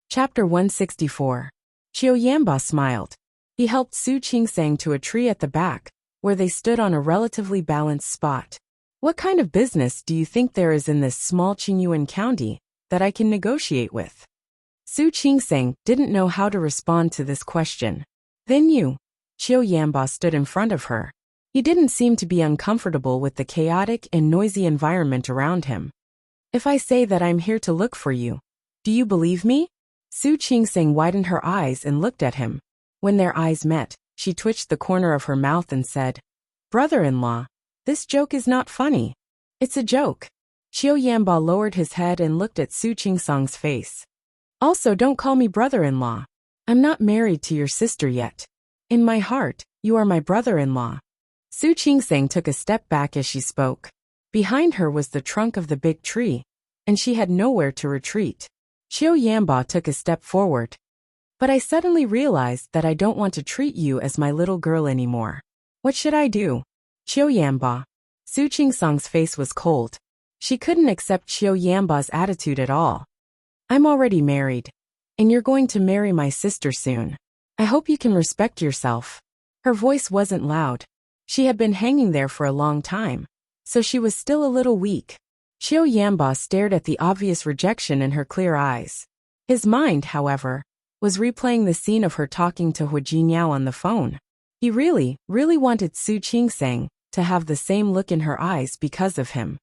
Chapter 164. Qiu Yanba smiled. He helped Su Qingsang to a tree at the back, where they stood on a relatively balanced spot. What kind of business do you think there is in this small Qingyuan county that I can negotiate with? Su Qingsang didn't know how to respond to this question. Then Qiu Yanba stood in front of her. He didn't seem to be uncomfortable with the chaotic and noisy environment around him. If I say that I'm here to look for you, do you believe me? Su Qingsang widened her eyes and looked at him. When their eyes met, she twitched the corner of her mouth and said, "Brother-in-law, this joke is not funny. It's a joke." Qiu Yanba lowered his head and looked at Su Qingsang's face. "Also, don't call me brother-in-law. I'm not married to your sister yet. In my heart, you are my brother-in-law." Su Qingsang took a step back as she spoke. Behind her was the trunk of the big tree, and she had nowhere to retreat. Qiu Yanba took a step forward. "But I suddenly realized that I don't want to treat you as my little girl anymore. What should I do?" Qiu Yanba. Su Qingsang's face was cold. She couldn't accept Qiu Yanba's attitude at all. "I'm already married, and you're going to marry my sister soon. I hope you can respect yourself." Her voice wasn't loud. She had been hanging there for a long time, so she was still a little weak. Qiu Yanba stared at the obvious rejection in her clear eyes. His mind, however, was replaying the scene of her talking to Hu Jingyao on the phone. He really wanted Su Qingsang to have the same look in her eyes because of him.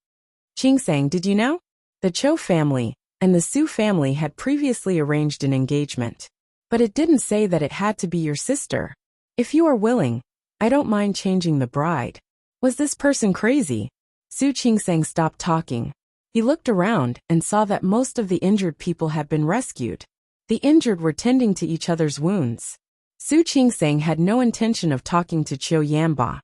"Qingsang, did you know? The Chou family and the Su family had previously arranged an engagement. But it didn't say that it had to be your sister. If you are willing, I don't mind changing the bride." Was this person crazy? Su Qingsang stopped talking. He looked around and saw that most of the injured people had been rescued. The injured were tending to each other's wounds. Su Qingsang had no intention of talking to Qiu Yanba.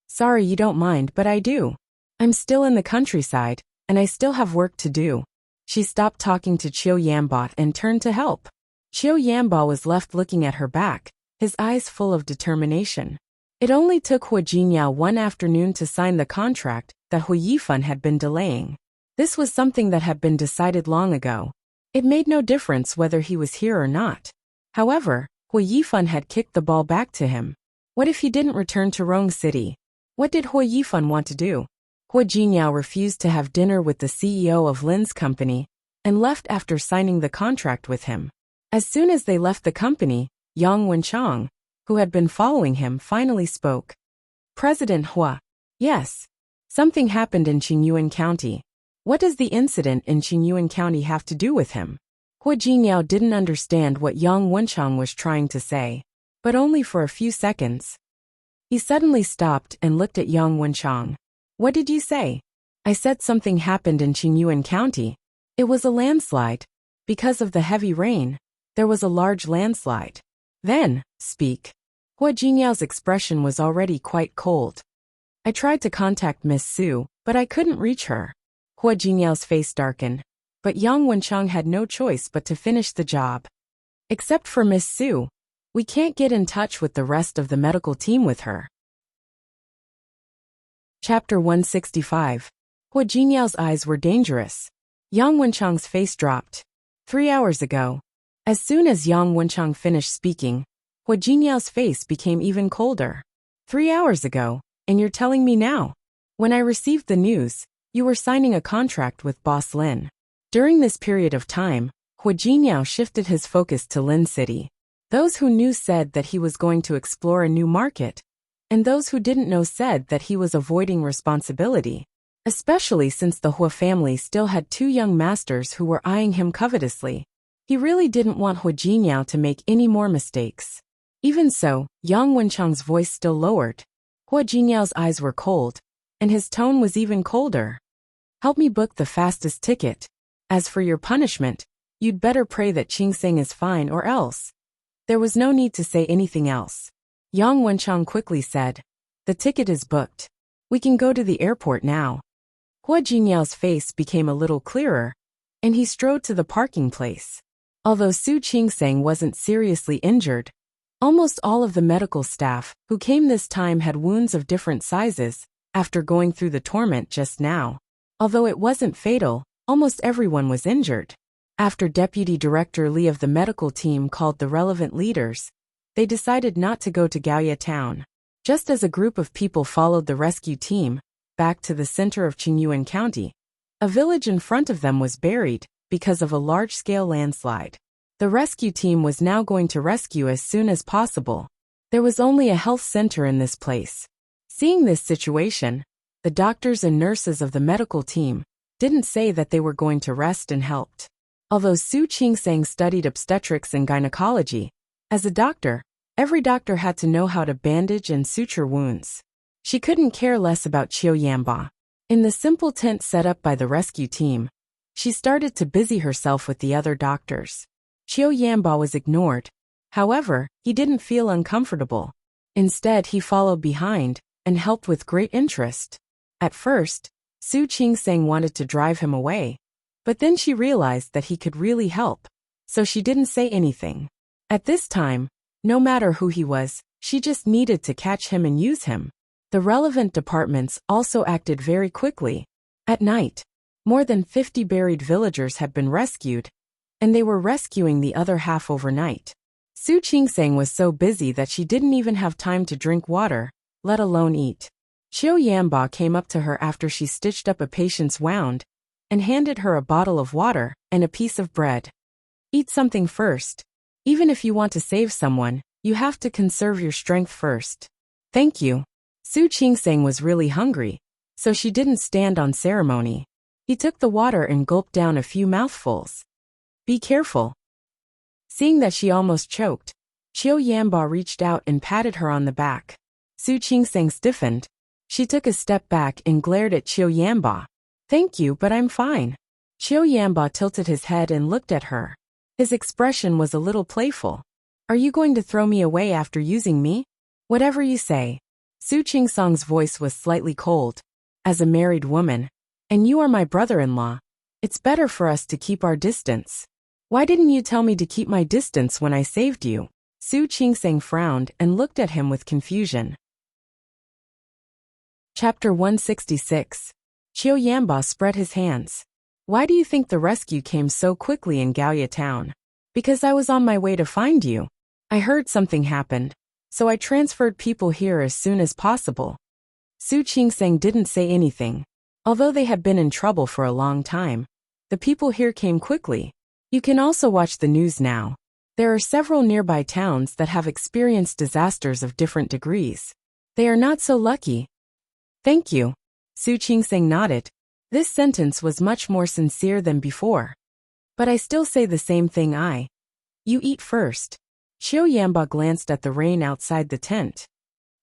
"Sorry you don't mind, but I do. I'm still in the countryside, and I still have work to do." She stopped talking to Qiu Yanba and turned to help. Qiu Yanba was left looking at her back, his eyes full of determination. It only took Hu Jingyao one afternoon to sign the contract that Hu Yifan had been delaying. This was something that had been decided long ago. It made no difference whether he was here or not. However, Hu Yifan had kicked the ball back to him. What if he didn't return to Rong City? What did Hu Yifan want to do? Hu Jingyao refused to have dinner with the CEO of Lin's company and left after signing the contract with him. As soon as they left the company, Yang Wenchang, who had been following him, finally spoke. "President Hua." "Yes. Something happened in Qingyuan County. What does the incident in Qingyuan County have to do with him?" Hu Jingyao didn't understand what Yang Wenchang was trying to say, but only for a few seconds. He suddenly stopped and looked at Yang Wenchang. "What did you say?" "I said something happened in Qingyuan County. It was a landslide. Because of the heavy rain, there was a large landslide." "Then, speak." Hu Jingyao's expression was already quite cold. "I tried to contact Miss Su, but I couldn't reach her." Hu Jingyao's face darkened, but Yang Wenchang had no choice but to finish the job. "Except for Miss Su, we can't get in touch with the rest of the medical team with her." Chapter 165. Hu Jingyao's eyes were dangerous. Yang Wenchang's face dropped. 3 hours ago. As soon as Yang Wenchang finished speaking, Hu Jingyao's face became even colder. 3 hours ago, and you're telling me now? When I received the news, you were signing a contract with Boss Lin. During this period of time, Hu Jingyao shifted his focus to Lin City. Those who knew said that he was going to explore a new market, and those who didn't know said that he was avoiding responsibility, especially since the Hu family still had 2 young masters who were eyeing him covetously. He really didn't want Hu Jingyao to make any more mistakes. Even so, Yang Wenchang's voice still lowered. Hu Jingyao's eyes were cold, and his tone was even colder. "Help me book the fastest ticket. As for your punishment, you'd better pray that Qingsang is fine or else." There was no need to say anything else. Yang Wenchang quickly said, "The ticket is booked. We can go to the airport now." Hu Jingyao's face became a little clearer, and he strode to the parking place. Although Su Qingsang wasn't seriously injured, almost all of the medical staff who came this time had wounds of different sizes after going through the torment just now. Although it wasn't fatal, almost everyone was injured. After Deputy Director Li of the medical team called the relevant leaders, they decided not to go to Gaoya town. Just as a group of people followed the rescue team back to the center of Qingyuan County, a village in front of them was buried because of a large-scale landslide. The rescue team was now going to rescue as soon as possible. There was only a health center in this place. Seeing this situation, the doctors and nurses of the medical team didn't say that they were going to rest and helped. Although Su Qingsang studied obstetrics and gynecology, as a doctor, every doctor had to know how to bandage and suture wounds. She couldn't care less about Qiu Yanba. In the simple tent set up by the rescue team, she started to busy herself with the other doctors. Qiu Yanba was ignored. However, he didn't feel uncomfortable. Instead, he followed behind and helped with great interest. At first, Su Qingsang wanted to drive him away, but then she realized that he could really help, so she didn't say anything. At this time, no matter who he was, she just needed to catch him and use him. The relevant departments also acted very quickly. At night, more than 50 buried villagers had been rescued, and they were rescuing the other half overnight. Su Qingsang was so busy that she didn't even have time to drink water, let alone eat. Qiu Yanba came up to her after she stitched up a patient's wound and handed her a bottle of water and a piece of bread. Eat something first. Even if you want to save someone, you have to conserve your strength first. Thank you. Su Qingsang was really hungry, so she didn't stand on ceremony. He took the water and gulped down a few mouthfuls. Be careful. Seeing that she almost choked, Qiu Yanba reached out and patted her on the back. Su Qingsang stiffened. She took a step back and glared at Qiu Yanba. Thank you, but I'm fine. Qiu Yanba tilted his head and looked at her. His expression was a little playful. Are you going to throw me away after using me? Whatever you say. Su Qingsang's voice was slightly cold. As a married woman, and you are my brother-in-law, it's better for us to keep our distance. Why didn't you tell me to keep my distance when I saved you? Su Qingsang frowned and looked at him with confusion. Chapter 166. Qiu Yanba spread his hands. Why do you think the rescue came so quickly in Gaoya town? Because I was on my way to find you. I heard something happened, so I transferred people here as soon as possible. Su Qingsang didn't say anything. Although they had been in trouble for a long time, the people here came quickly. You can also watch the news now. There are several nearby towns that have experienced disasters of different degrees. They are not so lucky. Thank you. Su Qingsang nodded. This sentence was much more sincere than before. But I still say the same thing. You eat first. Qiu Yanba glanced at the rain outside the tent.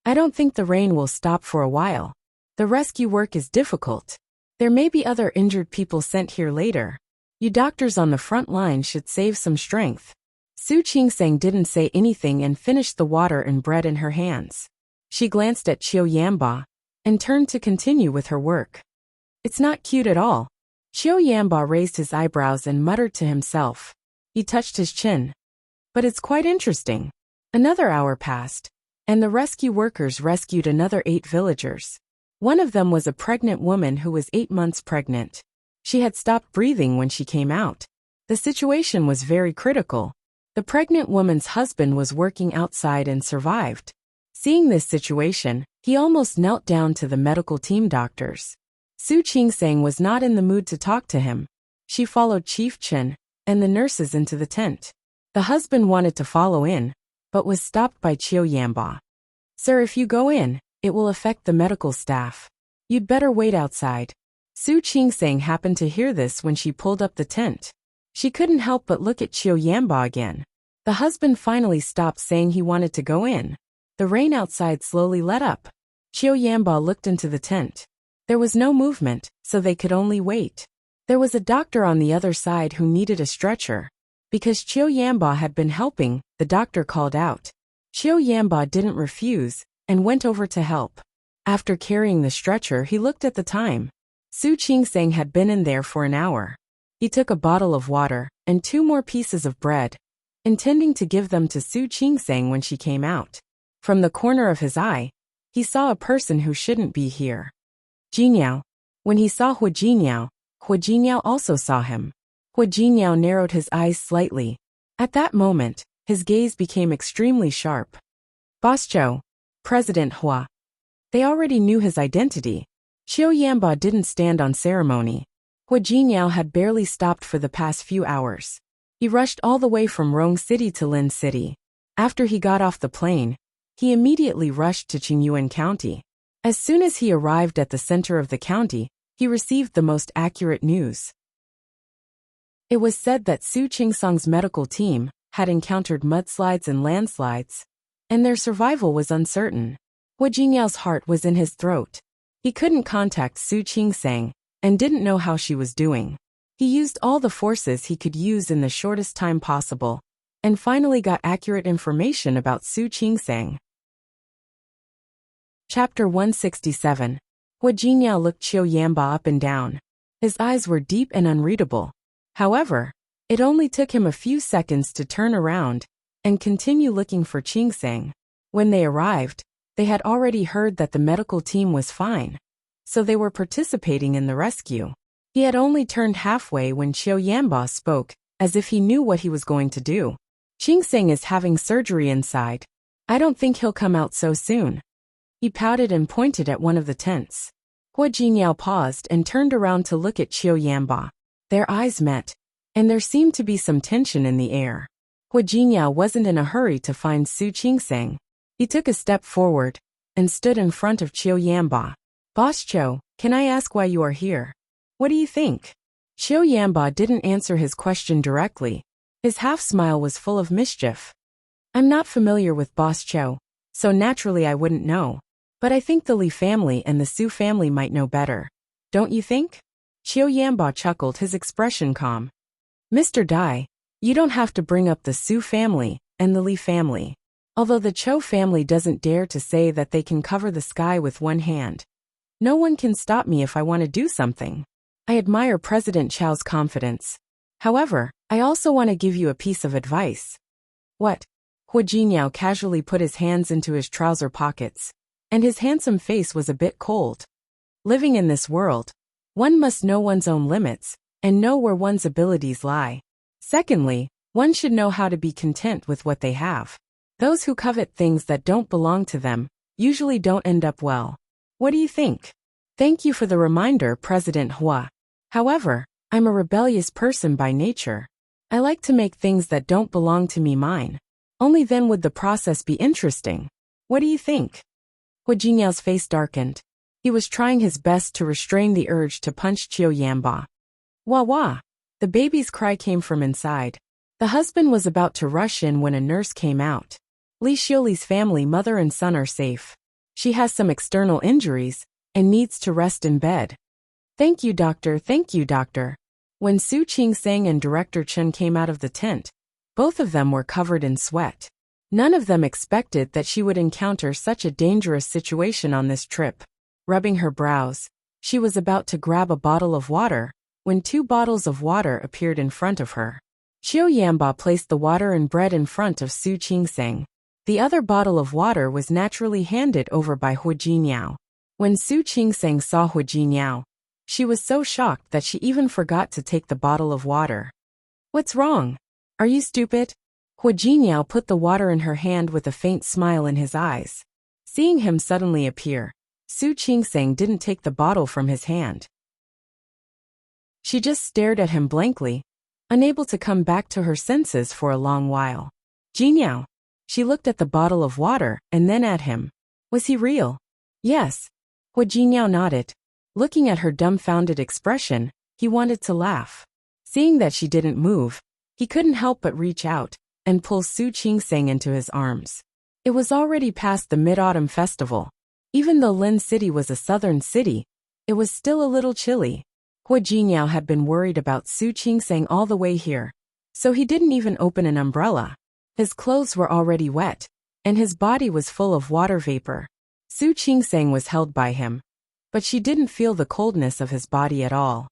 I don't think the rain will stop for a while. The rescue work is difficult. There may be other injured people sent here later. You doctors on the front line should save some strength. Su Qingsang didn't say anything and finished the water and bread in her hands. She glanced at Qiu Yanba and turned to continue with her work. It's not cute at all. Qiu Yanba raised his eyebrows and muttered to himself. He touched his chin. But it's quite interesting. Another hour passed, and the rescue workers rescued another 8 villagers. One of them was a pregnant woman who was 8 months pregnant. She had stopped breathing when she came out. The situation was very critical. The pregnant woman's husband was working outside and survived. Seeing this situation, he almost knelt down to the medical team doctors. Su Qingsang was not in the mood to talk to him. She followed Chief Chen and the nurses into the tent. The husband wanted to follow in, but was stopped by Qiu Yanba. Sir, if you go in, it will affect the medical staff. You'd better wait outside. Su Qingsang happened to hear this when she pulled up the tent. She couldn't help but look at Qiu Yanba again. The husband finally stopped saying he wanted to go in. The rain outside slowly let up. Qiu Yanba looked into the tent. There was no movement, so they could only wait. There was a doctor on the other side who needed a stretcher. Because Qiu Yanba had been helping, the doctor called out. Qiu Yanba didn't refuse, and went over to help. After carrying the stretcher, he looked at the time. Su Qingsang had been in there for an hour. He took a bottle of water and 2 more pieces of bread, intending to give them to Su Qingsang when she came out. From the corner of his eye, he saw a person who shouldn't be here. Jinyao. When he saw Hu Jinyao also saw him. Hua Jingyao narrowed his eyes slightly. At that moment, his gaze became extremely sharp. Boss Zhou, President Hua. They already knew his identity. Qiu Yanba didn't stand on ceremony. Hua Jingyao had barely stopped for the past few hours. He rushed all the way from Rong City to Lin City. After he got off the plane, he immediately rushed to Qingyuan County. As soon as he arrived at the center of the county, he received the most accurate news. It was said that Su Qingsong's medical team had encountered mudslides and landslides, and their survival was uncertain. Hua Jingyao's heart was in his throat. He couldn't contact Su Qingsang and didn't know how she was doing. He used all the forces he could use in the shortest time possible, and finally got accurate information about Su Qingsang. Chapter 167. Hua Jingyao looked Qiu Yanba up and down. His eyes were deep and unreadable. However, it only took him a few seconds to turn around and continue looking for Qingsang. When they arrived, they had already heard that the medical team was fine, so they were participating in the rescue. He had only turned halfway when Qiu Yanba spoke, as if he knew what he was going to do. Qingsang is having surgery inside. I don't think he'll come out so soon. He pouted and pointed at one of the tents. Hua Jingyao paused and turned around to look at Qiu Yanba. Their eyes met, and there seemed to be some tension in the air. Hua Jingyao wasn't in a hurry to find Su Qingsang. He took a step forward and stood in front of Qiu Yanba. Boss Zhou, can I ask why you are here? What do you think? Qiu Yanba didn't answer his question directly. His half-smile was full of mischief. I'm not familiar with Boss Zhou, so naturally I wouldn't know. But I think the Li family and the Su family might know better. Don't you think? Qiu Yanba chuckled, his expression calm. Mr. Dai, you don't have to bring up the Su family and the Li family. Although the Zhou family doesn't dare to say that they can cover the sky with one hand. No one can stop me if I want to do something. I admire President Chao's confidence. However, I also want to give you a piece of advice. What? Hua Jingyao casually put his hands into his trouser pockets, and his handsome face was a bit cold. Living in this world, one must know one's own limits, and know where one's abilities lie. Secondly, one should know how to be content with what they have. Those who covet things that don't belong to them usually don't end up well. What do you think? Thank you for the reminder, President Hua. However, I'm a rebellious person by nature. I like to make things that don't belong to me mine. Only then would the process be interesting. What do you think? Hua Jingyao's face darkened. He was trying his best to restrain the urge to punch Qiu Yanba. Wah wah! The baby's cry came from inside. The husband was about to rush in when a nurse came out. Li Xiuli's family, mother and son, are safe. She has some external injuries and needs to rest in bed. Thank you, doctor, thank you, doctor. When Su Qingsang and Director Chen came out of the tent, both of them were covered in sweat. None of them expected that she would encounter such a dangerous situation on this trip. Rubbing her brows, she was about to grab a bottle of water when 2 bottles of water appeared in front of her. Qiu Yanba placed the water and bread in front of Su Qingsang. The other bottle of water was naturally handed over by Hua Jingyao. When Su Qingsang saw Hua Jingyao, she was so shocked that she even forgot to take the bottle of water. What's wrong? Are you stupid? Hua Jingyao put the water in her hand with a faint smile in his eyes. Seeing him suddenly appear, Su Qingsang didn't take the bottle from his hand. She just stared at him blankly, unable to come back to her senses for a long while. Jingyao. She looked at the bottle of water and then at him. Was he real? Yes. Hua Jingyao nodded. Looking at her dumbfounded expression, he wanted to laugh. Seeing that she didn't move, he couldn't help but reach out and pull Su Qingsang into his arms. It was already past the Mid-Autumn Festival. Even though Lin City was a southern city, it was still a little chilly. Hua Jingyao had been worried about Su Qingsang all the way here, so he didn't even open an umbrella. His clothes were already wet, and his body was full of water vapor. Su Qingsang was held by him, but she didn't feel the coldness of his body at all.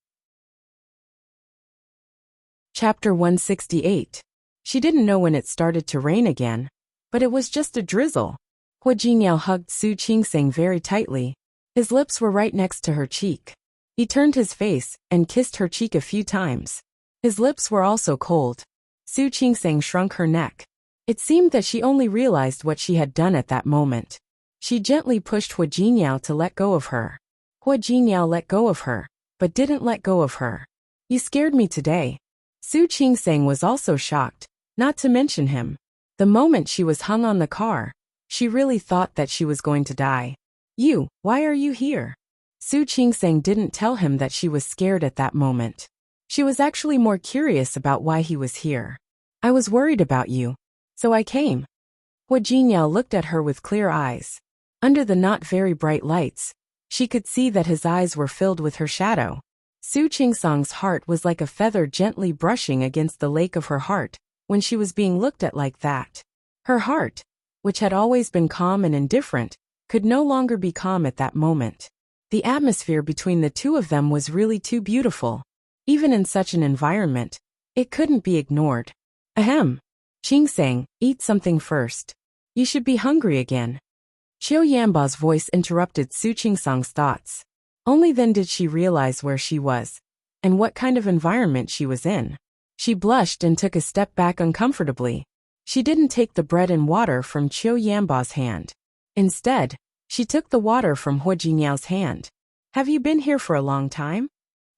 Chapter 168. She didn't know when it started to rain again, but it was just a drizzle. Hua Jingyao hugged Su Qingsang very tightly. His lips were right next to her cheek. He turned his face and kissed her cheek a few times. His lips were also cold. Su Qingsang shrunk her neck. It seemed that she only realized what she had done at that moment. She gently pushed Hua Jinyao to let go of her. Hua Jinyao let go of her, but didn't let go of her. You scared me today. Su Qingsang was also shocked, not to mention him. The moment she was hung on the car, she really thought that she was going to die. Why are you here? Su Qingsang didn't tell him that she was scared at that moment. She was actually more curious about why he was here. I was worried about you, so I came. Hua Jinyao looked at her with clear eyes. Under the not very bright lights, she could see that his eyes were filled with her shadow. Su Qingsang's heart was like a feather gently brushing against the lake of her heart when she was being looked at like that. Her heart, which had always been calm and indifferent, could no longer be calm at that moment. The atmosphere between the two of them was really too beautiful. Even in such an environment, it couldn't be ignored. Ahem. Qingsang, eat something first. You should be hungry again. Qiu Yanba's voice interrupted Su Qingsang's thoughts. Only then did she realize where she was, and what kind of environment she was in. She blushed and took a step back uncomfortably. She didn't take the bread and water from Qiu Yanba's hand. Instead, she took the water from Hua Jinyao's hand. Have you been here for a long time?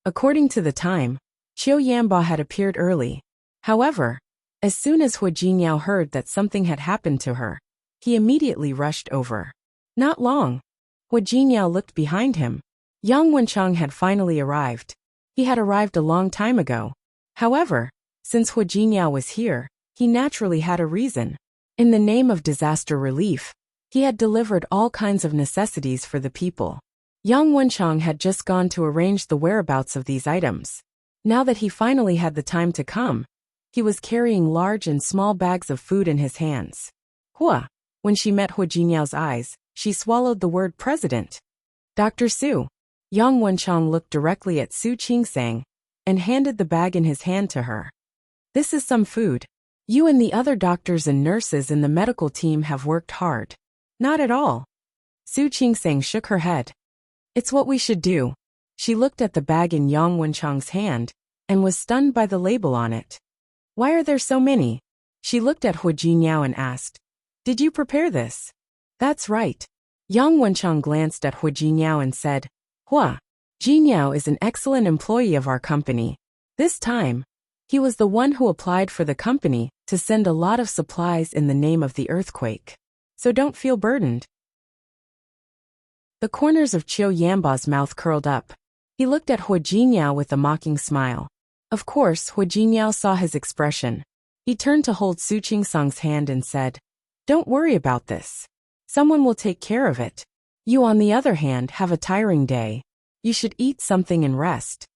According to the time, Qiu Yanba had appeared early. However, as soon as Hua Jinyao heard that something had happened to her, he immediately rushed over. Not long. Hua Jinyao looked behind him. Yang Wenchang had finally arrived. He had arrived a long time ago. However, since Hua Jinyao was here, he naturally had a reason. In the name of disaster relief, he had delivered all kinds of necessities for the people. Yang Wenchang had just gone to arrange the whereabouts of these items. Now that he finally had the time to come, he was carrying large and small bags of food in his hands. Hua. When she met Hua Jinyao's eyes, she swallowed the word president. Dr. Su. Yang Wenchang looked directly at Su Qingsang and handed the bag in his hand to her. This is some food. You and the other doctors and nurses in the medical team have worked hard. Not at all. Su Qingsang shook her head. It's what we should do. She looked at the bag in Yang Wenchang's hand and was stunned by the label on it. Why are there so many? She looked at Hua Jinyao and asked, Did you prepare this? That's right. Yang Wenchang glanced at Hua Jinyao and said, Hua Jinyao is an excellent employee of our company. This time, he was the one who applied for the company to send a lot of supplies in the name of the earthquake. So don't feel burdened. The corners of Qiu Yanba's mouth curled up. He looked at Hua Jinyao with a mocking smile. Of course, Hua Jinyao saw his expression. He turned to hold Su Qingsang's hand and said, Don't worry about this. Someone will take care of it. You, on the other hand, have a tiring day. You should eat something and rest.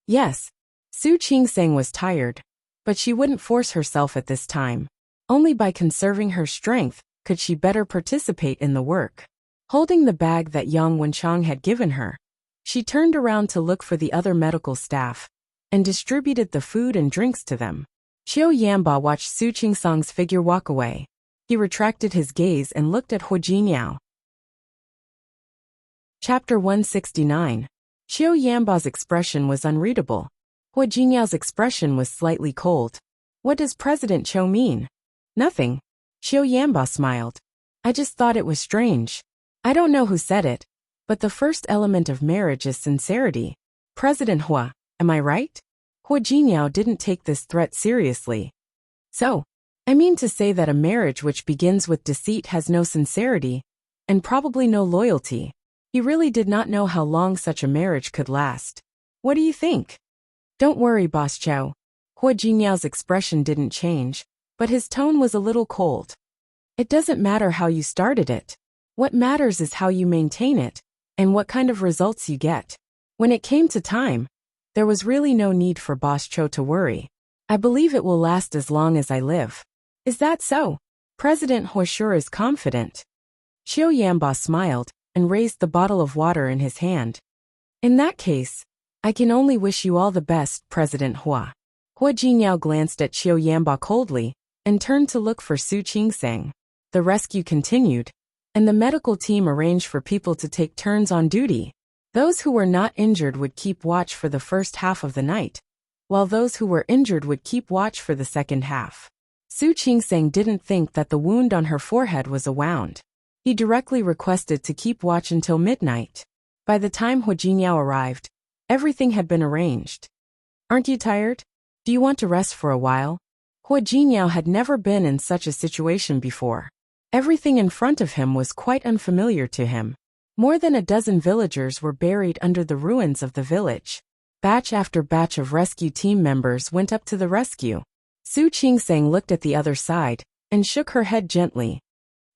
Yes, Su Qingsang was tired, but she wouldn't force herself at this time. Only by conserving her strength could she better participate in the work. Holding the bag that Yang Wenchang had given her, she turned around to look for the other medical staff and distributed the food and drinks to them. Qiu Yanba watched Su Qingsang's figure walk away. He retracted his gaze and looked at Hua Jinyao. Chapter 169. Qiu Yanba's expression was unreadable. Hua Jinyao's expression was slightly cold. What does President Cho mean? Nothing. Qiu Yanba smiled. I just thought it was strange. I don't know who said it, but the first element of marriage is sincerity. President Hua, am I right? Hua Jinyao didn't take this threat seriously. So, I mean to say that a marriage which begins with deceit has no sincerity, and probably no loyalty. He really did not know how long such a marriage could last. What do you think? Don't worry, Boss Chow. Hua Jinyao's expression didn't change, but his tone was a little cold. It doesn't matter how you started it. What matters is how you maintain it, and what kind of results you get. When it came to time, there was really no need for Boss Cho to worry. I believe it will last as long as I live. Is that so? President Hua sure is confident. Qiu Yanba smiled and raised the bottle of water in his hand. In that case, I can only wish you all the best, President Hua. Hua Jinyao glanced at Qiu Yanba coldly and turned to look for Su Qingsang. The rescue continued, and the medical team arranged for people to take turns on duty. Those who were not injured would keep watch for the first half of the night, while those who were injured would keep watch for the second half. Su Qingsang didn't think that the wound on her forehead was a wound. He directly requested to keep watch until midnight. By the time Hu Jingyao arrived, everything had been arranged. Aren't you tired? Do you want to rest for a while? Hu Jingyao had never been in such a situation before. Everything in front of him was quite unfamiliar to him. More than a dozen villagers were buried under the ruins of the village. Batch after batch of rescue team members went up to the rescue. Su Qingsang looked at the other side and shook her head gently.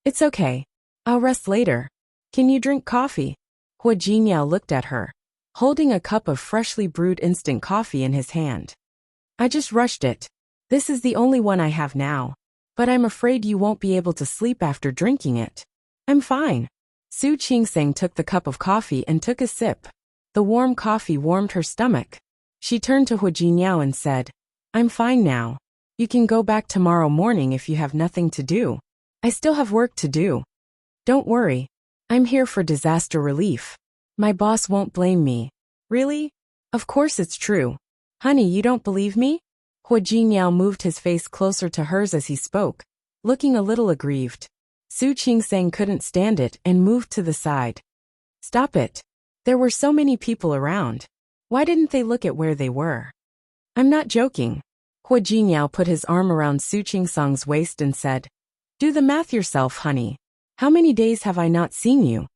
It's okay. I'll rest later. Can you drink coffee? Hu Jingyao looked at her, holding a cup of freshly brewed instant coffee in his hand. I just rushed it. This is the only one I have now. But I'm afraid you won't be able to sleep after drinking it. I'm fine. Su Qingsang took the cup of coffee and took a sip. The warm coffee warmed her stomach. She turned to Hu Jingyao and said, I'm fine now. You can go back tomorrow morning if you have nothing to do. I still have work to do. Don't worry. I'm here for disaster relief. My boss won't blame me. Really? Of course it's true. Honey, you don't believe me? Hu Jingyao moved his face closer to hers as he spoke, looking a little aggrieved. Su Qingsang couldn't stand it and moved to the side. Stop it. There were so many people around. Why didn't they look at where they were? I'm not joking. Hu Jingyao put his arm around Su Qingsang's waist and said, Do the math yourself, honey. How many days have I not seen you?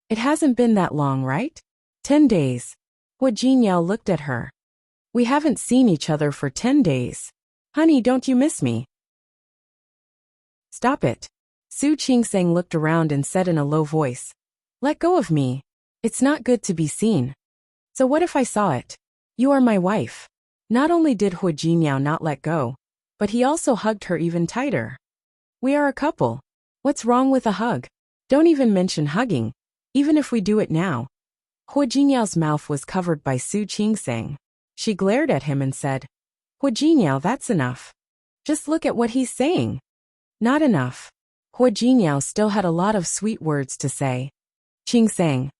It hasn't been that long, right? 10 days. Hu Jingyao looked at her. We haven't seen each other for 10 days. Honey, don't you miss me? Stop it. Su Qingsang looked around and said in a low voice, Let go of me. It's not good to be seen. So what if I saw it? You are my wife. Not only did Hu Jingyao not let go, but he also hugged her even tighter. We are a couple. What's wrong with a hug? Don't even mention hugging, even if we do it now. Hu Jingyao's mouth was covered by Su Qingsang. She glared at him and said, Hu Jingyao, that's enough. Just look at what he's saying. Not enough. Hu Jingyao still had a lot of sweet words to say. Qingsang.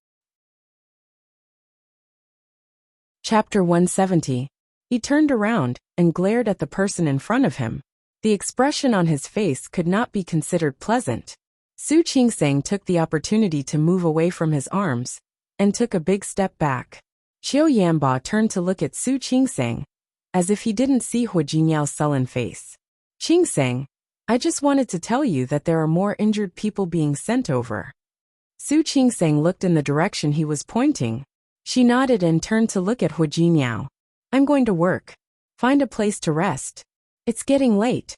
Chapter 170. He turned around and glared at the person in front of him. The expression on his face could not be considered pleasant. Su Qingsang took the opportunity to move away from his arms and took a big step back. Qiu Yanba turned to look at Su Qingsang, as if he didn't see Hu Jinyao's sullen face. Qingsang, I just wanted to tell you that there are more injured people being sent over. Su Qingsang looked in the direction he was pointing. She nodded and turned to look at Hu Jingyao. I'm going to work. Find a place to rest. It's getting late.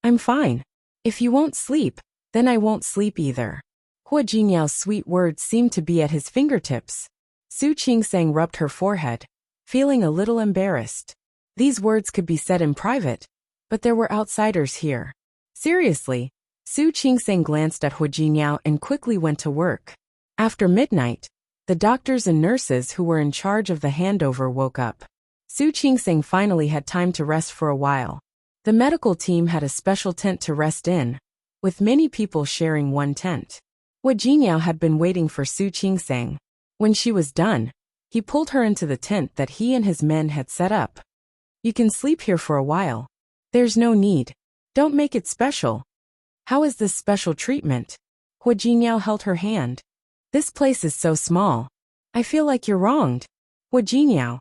I'm fine. If you won't sleep, then I won't sleep either. Hu Jingyao's sweet words seemed to be at his fingertips. Su Qingsang rubbed her forehead, feeling a little embarrassed. These words could be said in private, but there were outsiders here. Seriously, Su Qingsang glanced at Hu Jingyao and quickly went to work. After midnight, the doctors and nurses who were in charge of the handover woke up. Su Qingsang finally had time to rest for a while. The medical team had a special tent to rest in, with many people sharing one tent. Hu Jingyao had been waiting for Su Qingsang. When she was done, he pulled her into the tent that he and his men had set up. You can sleep here for a while. There's no need. Don't make it special. How is this special treatment? Hu Jingyao held her hand. This place is so small. I feel like you're wronged. Hu Jingyao.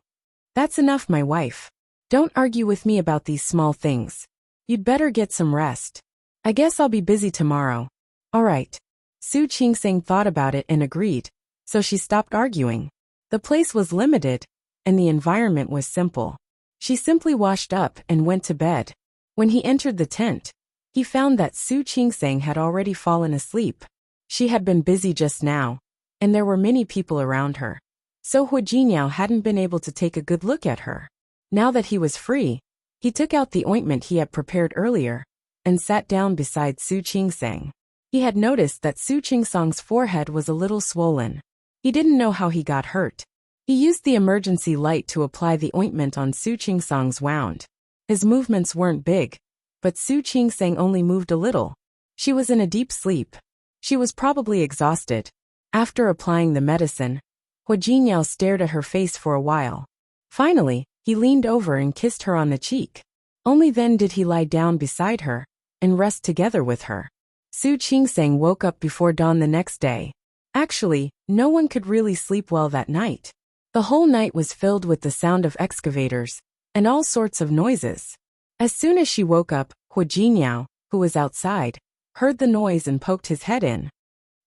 That's enough, my wife. Don't argue with me about these small things. You'd better get some rest. I guess I'll be busy tomorrow. All right. Su Qingsang thought about it and agreed, so she stopped arguing. The place was limited, and the environment was simple. She simply washed up and went to bed. When he entered the tent, he found that Su Qingsang had already fallen asleep. She had been busy just now, and there were many people around her. So Hu Jingyao hadn't been able to take a good look at her. Now that he was free, he took out the ointment he had prepared earlier and sat down beside Su Qingsang. He had noticed that Su Qingsang's forehead was a little swollen. He didn't know how he got hurt. He used the emergency light to apply the ointment on Su Qingsang's wound. His movements weren't big, but Su Qingsang only moved a little. She was in a deep sleep. She was probably exhausted. After applying the medicine, Hu Jingyao stared at her face for a while. Finally, He leaned over and kissed her on the cheek. Only then did he lie down beside her and rest together with her. Su Qingsang woke up before dawn the next day. Actually, no one could really sleep well that night. The whole night was filled with the sound of excavators and all sorts of noises. As soon as she woke up, Hu Jingyao, who was outside, heard the noise and poked his head in.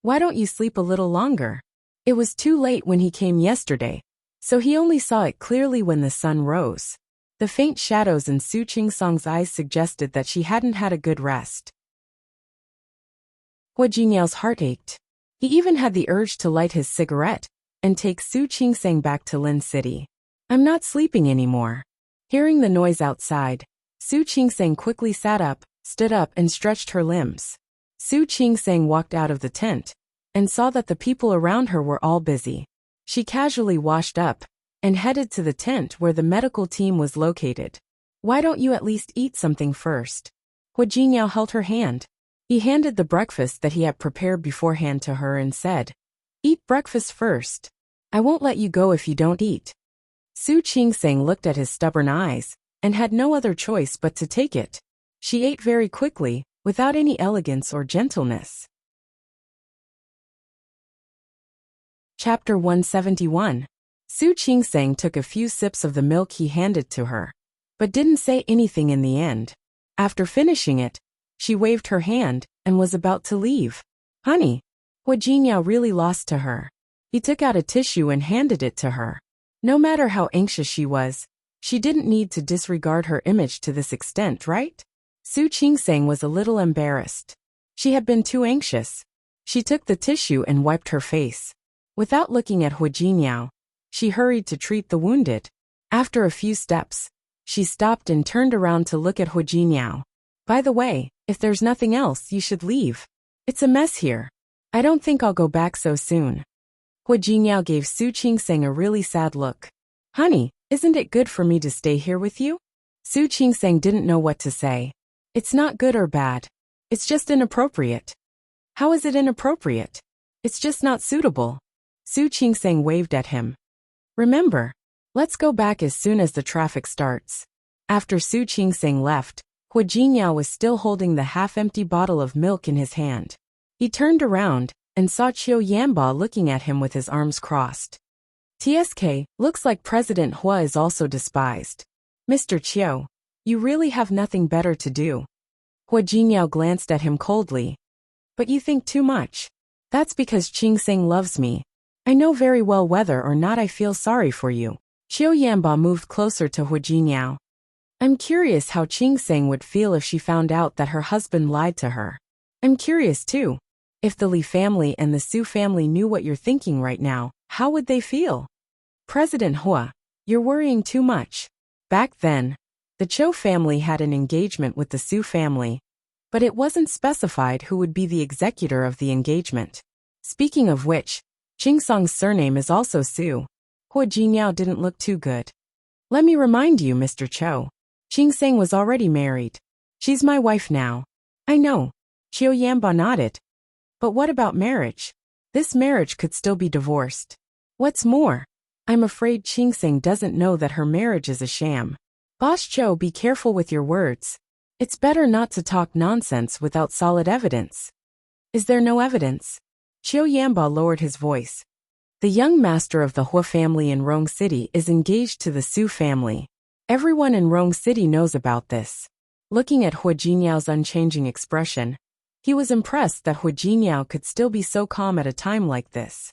"Why don't you sleep a little longer?" It was too late when he came yesterday, so he only saw it clearly when the sun rose. The faint shadows in Su Qingsang's eyes suggested that she hadn't had a good rest. Hu Jinyao's heart ached. He even had the urge to light his cigarette and take Su Qingsang back to Lin City. "I'm not sleeping anymore." Hearing the noise outside, Su Qingsang quickly sat up, stood up and stretched her limbs. Su Qingsang walked out of the tent and saw that the people around her were all busy. She casually washed up and headed to the tent where the medical team was located. "Why don't you at least eat something first?" Hu Jinyao held her hand. He handed the breakfast that he had prepared beforehand to her and said, "Eat breakfast first. I won't let you go if you don't eat." Su Qingsang looked at his stubborn eyes and had no other choice but to take it. She ate very quickly, without any elegance or gentleness. Chapter 171. Su Qingsang took a few sips of the milk he handed to her, but didn't say anything in the end. After finishing it, she waved her hand and was about to leave. "Honey." Hu Jinyao really lost to her. He took out a tissue and handed it to her. No matter how anxious she was, she didn't need to disregard her image to this extent, right? Su Qingsang was a little embarrassed. She had been too anxious. She took the tissue and wiped her face. Without looking at Hu Jinyao, she hurried to treat the wounded. After a few steps, she stopped and turned around to look at Hu Jinyao. "By the way, if there's nothing else, you should leave. It's a mess here. I don't think I'll go back so soon." Hu Jinyao gave Su Qingsang a really sad look. "Honey, isn't it good for me to stay here with you?" Su Qingsang didn't know what to say. "It's not good or bad. It's just inappropriate." "How is it inappropriate?" "It's just not suitable." Su Qingsang waved at him. "Remember, let's go back as soon as the traffic starts." After Su Qingsang left, Hu Jinyao was still holding the half-empty bottle of milk in his hand. He turned around and saw Qiu Yanba looking at him with his arms crossed. "TSK, looks like President Hua is also despised. Mr. Qiu, you really have nothing better to do." Hu Jinyao glanced at him coldly. "But you think too much. That's because Qingsang loves me. I know very well whether or not I feel sorry for you." Qiu Yanba moved closer to Hu Jinyao. "I'm curious how Qingsang would feel if she found out that her husband lied to her. I'm curious too. If the Li family and the Su family knew what you're thinking right now, how would they feel?" "President Hua, you're worrying too much." Back then, the Chou family had an engagement with the Su family, but it wasn't specified who would be the executor of the engagement. Speaking of which, Qingsang's surname is also Su. Hu Jinyao didn't look too good. "Let me remind you, Mr. Chou. Qingsang was already married. She's my wife now." "I know." Qiu Yanba nodded. "But what about marriage? This marriage could still be divorced. What's more, I'm afraid Qingsang doesn't know that her marriage is a sham." "Boss Chou, be careful with your words. It's better not to talk nonsense without solid evidence." "Is there no evidence?" Qiu Yanba lowered his voice. "The young master of the Hua family in Rong City is engaged to the Su family. Everyone in Rong City knows about this." Looking at Hu Jinyao's unchanging expression, he was impressed that Hu Jinyao could still be so calm at a time like this.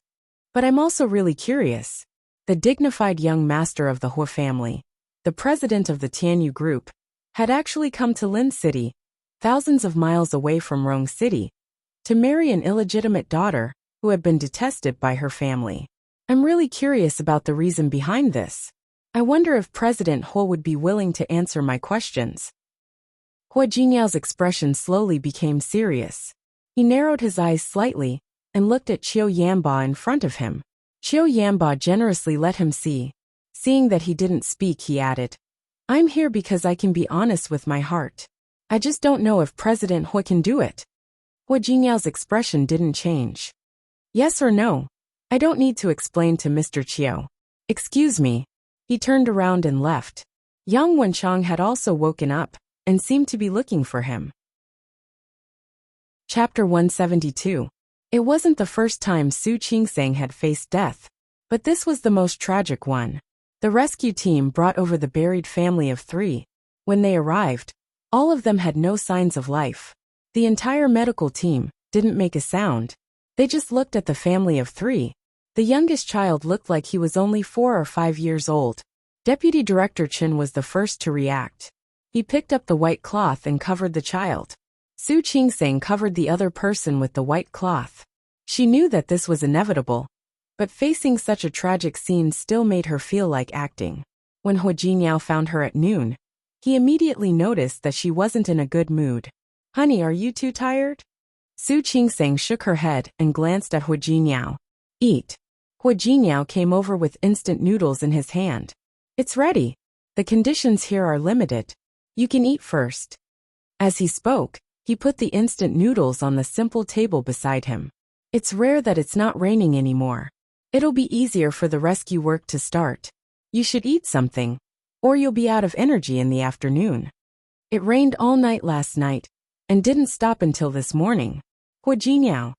"But I'm also really curious. The dignified young master of the Hua family, the president of the Tianyu group, had actually come to Lin City, thousands of miles away from Rong City, to marry an illegitimate daughter who had been detested by her family. I'm really curious about the reason behind this. I wonder if President Hua would be willing to answer my questions." Hu Jinyao's expression slowly became serious. He narrowed his eyes slightly and looked at Qiu Yanba in front of him. Qiu Yanba generously let him see. Seeing that he didn't speak, he added, "I'm here because I can be honest with my heart. I just don't know if President Hua can do it." Hu Jinyao's expression didn't change. "Yes or no? I don't need to explain to Mr. Qiu." "Excuse me." He turned around and left. Yang Wenchang had also woken up and seemed to be looking for him. Chapter 172. It wasn't the first time Su Qingsang had faced death, but this was the most tragic one. The rescue team brought over the buried family of 3. When they arrived, all of them had no signs of life. The entire medical team didn't make a sound. They just looked at the family of 3. The youngest child looked like he was only 4 or 5 years old. Deputy Director Chen was the first to react. He picked up the white cloth and covered the child. Su Qingsang covered the other person with the white cloth. She knew that this was inevitable, but facing such a tragic scene still made her feel like acting. When Hu Jinyao found her at noon, he immediately noticed that she wasn't in a good mood. "Honey, are you too tired?" Su Qingsang shook her head and glanced at Hu Jinyao. "Eat." Hu Jinyao came over with instant noodles in his hand. "It's ready. The conditions here are limited. You can eat first." As he spoke, he put the instant noodles on the simple table beside him. "It's rare that it's not raining anymore. It'll be easier for the rescue work to start. You should eat something, or you'll be out of energy in the afternoon. It rained all night last night, and didn't stop until this morning." "Hu Jinyao."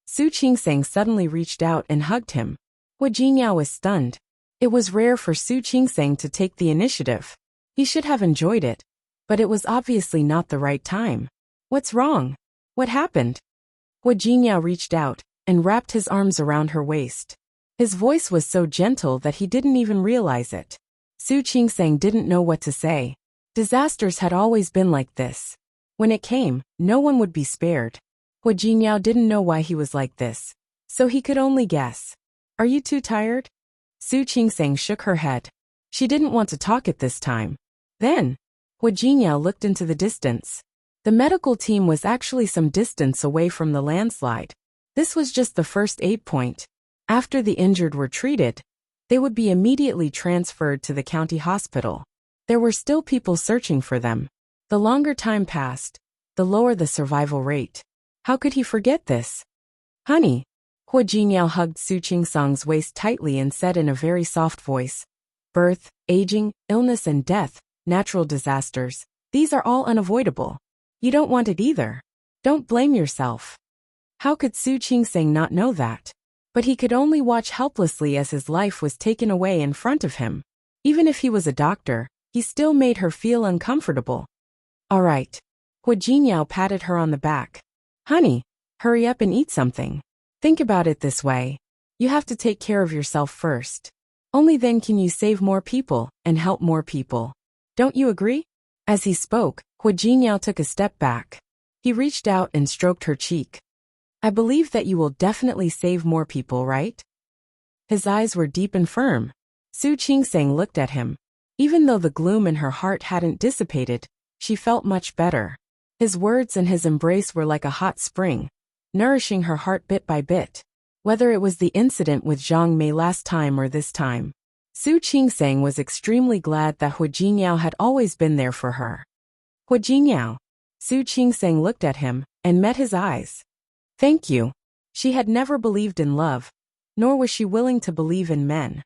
Su Qingsang suddenly reached out and hugged him. Hu Jinyao was stunned. It was rare for Su Qingsang to take the initiative. He should have enjoyed it, but it was obviously not the right time. "What's wrong? What happened?" Hu Jinyao reached out and wrapped his arms around her waist. His voice was so gentle that he didn't even realize it. Su Qingsang didn't know what to say. Disasters had always been like this. When it came, no one would be spared. Hu Jinyao didn't know why he was like this, so he could only guess. "Are you too tired?" Su Qingsang shook her head. She didn't want to talk at this time. Then, Hu Jinyao looked into the distance. The medical team was actually some distance away from the landslide. This was just the first aid point. After the injured were treated, they would be immediately transferred to the county hospital. There were still people searching for them. The longer time passed, the lower the survival rate. How could he forget this? "Honey." Hu Jinyao hugged Su Qingsang's waist tightly and said in a very soft voice, "Birth, aging, illness and death, natural disasters, these are all unavoidable. You don't want it either. Don't blame yourself." How could Su Qingsang not know that? But he could only watch helplessly as his life was taken away in front of him. Even if he was a doctor, he still made her feel uncomfortable. "All right." Hu Jinyao patted her on the back. "Honey, hurry up and eat something. Think about it this way. You have to take care of yourself first. Only then can you save more people and help more people. Don't you agree?" As he spoke, Hu Jinyao took a step back. He reached out and stroked her cheek. "I believe that you will definitely save more people, right?" His eyes were deep and firm. Su Qingsang looked at him. Even though the gloom in her heart hadn't dissipated, she felt much better. His words and his embrace were like a hot spring, nourishing her heart bit by bit. Whether it was the incident with Zhang Mei last time or this time, Su Qingsang was extremely glad that Hu Jinyao had always been there for her. "Hu Jinyao." Su Qingsang looked at him and met his eyes. "Thank you." She had never believed in love, nor was she willing to believe in men.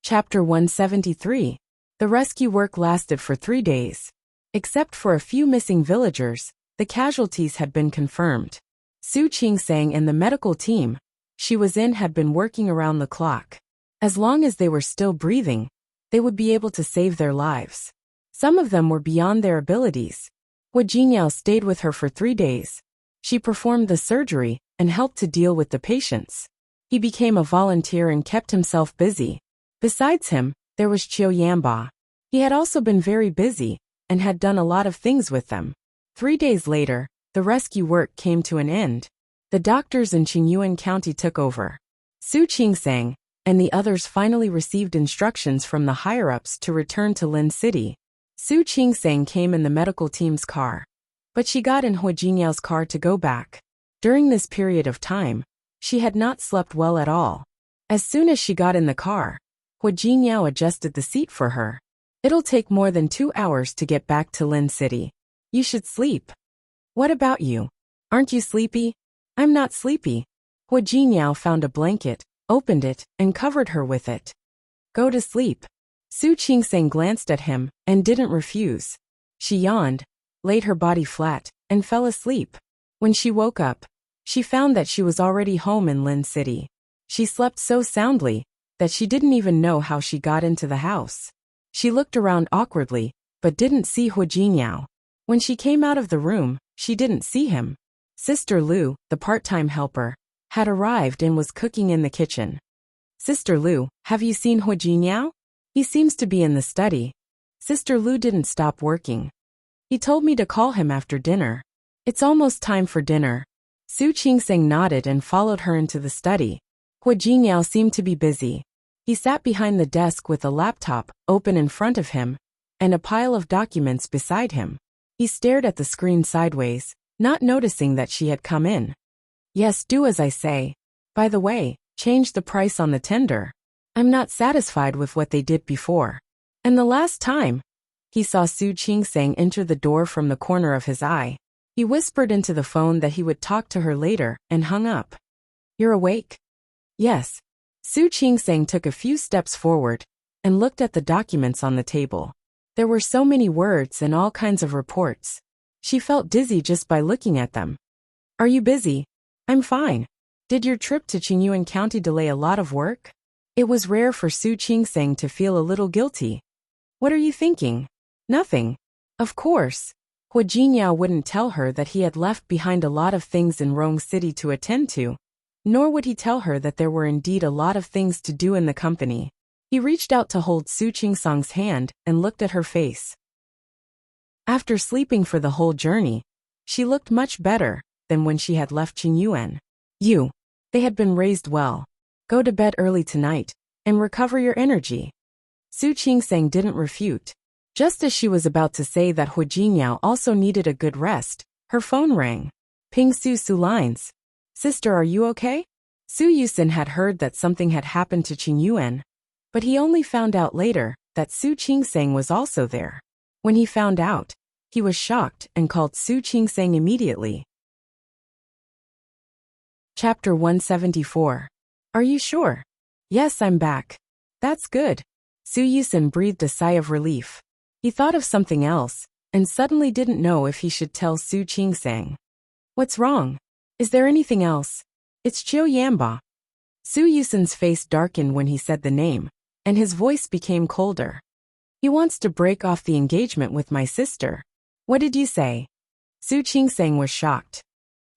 Chapter 173. The rescue work lasted for 3 days. Except for a few missing villagers, the casualties had been confirmed. Su Qingsang and the medical team she was in had been working around the clock. As long as they were still breathing, they would be able to save their lives. Some of them were beyond their abilities. Hu Jinyao stayed with her for 3 days. She performed the surgery and helped to deal with the patients. He became a volunteer and kept himself busy. Besides him, there was Qiu Yanba. He had also been very busy and had done a lot of things with them. 3 days later, the rescue work came to an end. The doctors in Qingyuan County took over. Su Qingsang and the others finally received instructions from the higher-ups to return to Lin City. Su Qingsang came in the medical team's car, but she got in Hu Jinyao's car to go back. During this period of time, she had not slept well at all. As soon as she got in the car, Hu Jinyao adjusted the seat for her. "It'll take more than 2 hours to get back to Lin City. You should sleep." "What about you? Aren't you sleepy?" "I'm not sleepy." Hu Jinyao found a blanket, opened it, and covered her with it. Go to sleep. Su Qingsang glanced at him and didn't refuse. She yawned, laid her body flat, and fell asleep. When she woke up, she found that she was already home in Lin City. She slept so soundly that she didn't even know how she got into the house. She looked around awkwardly, but didn't see Hu Jingyao. When she came out of the room, she didn't see him. Sister Lu, the part-time helper, had arrived and was cooking in the kitchen. Sister Lu, have you seen Hu Jingyao? He seems to be in the study. Sister Lu didn't stop working. He told me to call him after dinner. It's almost time for dinner. Su Qingsang nodded and followed her into the study. Hu Jingyao seemed to be busy. He sat behind the desk with a laptop open in front of him and a pile of documents beside him. He stared at the screen sideways, not noticing that she had come in. Yes, do as I say. By the way, change the price on the tender. I'm not satisfied with what they did before. And the last time, he saw Su Qingsang enter the door from the corner of his eye. He whispered into the phone that he would talk to her later and hung up. You're awake? Yes. Su Qingsang took a few steps forward and looked at the documents on the table. There were so many words and all kinds of reports. She felt dizzy just by looking at them. Are you busy? I'm fine. Did your trip to Qingyuan County delay a lot of work? It was rare for Su Qingsang to feel a little guilty. What are you thinking? Nothing. Of course. Hu Jingyao wouldn't tell her that he had left behind a lot of things in Rome City to attend to, nor would he tell her that there were indeed a lot of things to do in the company. He reached out to hold Su Qingsang's hand and looked at her face. After sleeping for the whole journey, she looked much better than when she had left Qingyuan. They had been raised well. Go to bed early tonight and recover your energy. Su Qingsang didn't refute. Just as she was about to say that Hu Jingyao also needed a good rest, her phone rang. Ping Su lines. Sister, are you okay? Su Yusin had heard that something had happened to Qingyuan, but he only found out later that Su Qingsang was also there. When he found out, he was shocked and called Su Qingsang immediately. Chapter 174. Are you sure? Yes, I'm back. That's good. Su Yusin breathed a sigh of relief. He thought of something else, and suddenly didn't know if he should tell Su Qingsang. What's wrong? Is there anything else? It's Qiu Yanba. Su Yusin's face darkened when he said the name, and his voice became colder. He wants to break off the engagement with my sister. What did you say? Su Qingsang was shocked.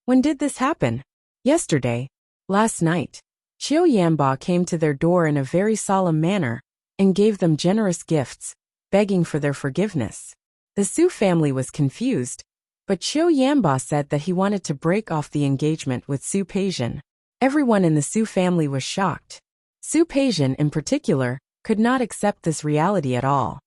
When did this happen? Yesterday. Last night. Qiu Yanba came to their door in a very solemn manner and gave them generous gifts, begging for their forgiveness. The Su family was confused, but Qiu Yanba said that he wanted to break off the engagement with Su Peijian. Everyone in the Su family was shocked. Su Peijian, in particular, could not accept this reality at all.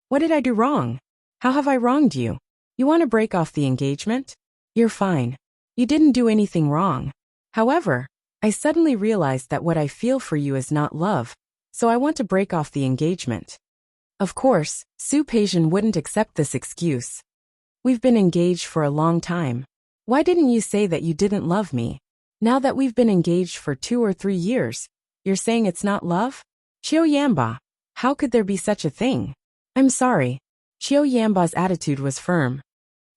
What did I do wrong? How have I wronged you? You want to break off the engagement? You're fine. You didn't do anything wrong. However, I suddenly realized that what I feel for you is not love, so I want to break off the engagement. Of course, Su Peijian wouldn't accept this excuse. We've been engaged for a long time. Why didn't you say that you didn't love me? Now that we've been engaged for 2 or 3 years, you're saying it's not love? Qiu Yanba, how could there be such a thing? I'm sorry. Qiu Yanba's attitude was firm.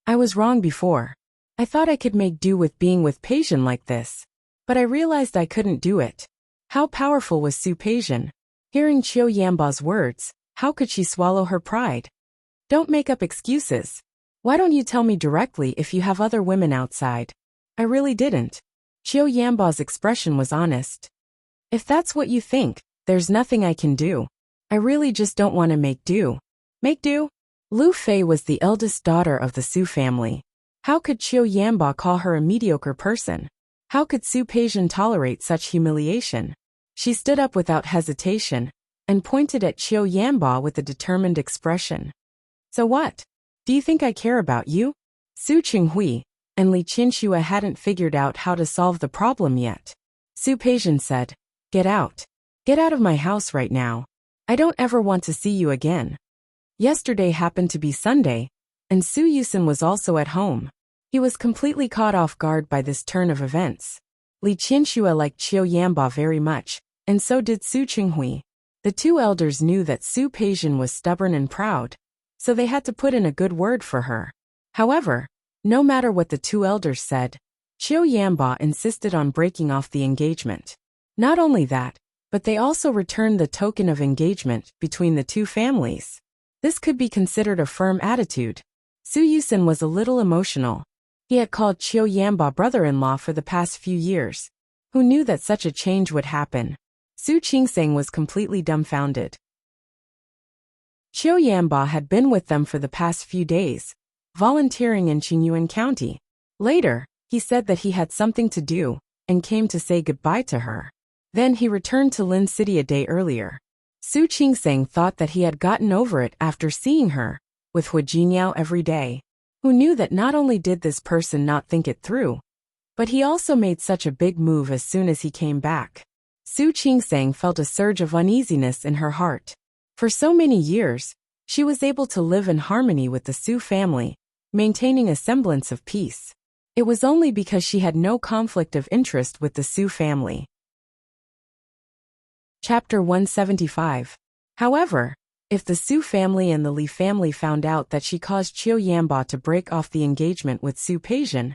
I was wrong before. I thought I could make do with being with Peijian like this, but I realized I couldn't do it. How powerful was Su Peijian? Hearing Qiu Yanba's words, how could she swallow her pride? Don't make up excuses. Why don't you tell me directly if you have other women outside? I really didn't. Qiu Yanba's expression was honest. If that's what you think, there's nothing I can do. I really just don't want to make do. Make do? Lu Fei was the eldest daughter of the Su family. How could Qiu Yanba call her a mediocre person? How could Su Peijian tolerate such humiliation? She stood up without hesitation and pointed at Qiu Yanba with a determined expression. So what? Do you think I care about you? Su Qinghui and Li Qinxue hadn't figured out how to solve the problem yet. Su Peijian said, Get out. Get out of my house right now. I don't ever want to see you again. Yesterday happened to be Sunday, and Su Yusin was also at home. He was completely caught off guard by this turn of events. Li Qinxue liked Qiu Yanba very much, and so did Su Qinghui. The two elders knew that Su Peijian was stubborn and proud, so they had to put in a good word for her. However, no matter what the two elders said, Qiu Yanba insisted on breaking off the engagement. Not only that, but they also returned the token of engagement between the two families. This could be considered a firm attitude. Su Yusin was a little emotional. He had called Qiu Yanba brother-in-law for the past few years. Who knew that such a change would happen? Su Qingseng was completely dumbfounded. Qiu Yanba had been with them for the past few days, volunteering in Qingyuan County. Later, he said that he had something to do, and came to say goodbye to her. Then he returned to Lin City a day earlier. Su Qingseng thought that he had gotten over it after seeing her with Hu Jinyao every day. Who knew that not only did this person not think it through, but he also made such a big move as soon as he came back. Su Qingseng felt a surge of uneasiness in her heart. For so many years, she was able to live in harmony with the Su family, maintaining a semblance of peace. It was only because she had no conflict of interest with the Su family. Chapter 175. However, if the Su family and the Li family found out that she caused Qiu Yanba to break off the engagement with Su Peijian,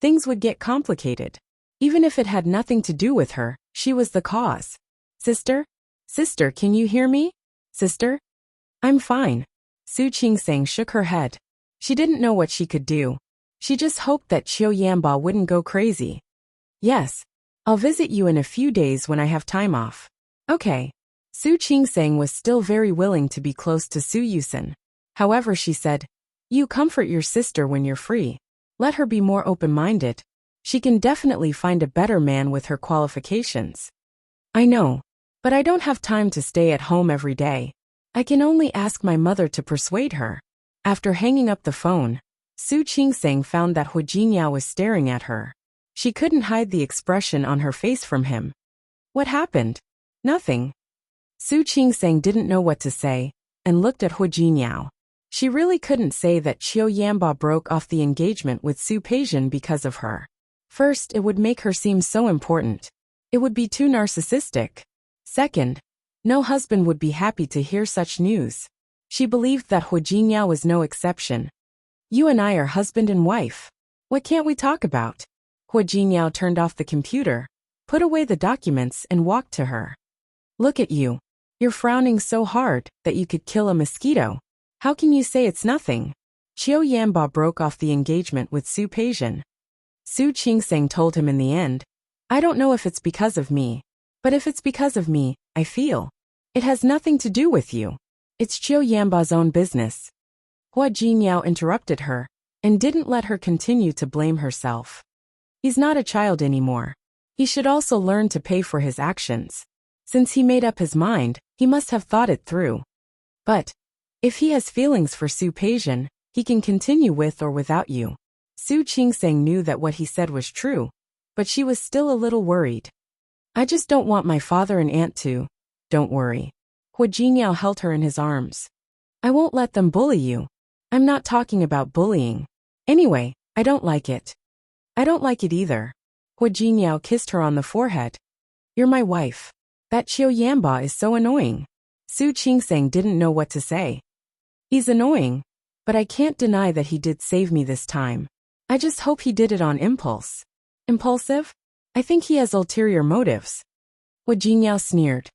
things would get complicated. Even if it had nothing to do with her, she was the cause. Sister? Sister, can you hear me? Sister? I'm fine. Su Qingseng shook her head. She didn't know what she could do. She just hoped that Qiu Yanba wouldn't go crazy. Yes. I'll visit you in a few days when I have time off. Okay. Su Qingseng was still very willing to be close to Su Yusin. However, she said, you comfort your sister when you're free. Let her be more open-minded. She can definitely find a better man with her qualifications. I know, but I don't have time to stay at home every day. I can only ask my mother to persuade her. After hanging up the phone, Su Qingseng found that Hu Jinyao was staring at her. She couldn't hide the expression on her face from him. What happened? Nothing. Su Qingseng didn't know what to say, and looked at Hu Jinyao. She really couldn't say that Qiu Yanba broke off the engagement with Su Peijian because of her. First, it would make her seem so important. It would be too narcissistic. Second, no husband would be happy to hear such news. She believed that Hu Jinyao was no exception. You and I are husband and wife. What can't we talk about? Hu Jinyao turned off the computer, put away the documents and walked to her. Look at you. You're frowning so hard that you could kill a mosquito. How can you say it's nothing? Qiu Yanba broke off the engagement with Su Peijian. Su Qingseng told him in the end, I don't know if it's because of me, but if it's because of me, I feel. It has nothing to do with you. It's Qiu Yanba's own business. Hua Jinyao interrupted her, and didn't let her continue to blame herself. He's not a child anymore. He should also learn to pay for his actions. Since he made up his mind, he must have thought it through. But, if he has feelings for Su Peijian, he can continue with or without you. Su Qingseng knew that what he said was true, but she was still a little worried. I just don't want my father and aunt to. Don't worry. Hu Jinyao held her in his arms. I won't let them bully you. I'm not talking about bullying. Anyway, I don't like it. I don't like it either. Hu Jinyao kissed her on the forehead. You're my wife. That Qiu Yanba is so annoying. Su Qingseng didn't know what to say. He's annoying, but I can't deny that he did save me this time. I just hope he did it on impulse. Impulsive? I think he has ulterior motives. Hu Jinyao sneered.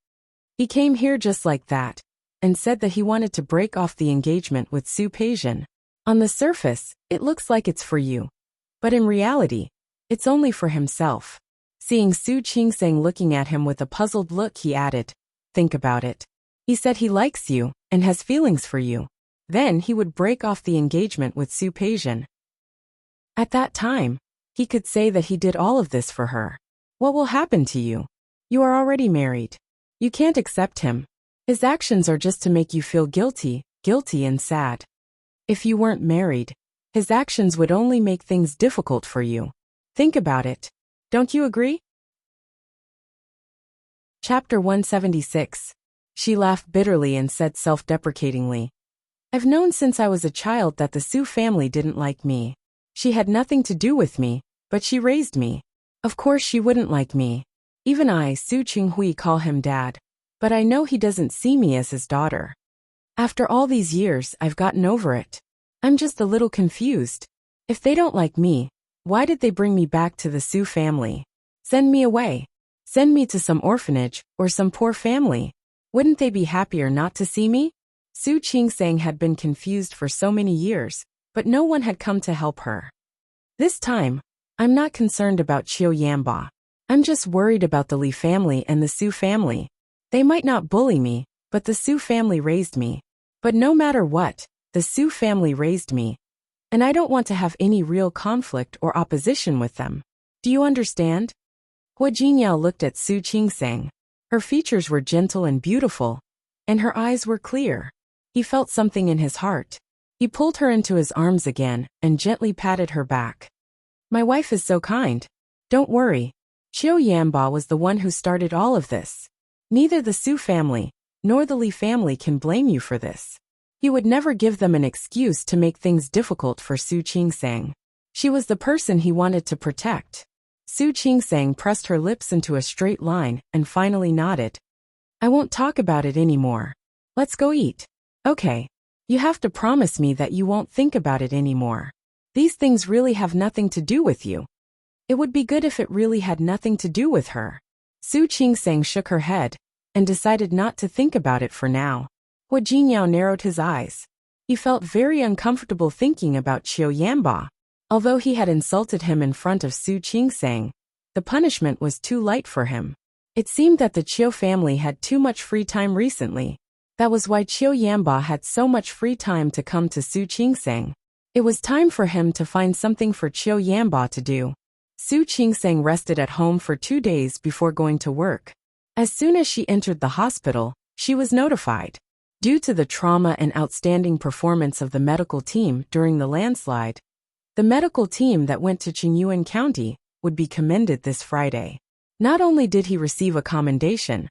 He came here just like that, and said that he wanted to break off the engagement with Su Peijian. On the surface, it looks like it's for you. But in reality, it's only for himself. Seeing Su Qingseng looking at him with a puzzled look, he added, think about it. He said he likes you, and has feelings for you. Then he would break off the engagement with Su Peijian. At that time, he could say that he did all of this for her. What will happen to you? You are already married. You can't accept him. His actions are just to make you feel guilty and sad. If you weren't married, his actions would only make things difficult for you. Think about it. Don't you agree? Chapter 176. She laughed bitterly and said self-deprecatingly, I've known since I was a child that the Su family didn't like me. She had nothing to do with me, but she raised me. Of course she wouldn't like me. Even I, Su Qinghui, call him dad. But I know he doesn't see me as his daughter. After all these years, I've gotten over it. I'm just a little confused. If they don't like me, why did they bring me back to the Su family? Send me away. Send me to some orphanage or some poor family. Wouldn't they be happier not to see me? Su Qingsang had been confused for so many years, but no one had come to help her. This time, I'm not concerned about Qiu Yanba. I'm just worried about the Li family and the Su family. They might not bully me, but the Su family raised me. But no matter what, the Su family raised me. And I don't want to have any real conflict or opposition with them. Do you understand? Hua Jinyao looked at Su Qingsang. Her features were gentle and beautiful, and her eyes were clear. He felt something in his heart. He pulled her into his arms again and gently patted her back. My wife is so kind. Don't worry. Qiu Yanba was the one who started all of this. Neither the Su family nor the Li family can blame you for this. He would never give them an excuse to make things difficult for Su Qingsang. She was the person he wanted to protect. Su Qingsang pressed her lips into a straight line and finally nodded. I won't talk about it anymore. Let's go eat. Okay. You have to promise me that you won't think about it anymore. These things really have nothing to do with you. It would be good if it really had nothing to do with her. Su Qingsang shook her head and decided not to think about it for now. Hua Jinyao narrowed his eyes. He felt very uncomfortable thinking about Qiu Yanba. Although he had insulted him in front of Su Qingsang, the punishment was too light for him. It seemed that the Qiu family had too much free time recently. That was why Qiu Yanba had so much free time to come to Su Qingsang. It was time for him to find something for Qiu Yanba to do. Su Qingsang rested at home for 2 days before going to work. As soon as she entered the hospital, she was notified. Due to the trauma and outstanding performance of the medical team during the landslide, the medical team that went to Qingyuan County would be commended this Friday. Not only did he receive a commendation,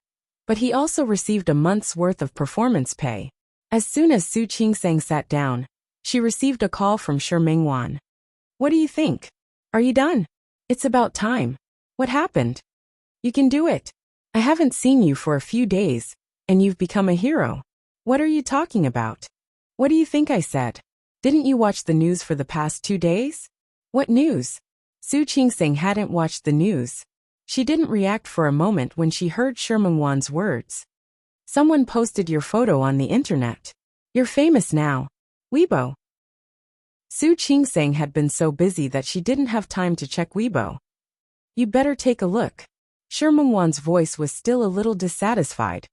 but he also received a month's worth of performance pay. As soon as Su Qingsang sat down, she received a call from Shi Mingwan. What do you think? Are you done? It's about time. What happened? You can do it. I haven't seen you for a few days, and you've become a hero. What are you talking about? What do you think I said? Didn't you watch the news for the past 2 days? What news? Su Qingsang hadn't watched the news. She didn't react for a moment when she heard Shi Mingwan's words. Someone posted your photo on the internet. You're famous now. Weibo. Su Qingsang had been so busy that she didn't have time to check Weibo. You better take a look. Shi Mingwan's voice was still a little dissatisfied.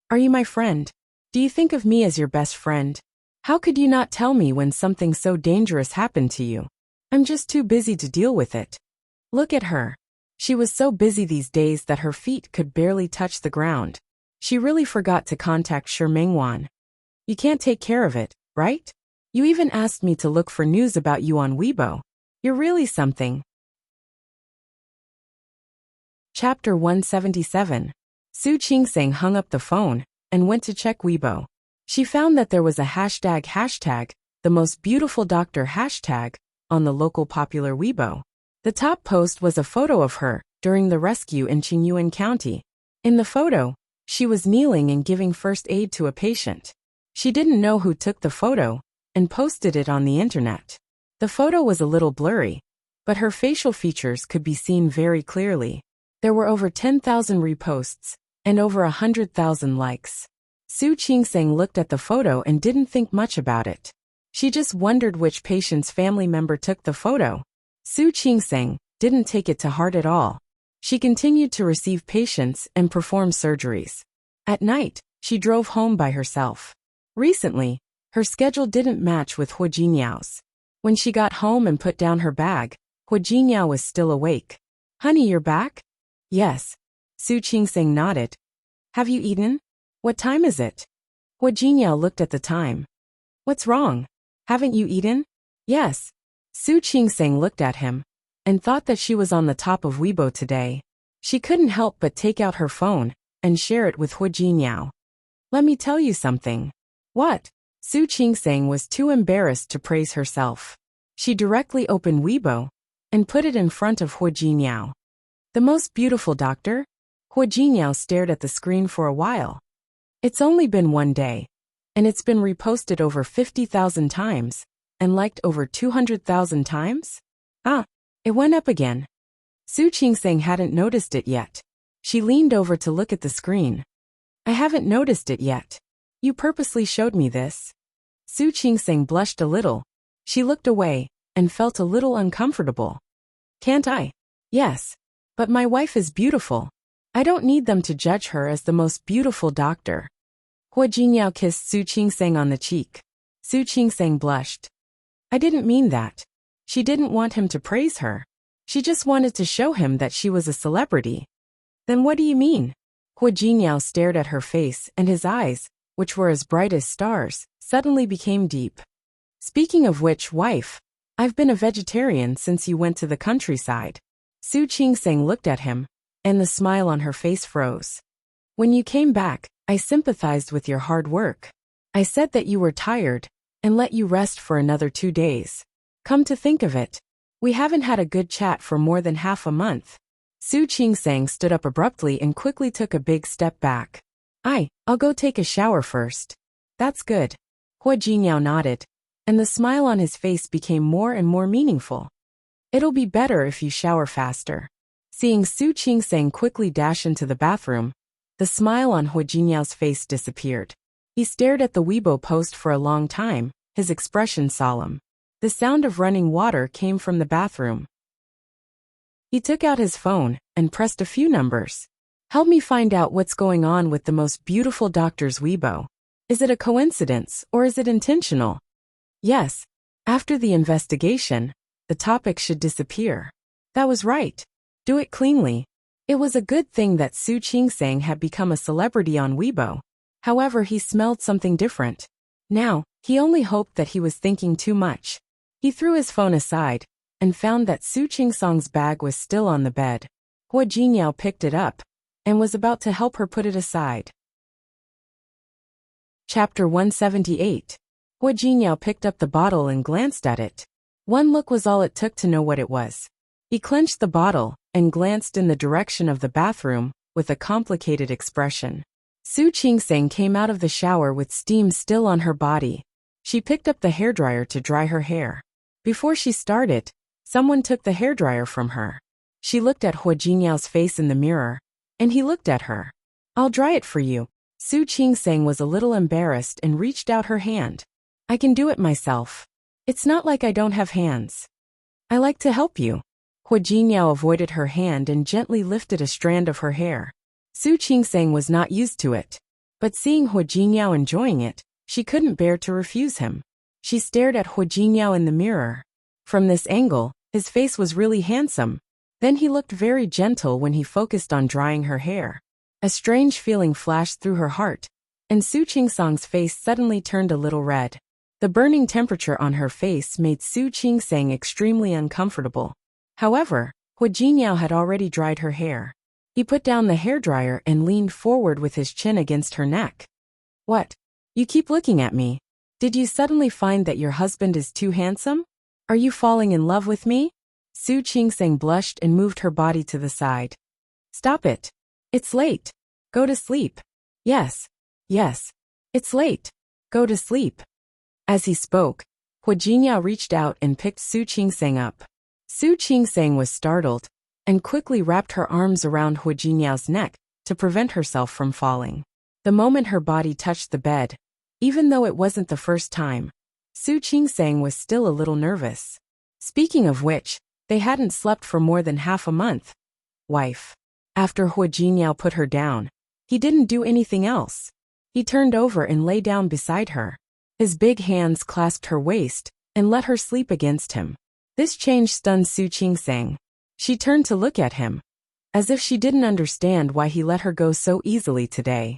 Are you my friend? Do you think of me as your best friend? How could you not tell me when something so dangerous happened to you? I'm just too busy to deal with it. Look at her. She was so busy these days that her feet could barely touch the ground. She really forgot to contact Shi Mingwan. You can't take care of it, right? You even asked me to look for news about you on Weibo. You're really something. Chapter 177. Su Qingsang hung up the phone and went to check Weibo. She found that there was a hashtag, the most beautiful doctor hashtag, on the local popular Weibo. The top post was a photo of her during the rescue in Qingyuan County. In the photo, she was kneeling and giving first aid to a patient. She didn't know who took the photo and posted it on the internet. The photo was a little blurry, but her facial features could be seen very clearly. There were over 10,000 reposts and over 100,000 likes. Su Qingsang looked at the photo and didn't think much about it. She just wondered which patient's family member took the photo. Su Qingsang didn't take it to heart at all. She continued to receive patients and perform surgeries. At night, she drove home by herself. Recently, her schedule didn't match with Hua Jinyao's. When she got home and put down her bag, Hua Jinyao was still awake. Honey, you're back? Yes. Su Qingsang nodded. Have you eaten? What time is it? Hua Jinyao looked at the time. What's wrong? Haven't you eaten? Yes. Su Qingsang looked at him and thought that she was on the top of Weibo today. She couldn't help but take out her phone and share it with Hua Jinyao. Let me tell you something. What? Su Qingsang was too embarrassed to praise herself. She directly opened Weibo and put it in front of Hua Jinyao. The most beautiful doctor? Hua Jinyao stared at the screen for a while. It's only been one day, and it's been reposted over 50,000 times, and liked over 200,000 times? Ah, it went up again. Su Qingseng hadn't noticed it yet. She leaned over to look at the screen. I haven't noticed it yet. You purposely showed me this. Su Qingseng blushed a little. She looked away, and felt a little uncomfortable. Can't I? Yes. But my wife is beautiful. I don't need them to judge her as the most beautiful doctor. Hua Jinyao kissed Su Qingseng on the cheek. Su Qingseng blushed. I didn't mean that. She didn't want him to praise her. She just wanted to show him that she was a celebrity. Then what do you mean? Hua Jinyao stared at her face, and his eyes, which were as bright as stars, suddenly became deep. Speaking of which, wife, I've been a vegetarian since you went to the countryside. Su Qingseng looked at him, and the smile on her face froze. When you came back, I sympathized with your hard work. I said that you were tired, and let you rest for another 2 days. Come to think of it, we haven't had a good chat for more than half a month. Su Qingseng stood up abruptly and quickly took a big step back. I'll go take a shower first. That's good. Hua Jinyao nodded, and the smile on his face became more and more meaningful. It'll be better if you shower faster. Seeing Su Qingseng quickly dash into the bathroom, the smile on Hua Jinyao's face disappeared. He stared at the Weibo post for a long time, his expression solemn. The sound of running water came from the bathroom. He took out his phone and pressed a few numbers. Help me find out what's going on with the most beautiful doctor's Weibo. Is it a coincidence or is it intentional? Yes. After the investigation, the topic should disappear. That was right. Do it cleanly. It was a good thing that Su Qingseng had become a celebrity on Weibo. However, he smelled something different. Now, he only hoped that he was thinking too much. He threw his phone aside and found that Su Qingseng's bag was still on the bed. Hua Jinyao picked it up and was about to help her put it aside. Chapter 178. Hua Jinyao picked up the bottle and glanced at it. One look was all it took to know what it was. He clenched the bottle and glanced in the direction of the bathroom with a complicated expression. Su Qingseng came out of the shower with steam still on her body. She picked up the hairdryer to dry her hair. Before she started, someone took the hairdryer from her. She looked at Hua Jinyao's face in the mirror, and he looked at her. I'll dry it for you. Su Qingseng was a little embarrassed and reached out her hand. I can do it myself. It's not like I don't have hands. I like to help you. Hua Jinyao avoided her hand and gently lifted a strand of her hair. Su Qingseng was not used to it, but seeing Hua Jinyao enjoying it, she couldn't bear to refuse him. She stared at Hua Jinyao in the mirror. From this angle, his face was really handsome. Then he looked very gentle when he focused on drying her hair. A strange feeling flashed through her heart, and Su Qingseng's face suddenly turned a little red. The burning temperature on her face made Su Qingseng extremely uncomfortable. However, Hua Jinyao had already dried her hair. He put down the hairdryer and leaned forward with his chin against her neck. What? You keep looking at me. Did you suddenly find that your husband is too handsome? Are you falling in love with me? Su Qingseng blushed and moved her body to the side. Stop it. It's late. Go to sleep. Yes. It's late. Go to sleep. As he spoke, Hua Jinyao reached out and picked Su Qingseng up. Su Qingseng was startled and quickly wrapped her arms around Hua Jinyao's neck to prevent herself from falling. The moment her body touched the bed, even though it wasn't the first time, Su Qingseng was still a little nervous. Speaking of which, they hadn't slept for more than half a month. Wife. After Hua Jinyao put her down, he didn't do anything else. He turned over and lay down beside her. His big hands clasped her waist and let her sleep against him. This change stunned Su Qingseng. She turned to look at him, as if she didn't understand why he let her go so easily today.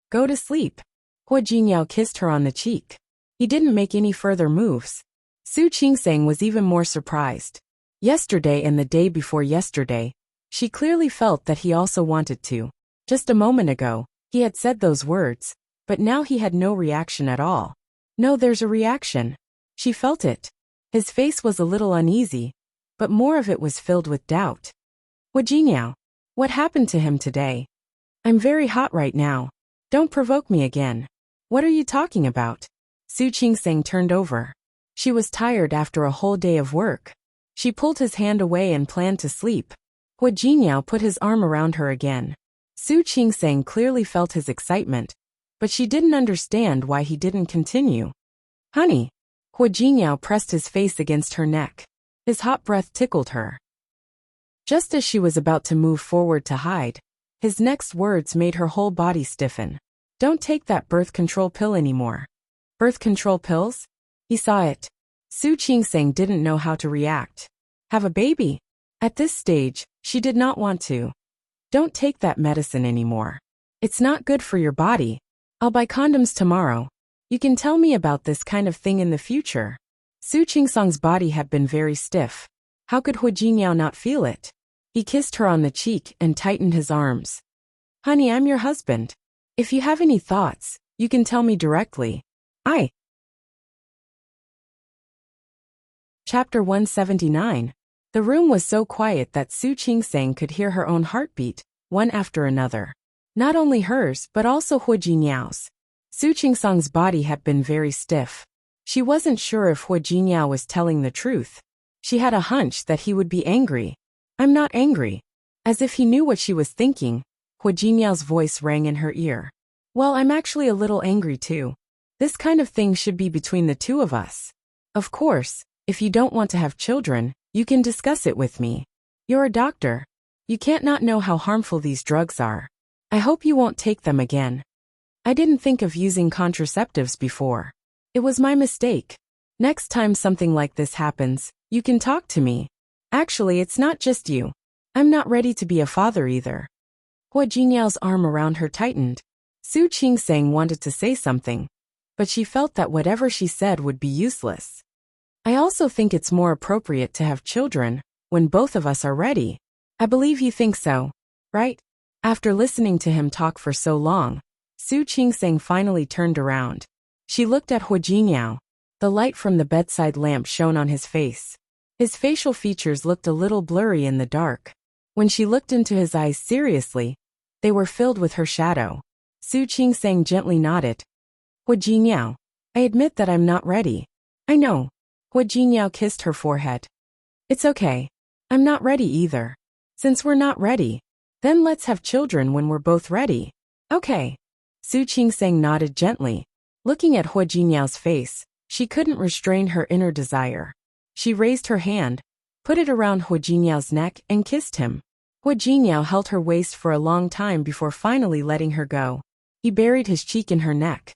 Go to sleep. Hua Jinyao kissed her on the cheek. He didn't make any further moves. Su Qingseng was even more surprised. Yesterday and the day before yesterday, she clearly felt that he also wanted to. Just a moment ago, he had said those words, but now he had no reaction at all. No, there's a reaction. She felt it. His face was a little uneasy, but more of it was filled with doubt. Hua Jinyao, what happened to him today? I'm very hot right now. Don't provoke me again. What are you talking about? Su Qingsang turned over. She was tired after a whole day of work. She pulled his hand away and planned to sleep. Hua Jinyao put his arm around her again. Su Qingsang clearly felt his excitement, but she didn't understand why he didn't continue. Honey. Hua Jinyao pressed his face against her neck. His hot breath tickled her. Just as she was about to move forward to hide, his next words made her whole body stiffen. Don't take that birth control pill anymore. Birth control pills? He saw it. Su Qingsang didn't know how to react. Have a baby? At this stage, she did not want to. Don't take that medicine anymore. It's not good for your body. I'll buy condoms tomorrow. You can tell me about this kind of thing in the future. Su Qingsang's body had been very stiff. How could Hua Jinyao not feel it? He kissed her on the cheek and tightened his arms. Honey, I'm your husband. If you have any thoughts, you can tell me directly. Chapter 179. The room was so quiet that Su Qingsang could hear her own heartbeat, one after another. Not only hers, but also Hua Jinyao's. Su Qingsang's body had been very stiff. She wasn't sure if Hua Jinyao was telling the truth. She had a hunch that he would be angry. I'm not angry. As if he knew what she was thinking, Hua Jinyao's voice rang in her ear. Well, I'm actually a little angry too. This kind of thing should be between the two of us. Of course, if you don't want to have children, you can discuss it with me. You're a doctor. You can't not know how harmful these drugs are. I hope you won't take them again. I didn't think of using contraceptives before. It was my mistake. Next time something like this happens, you can talk to me. Actually, it's not just you. I'm not ready to be a father either. Hua Jinyao's arm around her tightened. Su Qingsang wanted to say something, but she felt that whatever she said would be useless. I also think it's more appropriate to have children when both of us are ready. I believe you think so, right? After listening to him talk for so long, Su Qingsang finally turned around. She looked at Hua Jinyao. The light from the bedside lamp shone on his face. His facial features looked a little blurry in the dark. When she looked into his eyes seriously, they were filled with her shadow. Su Qingsang gently nodded. Hua Jinyao, I admit that I'm not ready. I know. Hua Jinyao kissed her forehead. It's okay. I'm not ready either. Since we're not ready, then let's have children when we're both ready. Okay. Su Qingsang nodded gently. Looking at Hua Jinyao's face, she couldn't restrain her inner desire. She raised her hand, put it around Hua Jinyao's neck and kissed him. Hua Jinyao held her waist for a long time before finally letting her go. He buried his cheek in her neck.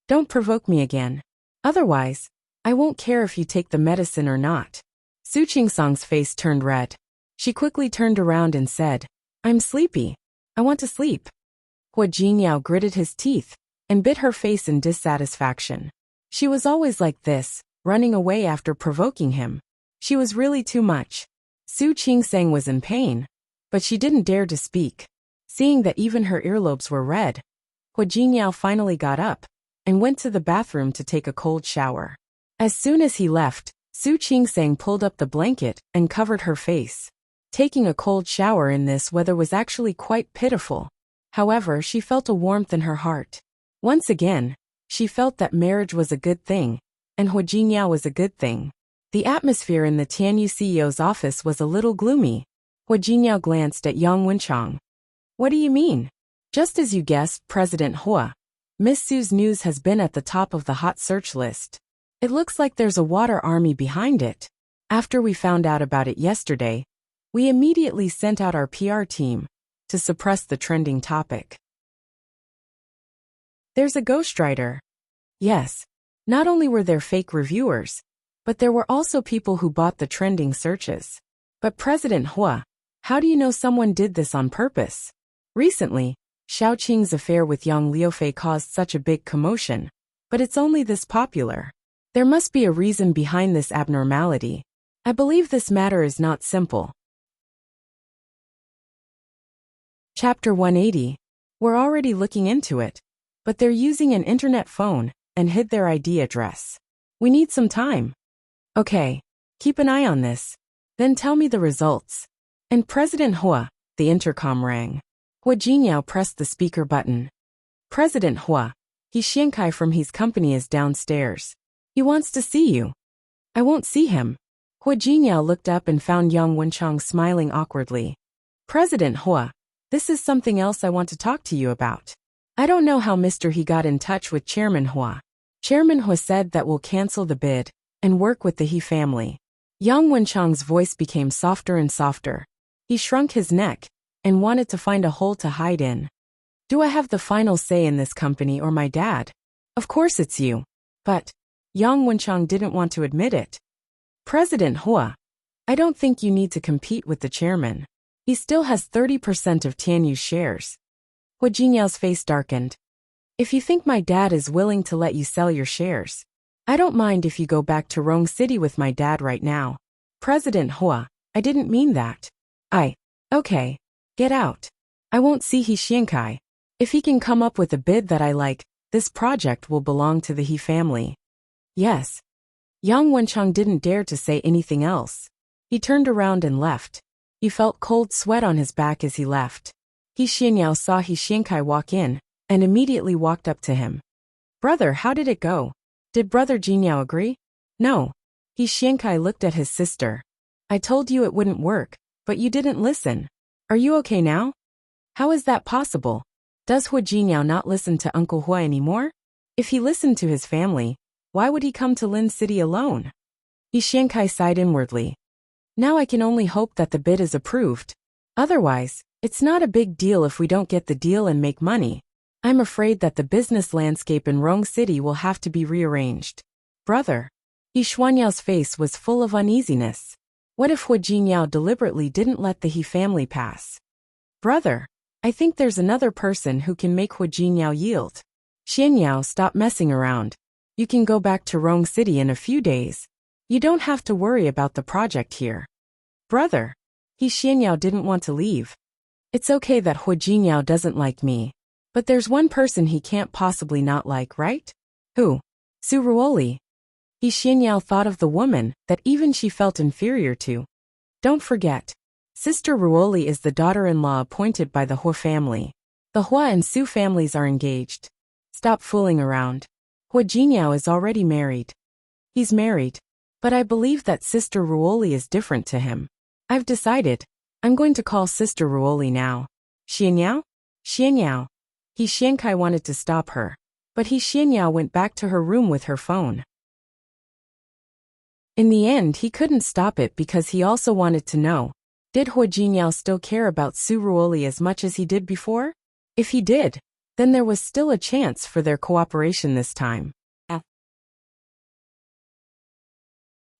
Don't provoke me again. Otherwise, I won't care if you take the medicine or not. Su Qingsang's face turned red. She quickly turned around and said, I'm sleepy. I want to sleep. Hua Jinyao gritted his teeth and bit her face in dissatisfaction. She was always like this, running away after provoking him. She was really too much. Su Qingsang was in pain, but she didn't dare to speak. Seeing that even her earlobes were red, Hua Jinyao finally got up and went to the bathroom to take a cold shower. As soon as he left, Su Qingsang pulled up the blanket and covered her face. Taking a cold shower in this weather was actually quite pitiful. However, she felt a warmth in her heart. Once again, she felt that marriage was a good thing, and Hua Jinyao was a good thing. The atmosphere in the Tianyu CEO's office was a little gloomy. Hua Jinyao glanced at Yang Wenchang. What do you mean? Just as you guessed, President Hua. Miss Su's news has been at the top of the hot search list. It looks like there's a water army behind it. After we found out about it yesterday, we immediately sent out our PR team to suppress the trending topic. There's a ghostwriter. Yes, not only were there fake reviewers, but there were also people who bought the trending searches. But President Hua, how do you know someone did this on purpose? Recently, Xiao Qing's affair with Yang Liufei caused such a big commotion, but it's only this popular. There must be a reason behind this abnormality. I believe this matter is not simple. Chapter 180. We're already looking into it, but they're using an internet phone and hid their ID address. We need some time. Okay, keep an eye on this. Then tell me the results. And President Hua, the intercom rang. Hua Jingyao pressed the speaker button. President Hua, he Xiankai from his company is downstairs. He wants to see you. I won't see him. Hua Jingyao looked up and found Yang Wenchang smiling awkwardly. President Hua, this is something else I want to talk to you about. I don't know how Mr. He got in touch with Chairman Hua. Chairman Hua said that we'll cancel the bid and work with the He family. Yang Wenchang's voice became softer and softer. He shrunk his neck and wanted to find a hole to hide in. Do I have the final say in this company or my dad? Of course it's you. But Yang Wenchang didn't want to admit it. President Hua, I don't think you need to compete with the chairman. He still has 30% of Tianyu's shares. Hua Jingyao's face darkened. If you think my dad is willing to let you sell your shares, I don't mind if you go back to Rong City with my dad right now. President Hua, I didn't mean that. Okay, get out. I won't see He Xiankai. If he can come up with a bid that I like, this project will belong to the He family. Yes. Yang Wenchang didn't dare to say anything else. He turned around and left. He felt cold sweat on his back as he left. He Xianyao saw He Xiankai walk in and immediately walked up to him. Brother, how did it go? Did Brother Jinyao agree? No. He Xiankai looked at his sister. I told you it wouldn't work, but you didn't listen. Are you okay now? How is that possible? Does Hua Jinyao not listen to Uncle Hua anymore? If he listened to his family, why would he come to Lin City alone? He Xiankai sighed inwardly. Now I can only hope that the bid is approved. Otherwise, it's not a big deal if we don't get the deal and make money. I'm afraid that the business landscape in Rong City will have to be rearranged. Brother. He Xuanyao's face was full of uneasiness. What if Hua Jinyao deliberately didn't let the He family pass? Brother. I think there's another person who can make Hua Jinyao yield. Xianyao, stop messing around. You can go back to Rong City in a few days. You don't have to worry about the project here. Brother. He Xianyao didn't want to leave. It's okay that Hua Jinyao doesn't like me. But there's one person he can't possibly not like, right? Who? Su Ruoli. He Xianyao thought of the woman that even she felt inferior to. Don't forget. Sister Ruoli is the daughter-in-law appointed by the Hua family. The Hua and Su families are engaged. Stop fooling around. Hua Jinyao is already married. He's married. But I believe that Sister Ruoli is different to him. I've decided. I'm going to call Sister Ruoli now. Xianyao? Xianyao. He Xiankai wanted to stop her. But He Xianyao went back to her room with her phone. In the end, he couldn't stop it because he also wanted to know. Did Hua Jinyao still care about Su Ruoli as much as he did before? If he did, then there was still a chance for their cooperation this time.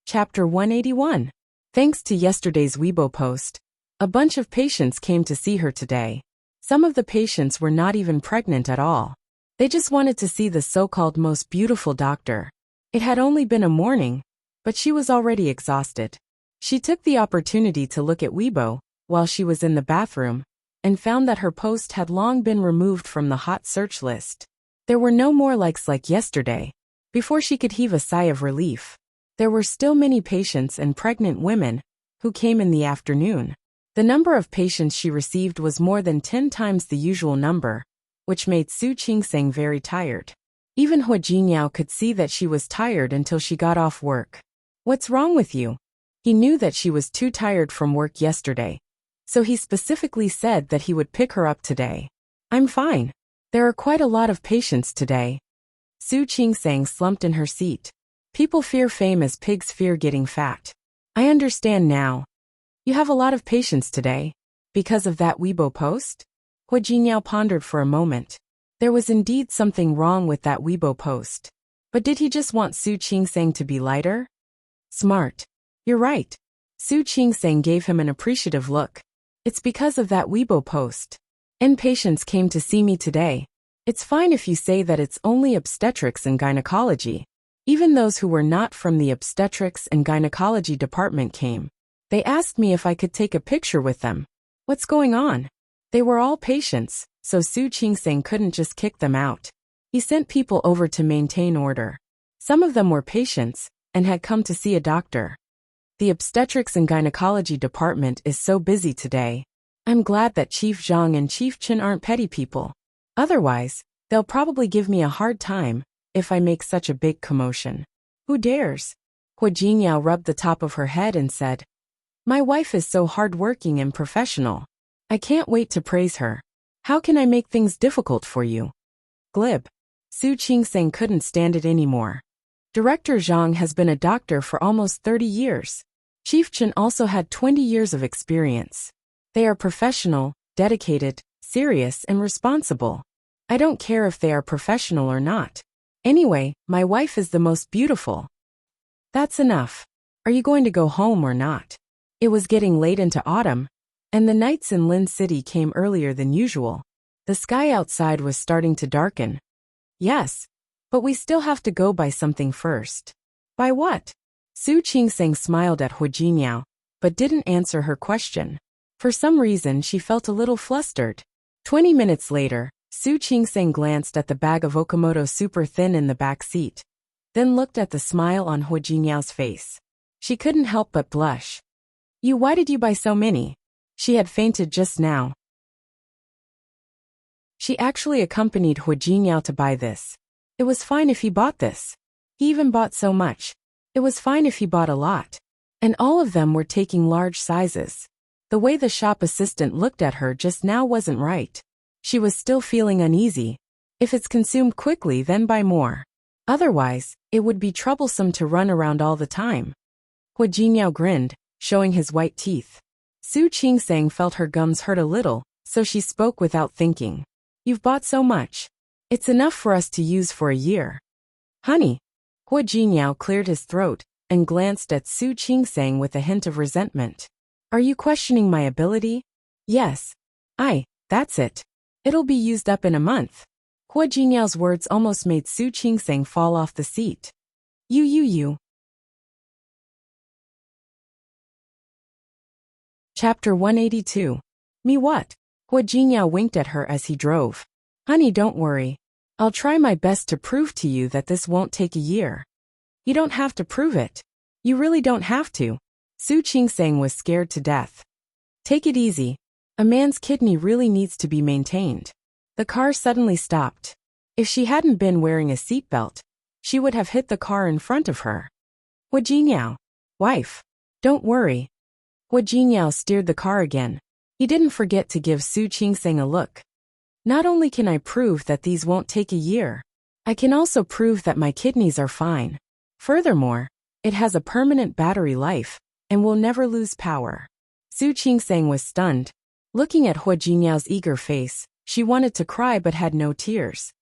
Chapter 181. Thanks to yesterday's Weibo post, a bunch of patients came to see her today. Some of the patients were not even pregnant at all. They just wanted to see the so-called most beautiful doctor. It had only been a morning, but she was already exhausted. She took the opportunity to look at Weibo while she was in the bathroom and found that her post had long been removed from the hot search list. There were no more likes like yesterday. Before she could heave a sigh of relief, there were still many patients and pregnant women who came in the afternoon. The number of patients she received was more than 10 times the usual number, which made Su Qingseng very tired. Even Hua Jinyao could see that she was tired until she got off work. What's wrong with you? He knew that she was too tired from work yesterday, so he specifically said that he would pick her up today. I'm fine. There are quite a lot of patients today. Su Qingseng slumped in her seat. People fear fame as pigs fear getting fat. I understand now. You have a lot of patients today. Because of that Weibo post? Hua Jinyao pondered for a moment. There was indeed something wrong with that Weibo post. But did he just want Su Qingseng to be lighter? Smart. You're right. Su Qingseng gave him an appreciative look. It's because of that Weibo post. And patients came to see me today. It's fine if you say that it's only obstetrics and gynecology. Even those who were not from the obstetrics and gynecology department came. They asked me if I could take a picture with them. What's going on? They were all patients, so Su Qingseng couldn't just kick them out. He sent people over to maintain order. Some of them were patients and had come to see a doctor. The obstetrics and gynecology department is so busy today. I'm glad that Chief Zhang and Chief Chen aren't petty people. Otherwise, they'll probably give me a hard time if I make such a big commotion. Who dares? Hua Jinyao rubbed the top of her head and said, My wife is so hardworking and professional. I can't wait to praise her. How can I make things difficult for you? Glib. Su Qingseng couldn't stand it anymore. Director Zhang has been a doctor for almost 30 years. Chief Chen also had 20 years of experience. They are professional, dedicated, serious, and responsible. I don't care if they are professional or not. Anyway, my wife is the most beautiful. That's enough. Are you going to go home or not? It was getting late into autumn, and the nights in Lin City came earlier than usual. The sky outside was starting to darken. Yes, but we still have to go buy something first. Buy what? Su Qingseng smiled at Hua Jinyao, but didn't answer her question. For some reason she felt a little flustered. 20 minutes later, Su Qingseng glanced at the bag of Okamoto super thin in the back seat, then looked at the smile on Hua Jinyao's face. She couldn't help but blush. Why did you buy so many? She had fainted just now. She actually accompanied Hua Jinyao to buy this. It was fine if he bought this. He even bought so much. It was fine if he bought a lot. And all of them were taking large sizes. The way the shop assistant looked at her just now wasn't right. She was still feeling uneasy. If it's consumed quickly, then buy more. Otherwise, it would be troublesome to run around all the time. Hua Jinyao grinned, showing his white teeth. Su Qingseng felt her gums hurt a little, so she spoke without thinking. You've bought so much. It's enough for us to use for a year. Honey. Hua Jinyao cleared his throat and glanced at Su Qingseng with a hint of resentment. Are you questioning my ability? Yes. That's it. It'll be used up in a month. Hua Jinyao's words almost made Su Qingseng fall off the seat. You. Chapter 182. Me what? Hua Jinyao winked at her as he drove. Honey, don't worry. I'll try my best to prove to you that this won't take a year. You don't have to prove it. You really don't have to. Su Qingseng was scared to death. Take it easy. A man's kidney really needs to be maintained. The car suddenly stopped. If she hadn't been wearing a seatbelt, she would have hit the car in front of her. Hua Jinyao. Wife. Don't worry. Hua Jinyao steered the car again. He didn't forget to give Su Qingseng a look. Not only can I prove that these won't take a year, I can also prove that my kidneys are fine. Furthermore, it has a permanent battery life and will never lose power. Su Qingseng was stunned. Looking at Hua Jinyao's eager face, she wanted to cry but had no tears.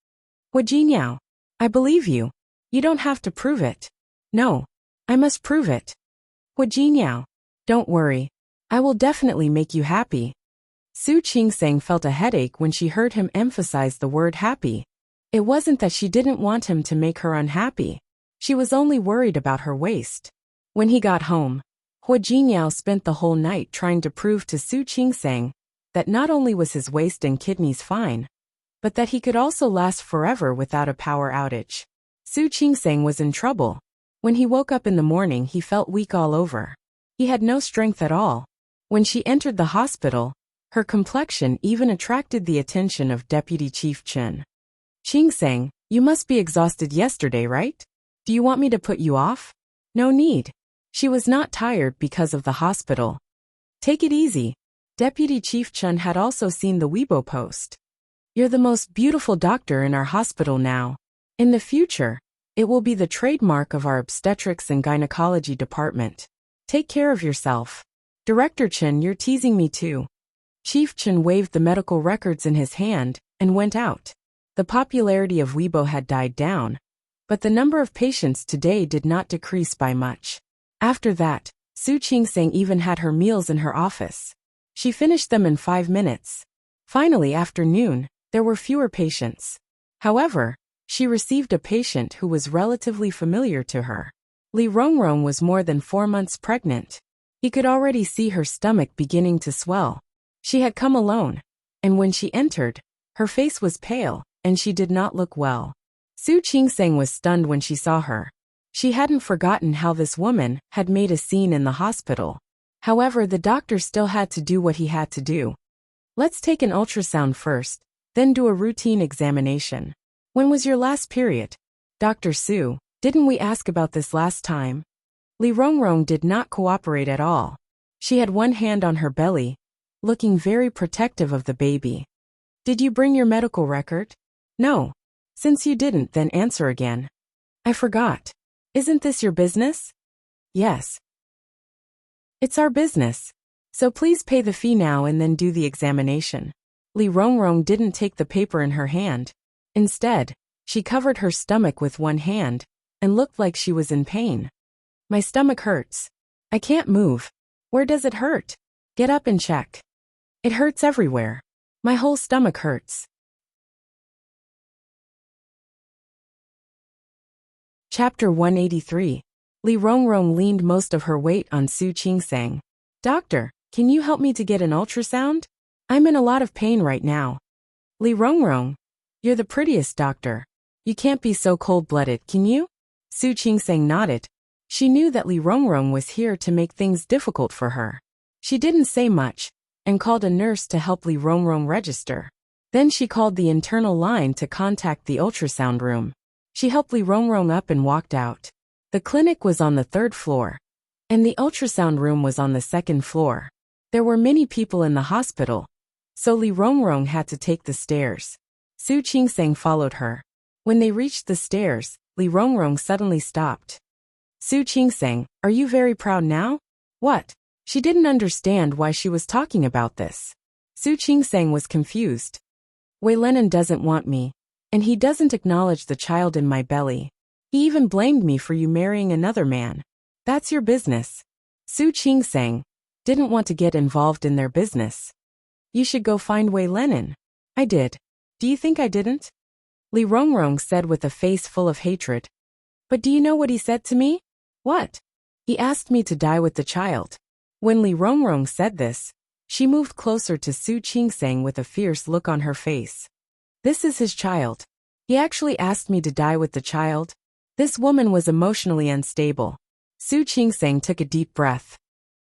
Hua Jinyao, I believe you. You don't have to prove it. No, I must prove it. Hua Jinyao, don't worry. I will definitely make you happy. Su Qingseng felt a headache when she heard him emphasize the word happy. It wasn't that she didn't want him to make her unhappy. She was only worried about her waist. When he got home, Hua Jinyao spent the whole night trying to prove to Su Qingseng that not only was his waist and kidneys fine, but that he could also last forever without a power outage. Su Qingseng was in trouble. When he woke up in the morning, he felt weak all over. He had no strength at all. When she entered the hospital, her complexion even attracted the attention of Deputy Chief Chen. Qingseng, you must be exhausted yesterday, right? Do you want me to put you off? No need. She was not tired because of the hospital. Take it easy. Deputy Chief Chen had also seen the Weibo post. You're the most beautiful doctor in our hospital now. In the future, it will be the trademark of our obstetrics and gynecology department. Take care of yourself. Director Chen, you're teasing me too. Chief Chen waved the medical records in his hand and went out. The popularity of Weibo had died down, but the number of patients today did not decrease by much. After that, Su Qingseng even had her meals in her office. She finished them in 5 minutes. Finally, after noon, there were fewer patients. However, she received a patient who was relatively familiar to her. Li Rongrong was more than 4 months pregnant. He could already see her stomach beginning to swell. She had come alone, and when she entered, her face was pale, and she did not look well. Su Qingseng was stunned when she saw her. She hadn't forgotten how this woman had made a scene in the hospital. However, the doctor still had to do what he had to do. Let's take an ultrasound first, then do a routine examination. When was your last period? Dr. Su, didn't we ask about this last time? Li Rongrong did not cooperate at all. She had one hand on her belly, looking very protective of the baby. Did you bring your medical record? No. Since you didn't, then answer again. I forgot. Isn't this your business? Yes. It's our business. So please pay the fee now and then do the examination. Li Rongrong didn't take the paper in her hand. Instead, she covered her stomach with one hand and looked like she was in pain. My stomach hurts. I can't move. Where does it hurt? Get up and check. It hurts everywhere. My whole stomach hurts. Chapter 183. Li Rongrong leaned most of her weight on Su Qingsang. Doctor, can you help me to get an ultrasound? I'm in a lot of pain right now. Li Rongrong, you're the prettiest doctor. You can't be so cold-blooded, can you? Su Qingsang nodded. She knew that Li Rongrong was here to make things difficult for her. She didn't say much, and called a nurse to help Li Rongrong register. Then she called the internal line to contact the ultrasound room. She helped Li Rongrong up and walked out. The clinic was on the 3rd floor, and the ultrasound room was on the 2nd floor. There were many people in the hospital, so Li Rongrong had to take the stairs. Su Qingsang followed her. When they reached the stairs, Li Rongrong suddenly stopped. Su Qingsang, are you very proud now? What? She didn't understand why she was talking about this. Su Qingsang was confused. Wei Lenin doesn't want me, and he doesn't acknowledge the child in my belly. He even blamed me for you marrying another man. That's your business. Su Qingsang didn't want to get involved in their business. You should go find Wei Lenin. I did. Do you think I didn't? Li Rongrong said with a face full of hatred. But do you know what he said to me? What? He asked me to die with the child. When Li Rongrong said this, she moved closer to Su Qingsang with a fierce look on her face. This is his child. He actually asked me to die with the child. This woman was emotionally unstable. Su Qingsang took a deep breath.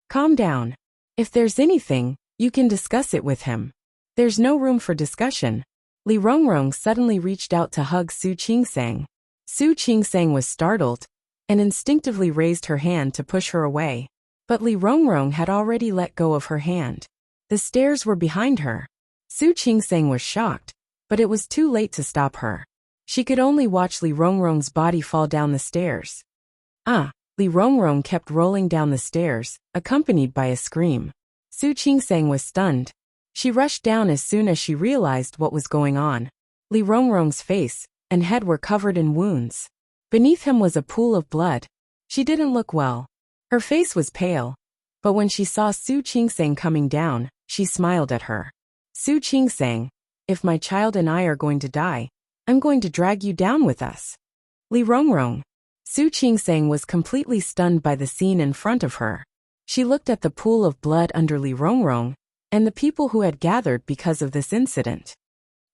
Calm down. If there's anything, you can discuss it with him. There's no room for discussion. Li Rongrong suddenly reached out to hug Su Qingsang. Su Qingsang was startled and instinctively raised her hand to push her away. But Li Rongrong had already let go of her hand. The stairs were behind her. Su Qingsang was shocked, but it was too late to stop her. She could only watch Li Rongrong's body fall down the stairs. Li Rongrong kept rolling down the stairs, accompanied by a scream. Su Qingsang was stunned. She rushed down as soon as she realized what was going on. Li Rongrong's face and head were covered in wounds. Beneath him was a pool of blood. She didn't look well. Her face was pale, but when she saw Su Qingsang coming down, she smiled at her. Su Qingsang, if my child and I are going to die, I'm going to drag you down with us. Li Rongrong. Su Qingsang was completely stunned by the scene in front of her. She looked at the pool of blood under Li Rongrong and the people who had gathered because of this incident.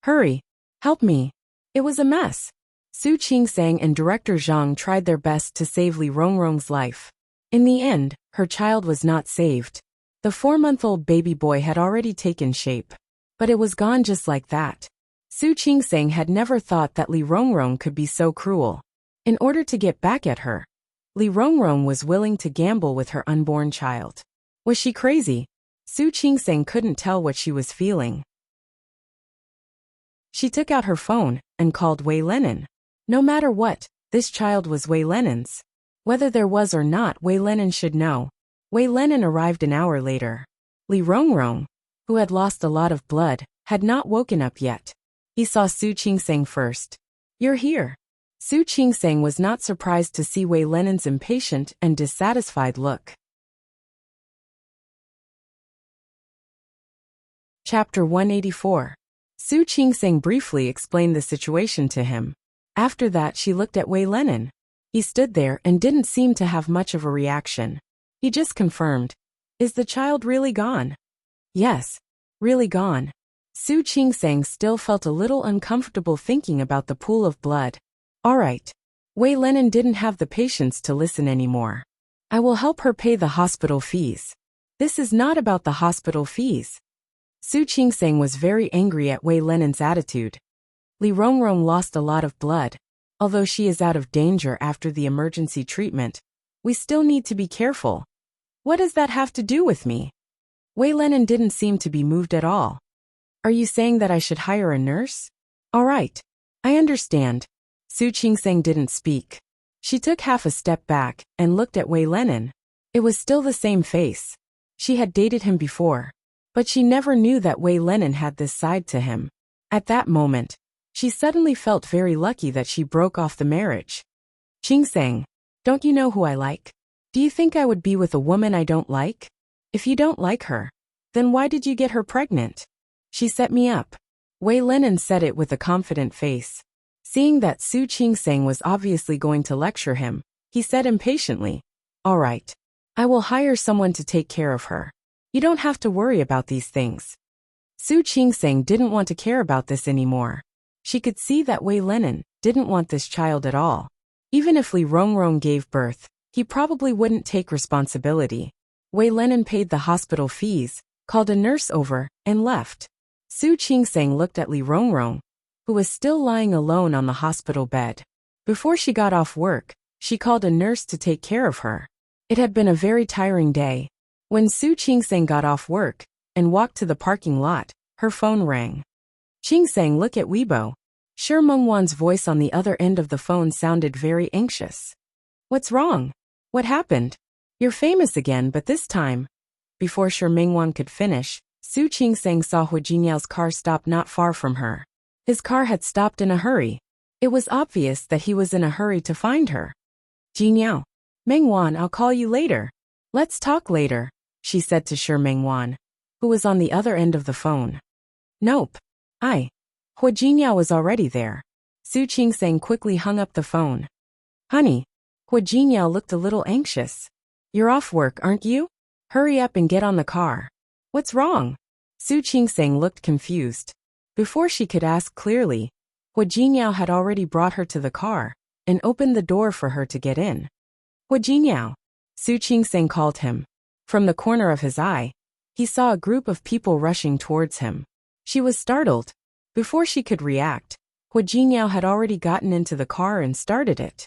Hurry! Help me! It was a mess. Su Qingsang and Director Zhang tried their best to save Li Rongrong's life. In the end, her child was not saved. The 4-month-old baby boy had already taken shape. But it was gone just like that. Su Qingsang had never thought that Li Rongrong could be so cruel. In order to get back at her, Li Rongrong was willing to gamble with her unborn child. Was she crazy? Su Qingsang couldn't tell what she was feeling. She took out her phone and called Wei Lenin. No matter what, this child was Wei Lenin's. Whether there was or not, Wei Lenin should know. Wei Lenin arrived an hour later. Li Rongrong, who had lost a lot of blood, had not woken up yet. He saw Su Qingsang first. You're here. Su Qingsang was not surprised to see Wei Lenin's impatient and dissatisfied look. Chapter 184. Su Qingsang briefly explained the situation to him. After that she looked at Wei Lenin. He stood there and didn't seem to have much of a reaction. He just confirmed. Is the child really gone? Yes, really gone. Su Qingsang still felt a little uncomfortable thinking about the pool of blood. All right. Wei Lenin didn't have the patience to listen anymore. I will help her pay the hospital fees. This is not about the hospital fees. Su Qingsang was very angry at Wei Lenin's attitude. Li Rongrong lost a lot of blood. Although she is out of danger after the emergency treatment, we still need to be careful. What does that have to do with me? Wei Lenin didn't seem to be moved at all. Are you saying that I should hire a nurse? All right. I understand. Su Qingsang didn't speak. She took half a step back and looked at Wei Lenin. It was still the same face. She had dated him before, but she never knew that Wei Lenin had this side to him. At that moment, she suddenly felt very lucky that she broke off the marriage. Qingsang, don't you know who I like? Do you think I would be with a woman I don't like? If you don't like her, then why did you get her pregnant? She set me up. Wei Lenin said it with a confident face. Seeing that Su Qingsang was obviously going to lecture him, he said impatiently, all right. I will hire someone to take care of her. You don't have to worry about these things. Su Qingsang didn't want to care about this anymore. She could see that Wei Lenin didn't want this child at all. Even if Li Rongrong gave birth, he probably wouldn't take responsibility. Wei Lenin paid the hospital fees, called a nurse over, and left. Su Qingsang looked at Li Rongrong, who was still lying alone on the hospital bed. Before she got off work, she called a nurse to take care of her. It had been a very tiring day. When Su Qingsang got off work and walked to the parking lot, her phone rang. Qingsang, look at Weibo. Shi Mengwan's voice on the other end of the phone sounded very anxious. What's wrong? What happened? You're famous again, but this time. Before Shi Mengwan could finish, Su Qingsang saw Hu Jinyao's car stop not far from her. His car had stopped in a hurry. It was obvious that he was in a hurry to find her. Jinyao. Mengwan, I'll call you later. Let's talk later, she said to Shi Mengwan, who was on the other end of the phone. Nope. Hu Jinyao was already there. Su Qingsang quickly hung up the phone. Honey. Hu Jinyao looked a little anxious. You're off work, aren't you? Hurry up and get on the car. What's wrong? Su Qingsang looked confused. Before she could ask clearly, Hu Jinyao had already brought her to the car and opened the door for her to get in. Hu Jinyao. Su Qingsang called him. From the corner of his eye, he saw a group of people rushing towards him. She was startled. Before she could react, Hu Jinyao had already gotten into the car and started it.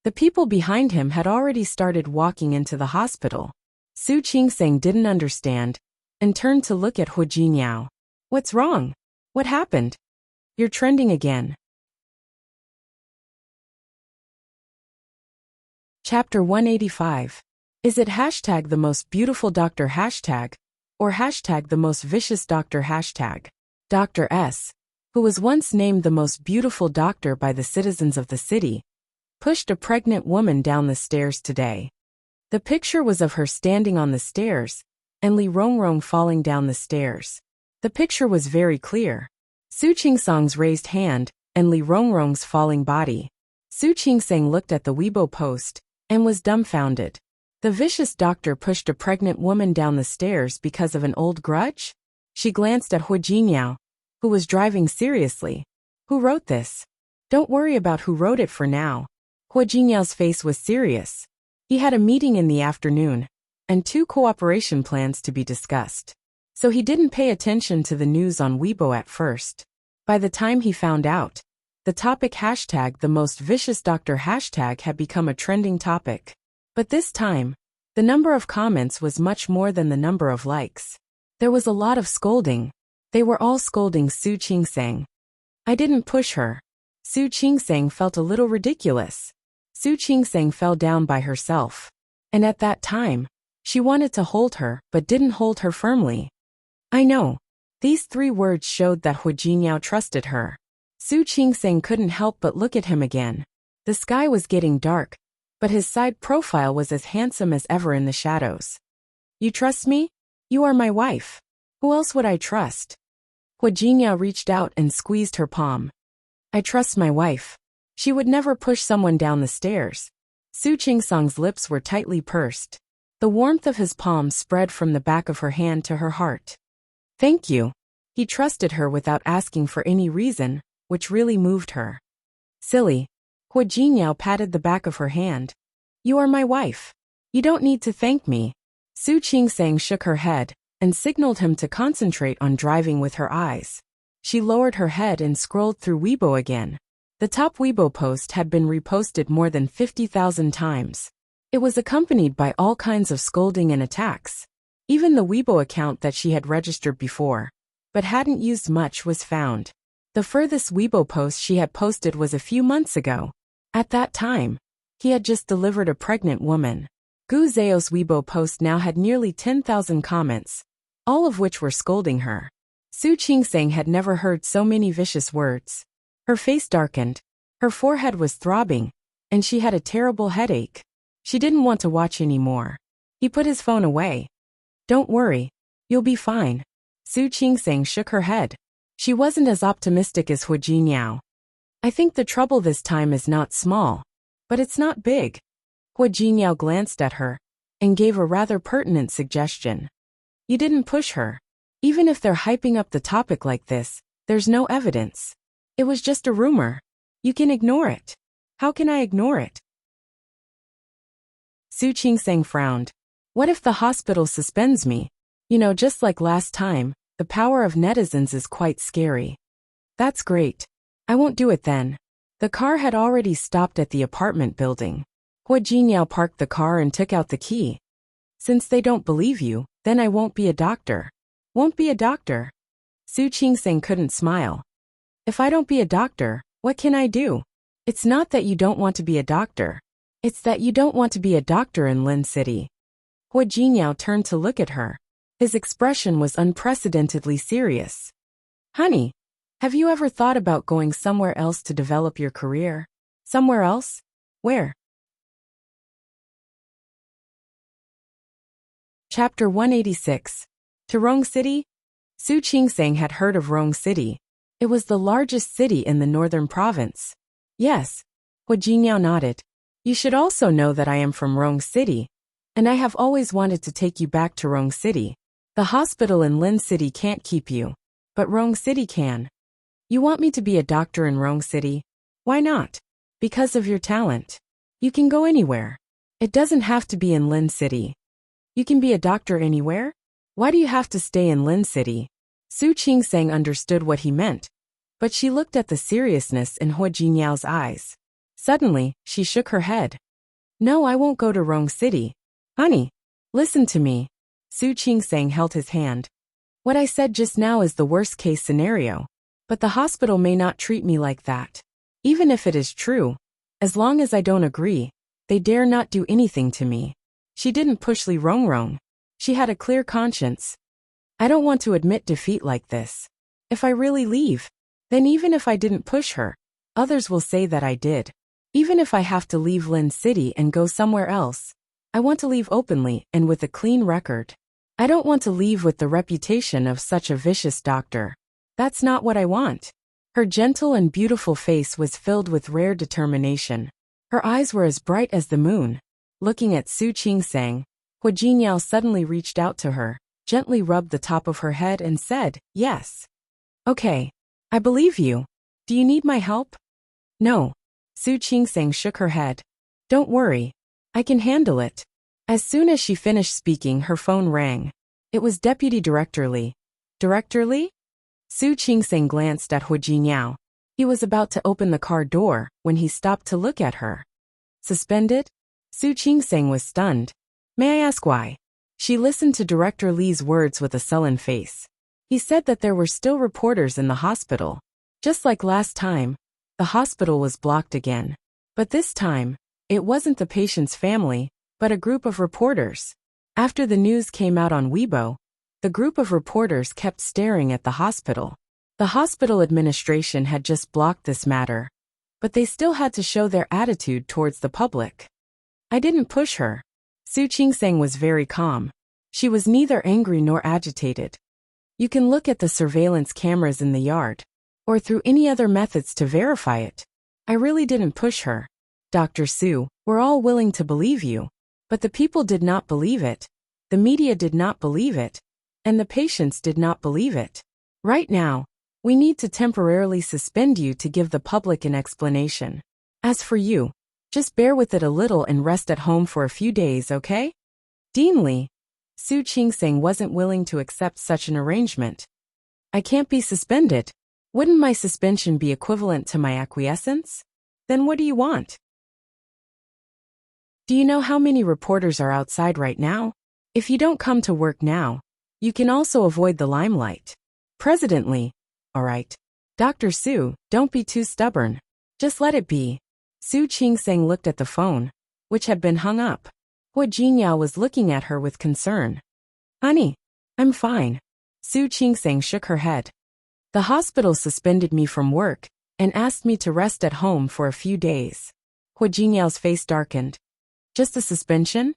The people behind him had already started walking into the hospital. Su Qingsang didn't understand and turned to look at Hu Jinyao. What's wrong? What happened? You're trending again. Chapter 185. Is it hashtag the most beautiful doctor hashtag? Or hashtag the most vicious doctor hashtag? Dr. S, who was once named the most beautiful doctor by the citizens of the city, pushed a pregnant woman down the stairs today. The picture was of her standing on the stairs, and Li Rongrong falling down the stairs. The picture was very clear. Su Qingsang's raised hand, and Li Rongrong's falling body. Su Qingsang looked at the Weibo post, and was dumbfounded. The vicious doctor pushed a pregnant woman down the stairs because of an old grudge? She glanced at Hu Jinyao, who was driving seriously. Who wrote this? Don't worry about who wrote it for now. Hu Jinyao's face was serious. He had a meeting in the afternoon, and 2 cooperation plans to be discussed. So he didn't pay attention to the news on Weibo at first. By the time he found out, the topic hashtag the most vicious doctor hashtag had become a trending topic. But this time, the number of comments was much more than the number of likes. There was a lot of scolding. They were all scolding Su Qingsang. I didn't push her. Su Qingsang felt a little ridiculous. Su Qingsang fell down by herself. And at that time, she wanted to hold her but didn't hold her firmly. I know. These 3 words showed that Hu Jinyao trusted her. Su Qingsang couldn't help but look at him again. The sky was getting dark, but his side profile was as handsome as ever in the shadows. You trust me? You are my wife. Who else would I trust? Hu Jinyao reached out and squeezed her palm. I trust my wife. She would never push someone down the stairs. Su Qingsang's lips were tightly pursed. The warmth of his palm spread from the back of her hand to her heart. Thank you. He trusted her without asking for any reason, which really moved her. Silly. Hu Jinyao patted the back of her hand. You are my wife. You don't need to thank me. Su Qingsang shook her head, and signaled him to concentrate on driving with her eyes. She lowered her head and scrolled through Weibo again. The top Weibo post had been reposted more than 50,000 times. It was accompanied by all kinds of scolding and attacks. Even the Weibo account that she had registered before, but hadn't used much, was found. The furthest Weibo post she had posted was a few months ago. At that time, he had just delivered a pregnant woman. Gu Zhao's Weibo post now had nearly 10,000 comments, all of which were scolding her. Su Qingsang had never heard so many vicious words. Her face darkened, her forehead was throbbing, and she had a terrible headache. She didn't want to watch anymore. He put his phone away. "Don't worry. You'll be fine." Su Qingsang shook her head. She wasn't as optimistic as Hu Jinniao. "I think the trouble this time is not small, but it's not big." Hu Jinniao glanced at her and gave a rather pertinent suggestion. "You didn't push her. Even if they're hyping up the topic like this, there's no evidence. It was just a rumor. You can ignore it." "How can I ignore it?" Su Qingsang frowned. "What if the hospital suspends me? Just like last time, the power of netizens is quite scary." "That's great. I won't do it then." The car had already stopped at the apartment building. Hu Jinniao parked the car and took out the key. "Since they don't believe you, then I won't be a doctor." "Won't be a doctor?" Su Qingsang couldn't smile. "If I don't be a doctor, what can I do? It's not that you don't want to be a doctor. It's that you don't want to be a doctor in Lin City." Hu Jinniao turned to look at her. His expression was unprecedentedly serious. "Honey, have you ever thought about going somewhere else to develop your career?" "Somewhere else? Where?" Chapter 186. To Rong City? Su Qingsang had heard of Rong City. It was the largest city in the northern province. "Yes." Hu Jinniao nodded. "You should also know that I am from Rong City, and I have always wanted to take you back to Rong City. The hospital in Lin City can't keep you, but Rong City can." "You want me to be a doctor in Rong City? Why not?" "Because of your talent. You can go anywhere. It doesn't have to be in Lin City." "You can be a doctor anywhere? Why do you have to stay in Lin City?" Su Qingsang understood what he meant, but she looked at the seriousness in Hu Jinniao's eyes. Suddenly, she shook her head. "No, I won't go to Rong City. Honey, listen to me." Su Qingsang held his hand. "What I said just now is the worst-case scenario, but the hospital may not treat me like that. Even if it is true, as long as I don't agree, they dare not do anything to me." She didn't push Li Rongrong. She had a clear conscience. "I don't want to admit defeat like this. If I really leave, then even if I didn't push her, others will say that I did. Even if I have to leave Lin City and go somewhere else, I want to leave openly and with a clean record. I don't want to leave with the reputation of such a vicious doctor. That's not what I want." Her gentle and beautiful face was filled with rare determination. Her eyes were as bright as the moon. Looking at Su Qingsang, Hu Jinniao suddenly reached out to her, gently rubbed the top of her head and said, "Yes. Okay. I believe you. Do you need my help?" "No." Su Qingsang shook her head. "Don't worry. I can handle it." As soon as she finished speaking, her phone rang. It was Deputy Director Li. "Director Li?" Su Qingsang glanced at Hu Jinniao. He was about to open the car door when he stopped to look at her. "Suspended?" Su Qingsang was stunned. "May I ask why?" She listened to Director Li's words with a sullen face. He said that there were still reporters in the hospital. Just like last time, the hospital was blocked again. But this time, it wasn't the patient's family, but a group of reporters. After the news came out on Weibo, the group of reporters kept staring at the hospital. The hospital administration had just blocked this matter, but they still had to show their attitude towards the public. "I didn't push her." Su Qingsang was very calm. She was neither angry nor agitated. "You can look at the surveillance cameras in the yard, or through any other methods to verify it. I really didn't push her. Dr. Su, we're all willing to believe you. But the people did not believe it. The media did not believe it. And the patients did not believe it. Right now, we need to temporarily suspend you to give the public an explanation. As for you, just bear with it a little and rest at home for a few days, okay?" "Dean Li." Su Qingseng wasn't willing to accept such an arrangement. I can't be suspended. Wouldn't my suspension be equivalent to my acquiescence? Then what do you want? Do you know how many reporters are outside right now? If you don't come to work now, you can also avoid the limelight. Presently. All right. Dr. Su, don't be too stubborn. Just let it be. Su Qingseng looked at the phone, which had been hung up. Hua Jinyao was looking at her with concern. Honey, I'm fine. Su Qingseng shook her head. The hospital suspended me from work and asked me to rest at home for a few days. Hua Jinyao's face darkened. Just a suspension?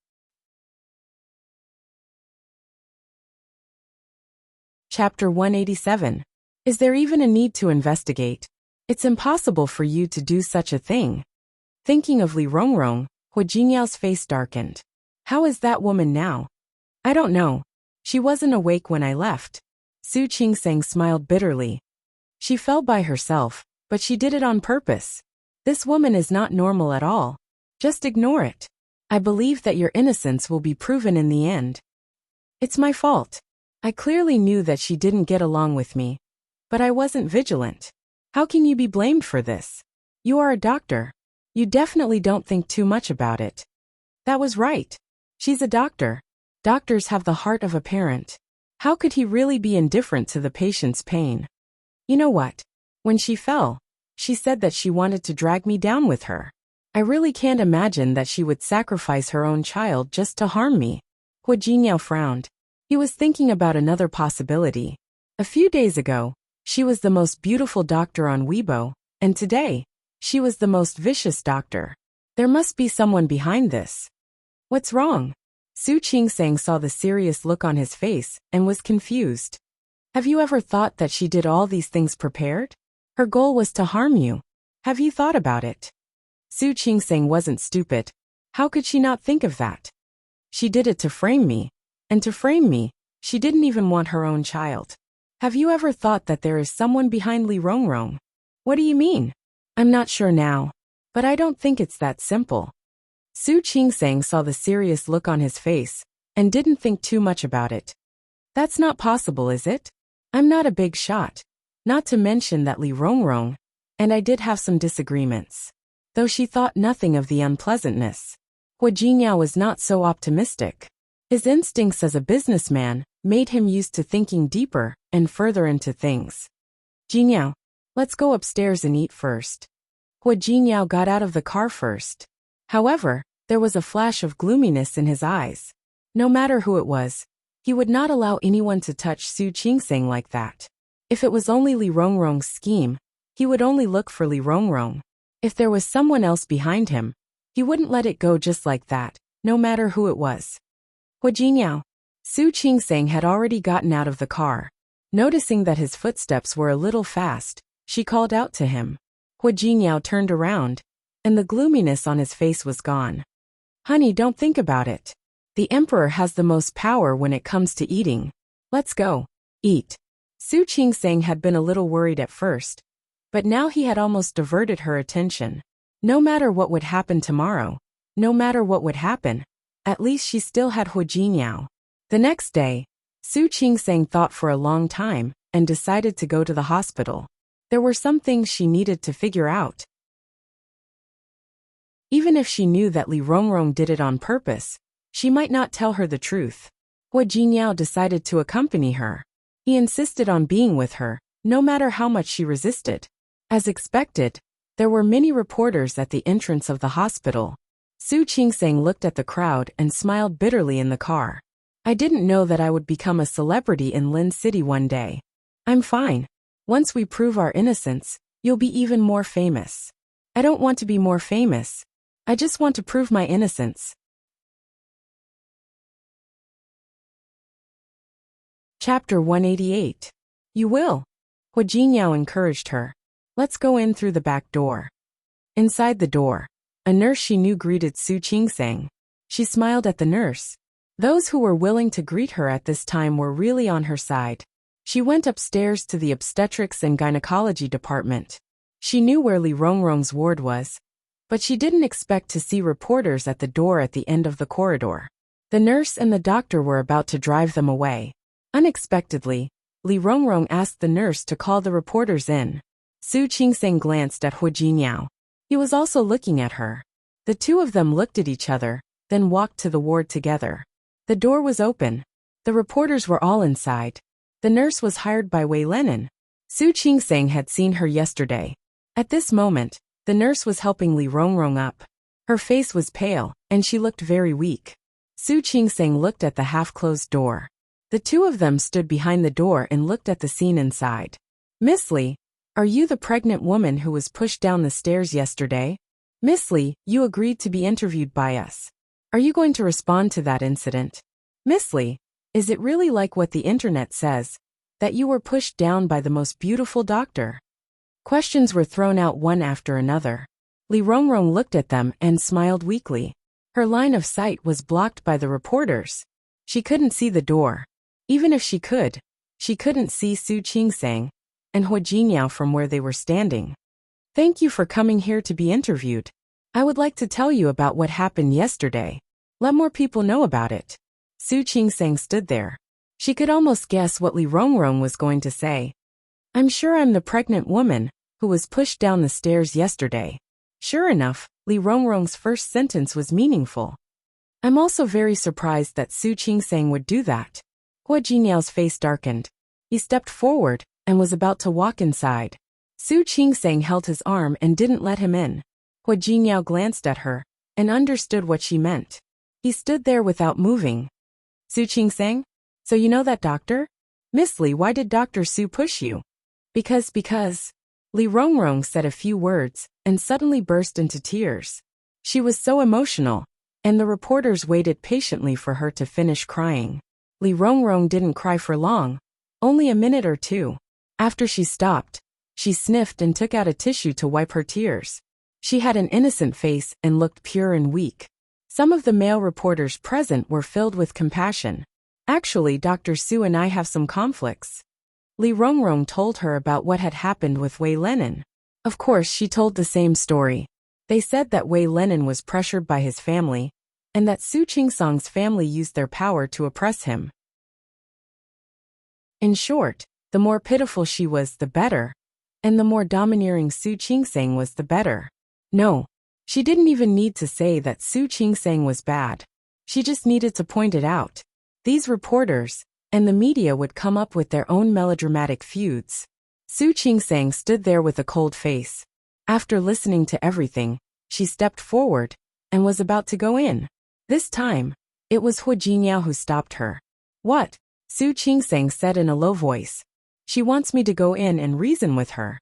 Chapter 187. Is there even a need to investigate? It's impossible for you to do such a thing. Thinking of Li Rongrong, Hua Jinyao's face darkened. How is that woman now? I don't know. She wasn't awake when I left. Su Qingseng smiled bitterly. She fell by herself, but she did it on purpose. This woman is not normal at all. Just ignore it. I believe that your innocence will be proven in the end. It's my fault. I clearly knew that she didn't get along with me, but I wasn't vigilant. How can you be blamed for this? You are a doctor. You definitely don't think too much about it. That was right. She's a doctor. Doctors have the heart of a parent. How could he really be indifferent to the patient's pain? You know what? When she fell, she said that she wanted to drag me down with her. I really can't imagine that she would sacrifice her own child just to harm me. Hua Jinyao frowned. He was thinking about another possibility. A few days ago, she was the most beautiful doctor on Weibo, and today, she was the most vicious doctor. There must be someone behind this. What's wrong? Su Qingseng saw the serious look on his face and was confused. Have you ever thought that she did all these things prepared? Her goal was to harm you. Have you thought about it? Su Qingseng wasn't stupid. How could she not think of that? She did it to frame me. And to frame me, she didn't even want her own child. Have you ever thought that there is someone behind Li Rongrong? What do you mean? I'm not sure now, but I don't think it's that simple. Su Qingseng saw the serious look on his face and didn't think too much about it. That's not possible, is it? I'm not a big shot. Not to mention that Li Rongrong and I did have some disagreements. Though she thought nothing of the unpleasantness. Hua Jinyao was not so optimistic. His instincts as a businessman made him used to thinking deeper and further into things. Jinyao, let's go upstairs and eat first. Hua Jinyao got out of the car first. However, there was a flash of gloominess in his eyes. No matter who it was, he would not allow anyone to touch Su Qingseng like that. If it was only Li Rongrong's scheme, he would only look for Li Rongrong. If there was someone else behind him, he wouldn't let it go just like that, no matter who it was. Hua Jinyao. Su Qingseng had already gotten out of the car. Noticing that his footsteps were a little fast, she called out to him. Hua Jinyao turned around, and the gloominess on his face was gone. Honey, don't think about it. The emperor has the most power when it comes to eating. Let's go. Eat. Su Qingseng had been a little worried at first, but now he had almost diverted her attention. No matter what would happen tomorrow, no matter what would happen, at least she still had Hua Jinyao. The next day, Su Qingseng thought for a long time and decided to go to the hospital. There were some things she needed to figure out. Even if she knew that Li Rongrong did it on purpose, she might not tell her the truth. Hua Jinyao decided to accompany her. He insisted on being with her, no matter how much she resisted. As expected, there were many reporters at the entrance of the hospital. Su Qingseng looked at the crowd and smiled bitterly in the car. I didn't know that I would become a celebrity in Lin City one day. I'm fine. Once we prove our innocence, you'll be even more famous. I don't want to be more famous. I just want to prove my innocence. Chapter 188. You will. Hua Jinyao encouraged her. Let's go in through the back door. Inside the door, a nurse she knew greeted Su Qingseng. She smiled at the nurse. Those who were willing to greet her at this time were really on her side. She went upstairs to the obstetrics and gynecology department. She knew where Li Rongrong's ward was, but she didn't expect to see reporters at the door at the end of the corridor. The nurse and the doctor were about to drive them away. Unexpectedly, Li Rongrong asked the nurse to call the reporters in. Su Qingseng glanced at Hu Jinniao. He was also looking at her. The two of them looked at each other, then walked to the ward together. The door was open. The reporters were all inside. The nurse was hired by Wei Lenin. Su Qingseng had seen her yesterday. At this moment, the nurse was helping Li Rongrong up. Her face was pale, and she looked very weak. Su Qingseng looked at the half-closed door. The two of them stood behind the door and looked at the scene inside. Miss Li, are you the pregnant woman who was pushed down the stairs yesterday? Miss Li, you agreed to be interviewed by us. Are you going to respond to that incident? Miss Li, is it really like what the internet says, that you were pushed down by the most beautiful doctor? Questions were thrown out one after another. Li Rongrong looked at them and smiled weakly. Her line of sight was blocked by the reporters. She couldn't see the door. Even if she couldn't see Su Qingseng and Hu Jinniao from where they were standing. Thank you for coming here to be interviewed. I would like to tell you about what happened yesterday. Let more people know about it. Su Qingseng stood there. She could almost guess what Li Rongrong was going to say. I'm sure I'm the pregnant woman who was pushed down the stairs yesterday. Sure enough, Li Rongrong's first sentence was meaningful. I'm also very surprised that Su Qingseng would do that. Hu Jinniao's face darkened. He stepped forward and was about to walk inside. Su Qingseng held his arm and didn't let him in. Hu Jinniao glanced at her and understood what she meant. He stood there without moving. Su Qingseng? So you know that doctor? Miss Li, why did Dr. Su push you? Because. Li Rongrong said a few words and suddenly burst into tears. She was so emotional, and the reporters waited patiently for her to finish crying. Li Rongrong didn't cry for long, only a minute or two. After she stopped, she sniffed and took out a tissue to wipe her tears. She had an innocent face and looked pure and weak. Some of the male reporters present were filled with compassion. Actually, Dr. Su and I have some conflicts. Li Rongrong told her about what had happened with Wei Lenin. Of course, she told the same story. They said that Wei Lenin was pressured by his family, and that Su Qingseng's family used their power to oppress him. In short, the more pitiful she was, the better, and the more domineering Su Qingseng was, the better. No, she didn't even need to say that Su Qingseng was bad. She just needed to point it out. These reporters and the media would come up with their own melodramatic feuds. Su Qingseng stood there with a cold face. After listening to everything, she stepped forward and was about to go in. This time, it was Hu Jinniao who stopped her. What? Su Qingseng said in a low voice. She wants me to go in and reason with her.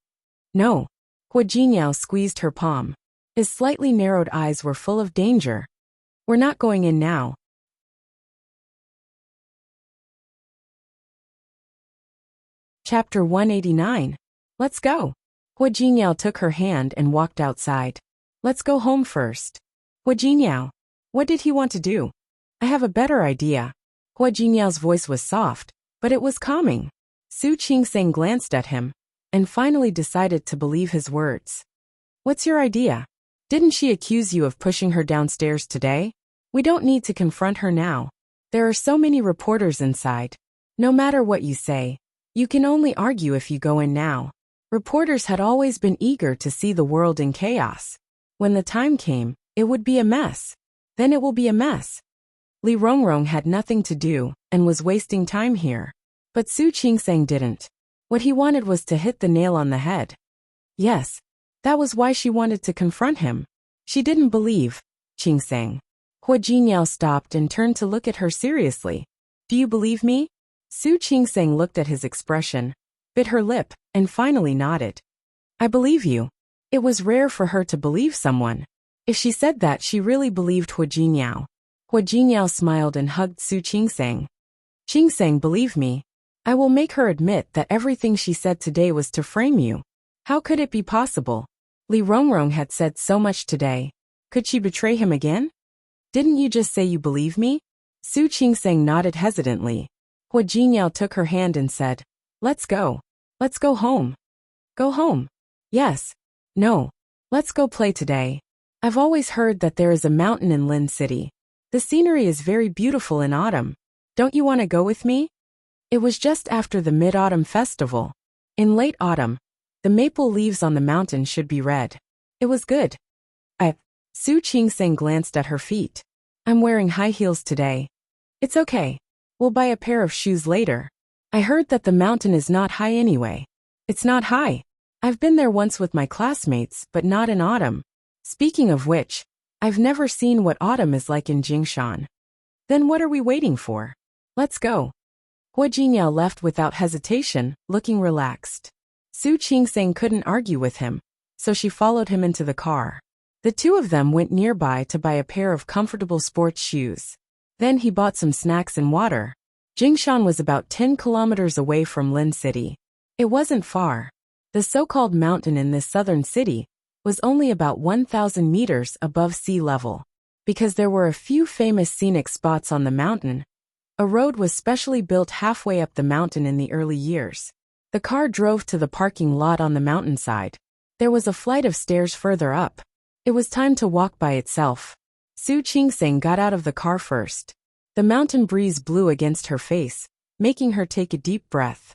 No. Hu Jinniao squeezed her palm. His slightly narrowed eyes were full of danger. We're not going in now. Chapter 189. Let's go. Hu Jinniao took her hand and walked outside. Let's go home first. Hu Jinniao. What did he want to do? I have a better idea. Hu Jinniao's voice was soft, but it was calming. Su Qingseng glanced at him and finally decided to believe his words. What's your idea? Didn't she accuse you of pushing her downstairs today? We don't need to confront her now. There are so many reporters inside. No matter what you say, you can only argue if you go in now. Reporters had always been eager to see the world in chaos. When the time came, it would be a mess. Then it will be a mess. Li Rongrong had nothing to do and was wasting time here. But Su Qingseng didn't. What he wanted was to hit the nail on the head. Yes, that was why she wanted to confront him. She didn't believe Qingseng. Hu Jinniao stopped and turned to look at her seriously. Do you believe me? Su Qingseng looked at his expression, bit her lip, and finally nodded. I believe you. It was rare for her to believe someone. If she said that, she really believed Hu Jinniao. Hu Jinniao smiled and hugged Su Qingseng. Qingseng, believe me. I will make her admit that everything she said today was to frame you. How could it be possible? Li Rongrong had said so much today. Could she betray him again? Didn't you just say you believe me? Su Qingseng nodded hesitantly. Hu Jinniao took her hand and said, Let's go. Let's go home. Go home. Yes. No. Let's go play today. I've always heard that there is a mountain in Lin City. The scenery is very beautiful in autumn. Don't you want to go with me? It was just after the Mid-Autumn Festival. In late autumn, the maple leaves on the mountain should be red. It was good. Su Qingseng glanced at her feet. I'm wearing high heels today. It's okay. We'll buy a pair of shoes later. I heard that the mountain is not high anyway. It's not high. I've been there once with my classmates, but not in autumn. Speaking of which, I've never seen what autumn is like in Jingshan. Then what are we waiting for? Let's go. Hua Jinyao left without hesitation, looking relaxed. Su Qingseng couldn't argue with him, so she followed him into the car. The two of them went nearby to buy a pair of comfortable sports shoes. Then he bought some snacks and water. Jingshan was about 10 kilometers away from Lin City. It wasn't far. The so-called mountain in this southern city was only about 1,000 meters above sea level. Because there were a few famous scenic spots on the mountain, a road was specially built halfway up the mountain in the early years. The car drove to the parking lot on the mountainside. There was a flight of stairs further up. It was time to walk by itself. Su Qingseng got out of the car first. The mountain breeze blew against her face, making her take a deep breath.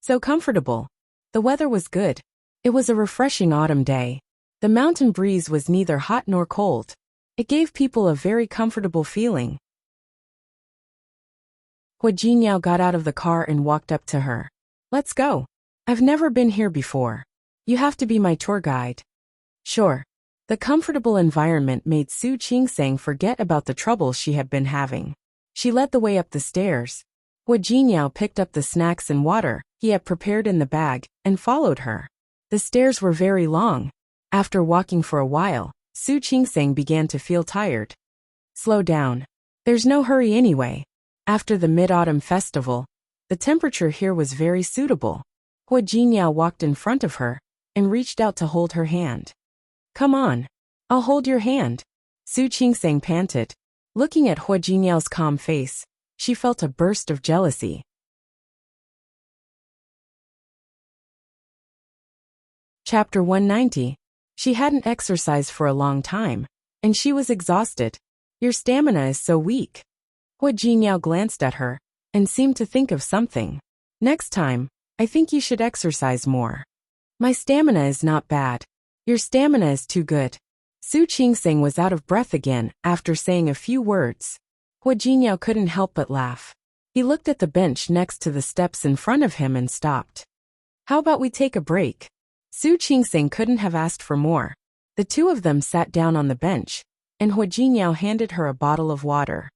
So comfortable. The weather was good. It was a refreshing autumn day. The mountain breeze was neither hot nor cold. It gave people a very comfortable feeling. Hua Jinyao got out of the car and walked up to her. Let's go. I've never been here before. You have to be my tour guide. Sure. The comfortable environment made Su Qingseng forget about the troubles she had been having. She led the way up the stairs. Hua Jinyao picked up the snacks and water he had prepared in the bag and followed her. The stairs were very long. After walking for a while, Su Qingseng began to feel tired. Slow down. There's no hurry anyway. After the Mid-Autumn Festival, the temperature here was very suitable. Hua Jinyao walked in front of her and reached out to hold her hand. Come on. I'll hold your hand. Su Qingseng panted. Looking at Hua Jinyao's calm face, she felt a burst of jealousy. Chapter 190. She hadn't exercised for a long time, and she was exhausted. Your stamina is so weak. Hua Jinyao glanced at her and seemed to think of something. Next time, I think you should exercise more. My stamina is not bad. Your stamina is too good. Su Qingseng was out of breath again after saying a few words. Hua Jinyao couldn't help but laugh. He looked at the bench next to the steps in front of him and stopped. How about we take a break? Su Qingseng couldn't have asked for more. The two of them sat down on the bench, and Hua Jinyao handed her a bottle of water.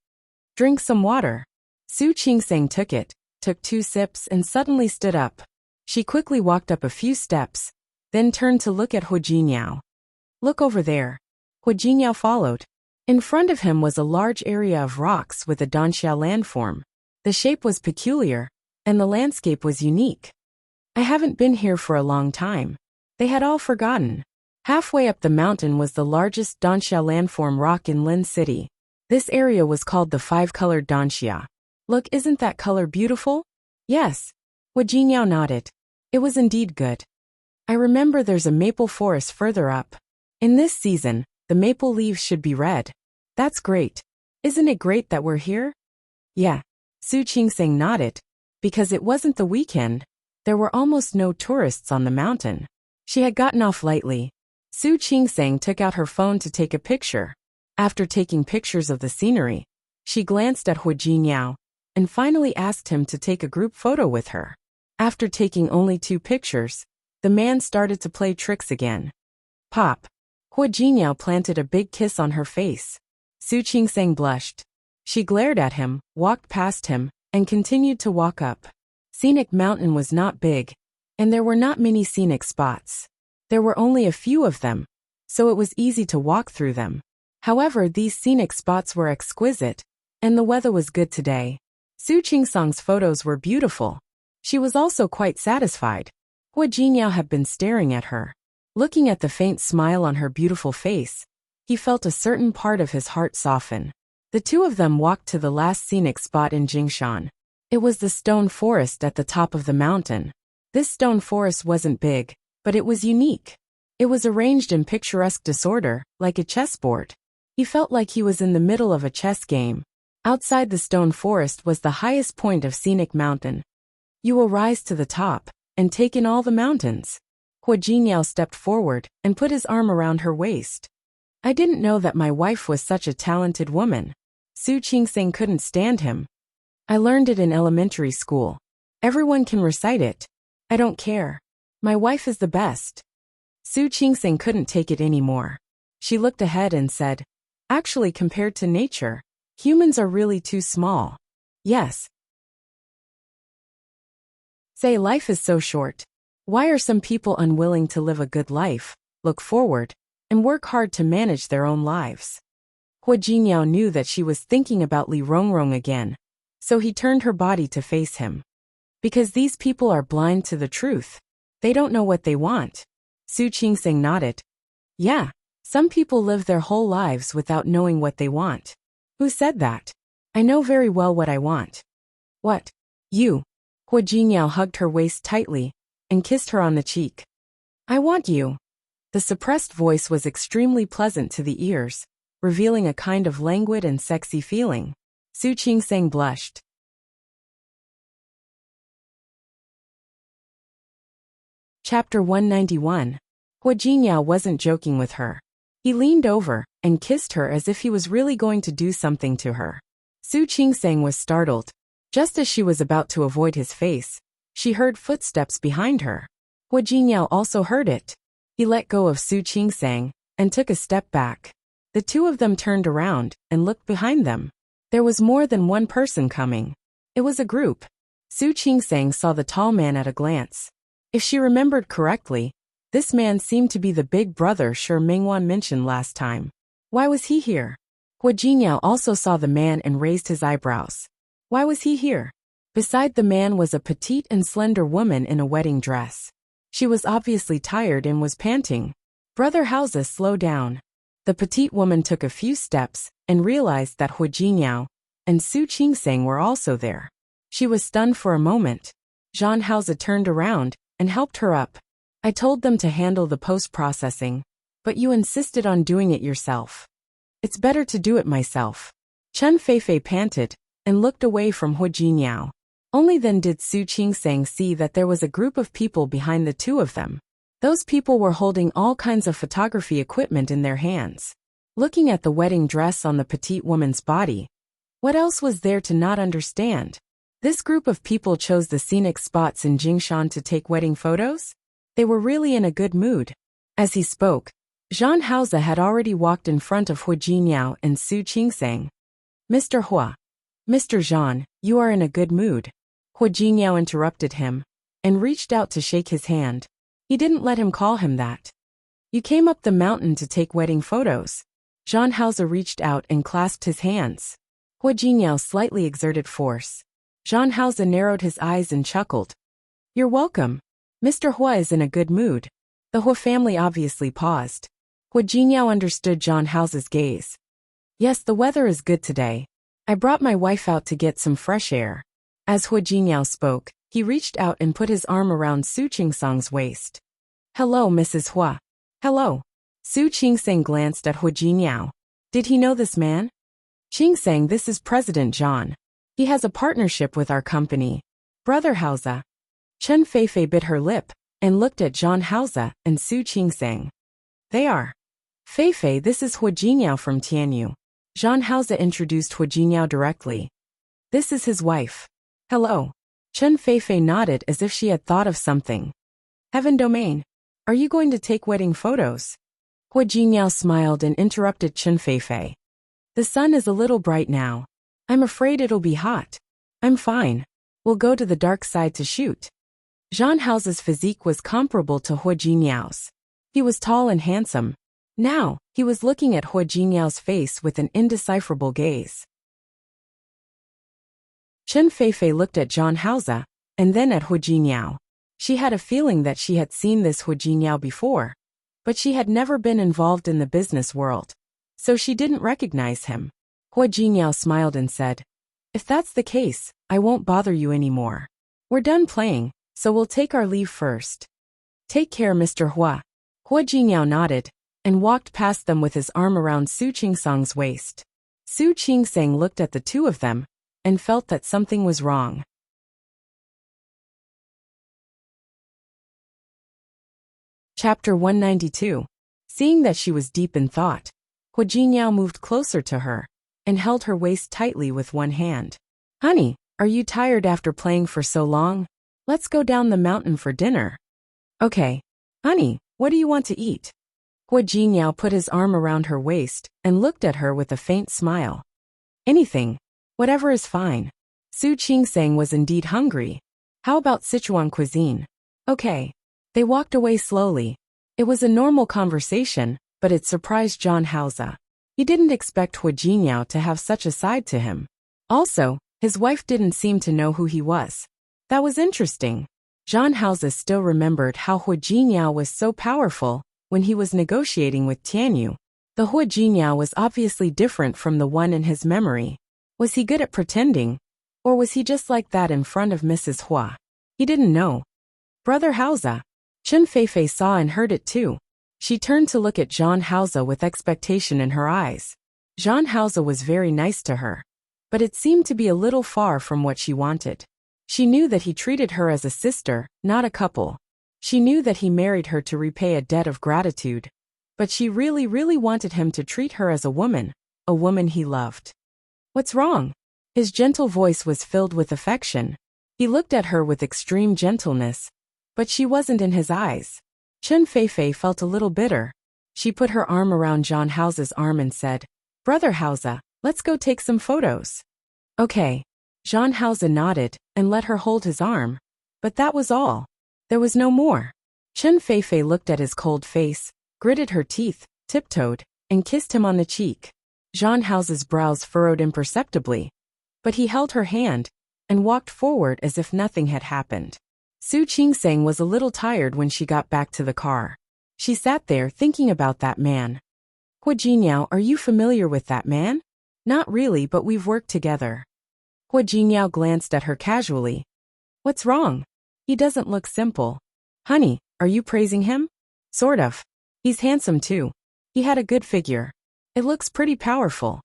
Drink some water. Su Qingseng took it, took 2 sips and suddenly stood up. She quickly walked up a few steps, then turned to look at Hua Jinyao. Look over there. Hua Jinyao followed. In front of him was a large area of rocks with a Danxia landform. The shape was peculiar, and the landscape was unique. I haven't been here for a long time. They had all forgotten. Halfway up the mountain was the largest Danxia landform rock in Lin City. This area was called the 5-colored Danxia. Look, isn't that color beautiful? Yes. Hua Jinyao nodded. It was indeed good. I remember there's a maple forest further up. In this season, the maple leaves should be red. That's great. Isn't it great that we're here? Yeah. Su Qingseng nodded. Because it wasn't the weekend, there were almost no tourists on the mountain. She had gotten off lightly. Su Qingseng took out her phone to take a picture. After taking pictures of the scenery, she glanced at Hua Jinyao and finally asked him to take a group photo with her. After taking only 2 pictures, the man started to play tricks again. Pop. Hua Jinyao planted a big kiss on her face. Su Qingseng blushed. She glared at him, walked past him, and continued to walk up. Scenic Mountain was not big, and there were not many scenic spots. There were only a few of them, so it was easy to walk through them. However, these scenic spots were exquisite, and the weather was good today. Su Qingseng's photos were beautiful. She was also quite satisfied. Hua Jinyao had been staring at her. Looking at the faint smile on her beautiful face, he felt a certain part of his heart soften. The two of them walked to the last scenic spot in Jingshan. It was the stone forest at the top of the mountain. This stone forest wasn't big, but it was unique. It was arranged in picturesque disorder, like a chessboard. He felt like he was in the middle of a chess game. Outside the stone forest was the highest point of scenic mountain. You will rise to the top and take in all the mountains. Hua Jinyao stepped forward and put his arm around her waist. I didn't know that my wife was such a talented woman. Su Qingseng couldn't stand him. I learned it in elementary school. Everyone can recite it. I don't care. My wife is the best. Su Qingseng couldn't take it anymore. She looked ahead and said, actually, compared to nature, humans are really too small. Yes. Say life is so short. Why are some people unwilling to live a good life, look forward, and work hard to manage their own lives? Hua Jinyao knew that she was thinking about Li Rongrong again, so he turned her body to face him. Because these people are blind to the truth. They don't know what they want. Su Qingseng nodded. Yeah, some people live their whole lives without knowing what they want. Who said that? I know very well what I want. What? You. Hua Jinyao hugged her waist tightly and kissed her on the cheek. I want you. The suppressed voice was extremely pleasant to the ears, revealing a kind of languid and sexy feeling. Su Qingseng blushed. Chapter 191. Hua Jinyao wasn't joking with her. He leaned over and kissed her as if he was really going to do something to her. Su Qingseng was startled. Just as she was about to avoid his face, she heard footsteps behind her. Hua Jinyao also heard it. He let go of Su Qingseng and took a step back. The two of them turned around and looked behind them. There was more than one person coming. It was a group. Su Qingseng saw the tall man at a glance. If she remembered correctly, this man seemed to be the big brother Shi Mingwan mentioned last time. Why was he here? Hua Jinyao also saw the man and raised his eyebrows. Why was he here? Beside the man was a petite and slender woman in a wedding dress. She was obviously tired and was panting. Brother Hausa, slow down. The petite woman took a few steps and realized that Hua Jinyao and Su Qingseng were also there. She was stunned for a moment. Zhang Hausa turned around and helped her up. I told them to handle the post-processing, but you insisted on doing it yourself. It's better to do it myself. Chen Feifei panted and looked away from Hua Jinyao. Only then did Su Qingseng see that there was a group of people behind the two of them. Those people were holding all kinds of photography equipment in their hands. Looking at the wedding dress on the petite woman's body, what else was there to not understand? This group of people chose the scenic spots in Jingshan to take wedding photos? They were really in a good mood. As he spoke, Zhang Hausa had already walked in front of Hua Jinyao and Su Qingseng. Mr. Hua. Mr. Zhang, you are in a good mood. Hua Jinyao interrupted him and reached out to shake his hand. He didn't let him call him that. You came up the mountain to take wedding photos. Zhang Hausa reached out and clasped his hands. Hua Jinyao slightly exerted force. Zhang Hausa narrowed his eyes and chuckled. You're welcome. Mr. Hua is in a good mood. The Hua family obviously paused. Hua Jinyao understood Zhang Hausa's gaze. Yes, the weather is good today. I brought my wife out to get some fresh air. As Hua Jinyao spoke, he reached out and put his arm around Su Qingseng's waist. Hello, Mrs. Hua. Hello. Su Qingseng glanced at Hua Jinyao. Did he know this man? Qingseng, this is President Zhang. He has a partnership with our company. Brother Hausa. Chen Feifei bit her lip and looked at Zhang Hausa and Su Qingseng. They are. Feifei, this is Hua Jinyao from Tianyu. Zhang Hausa introduced Hua Jinyao directly. This is his wife. Hello. Chen Feifei nodded as if she had thought of something. Heaven Domain. Are you going to take wedding photos? Hua Jinyao smiled and interrupted Chen Feifei. The sun is a little bright now. I'm afraid it'll be hot. I'm fine. We'll go to the dark side to shoot. Zhang Hausa's physique was comparable to Hua Jinyao's. He was tall and handsome. Now, he was looking at Hua Jinyao's face with an indecipherable gaze. Chen Feifei looked at Zhang Hausa, and then at Hua Jinyao. She had a feeling that she had seen this Hua Jinyao before, but she had never been involved in the business world, so she didn't recognize him. Hua Jinyao smiled and said, If that's the case, I won't bother you anymore. We're done playing, so we'll take our leave first. Take care, Mr. Hua. Hua Jinyao nodded and walked past them with his arm around Su Qingsang's waist. Su Qingsang looked at the two of them and felt that something was wrong. Chapter 192. Seeing that she was deep in thought, Hua Jingyao moved closer to her and held her waist tightly with one hand. Honey, are you tired after playing for so long? Let's go down the mountain for dinner. Okay. Honey, what do you want to eat? Hua Jingyao put his arm around her waist and looked at her with a faint smile. Anything. Whatever is fine. Su Qingsang was indeed hungry. How about Sichuan cuisine? Okay. They walked away slowly. It was a normal conversation, but it surprised John Hauser. He didn't expect Hua Jingyao to have such a side to him. Also, his wife didn't seem to know who he was. That was interesting. John Hauser still remembered how Hua Jingyao was so powerful when he was negotiating with Tianyu. The Hua Jingyao was obviously different from the one in his memory. Was he good at pretending? Or was he just like that in front of Mrs. Hua? He didn't know. Brother Hauser. Chen Feifei saw and heard it too. She turned to look at John Hauser with expectation in her eyes. John Hauser was very nice to her, but it seemed to be a little far from what she wanted. She knew that he treated her as a sister, not a couple. She knew that he married her to repay a debt of gratitude, but she really wanted him to treat her as a woman he loved. What's wrong? His gentle voice was filled with affection. He looked at her with extreme gentleness, but she wasn't in his eyes. Chen Feifei felt a little bitter. She put her arm around John Hauser's arm and said, Brother Hauser, let's go take some photos. Okay. John Hauser nodded and let her hold his arm, but that was all. There was no more. Chen Feifei looked at his cold face, gritted her teeth, tiptoed, and kissed him on the cheek. John Hauser's brows furrowed imperceptibly, but he held her hand and walked forward as if nothing had happened. Su Qingsang was a little tired when she got back to the car. She sat there thinking about that man. Hua Jingyao, are you familiar with that man? Not really, but we've worked together. Hua Jingyao glanced at her casually. What's wrong? He doesn't look simple. Honey, are you praising him? Sort of. He's handsome too. He had a good figure. It looks pretty powerful.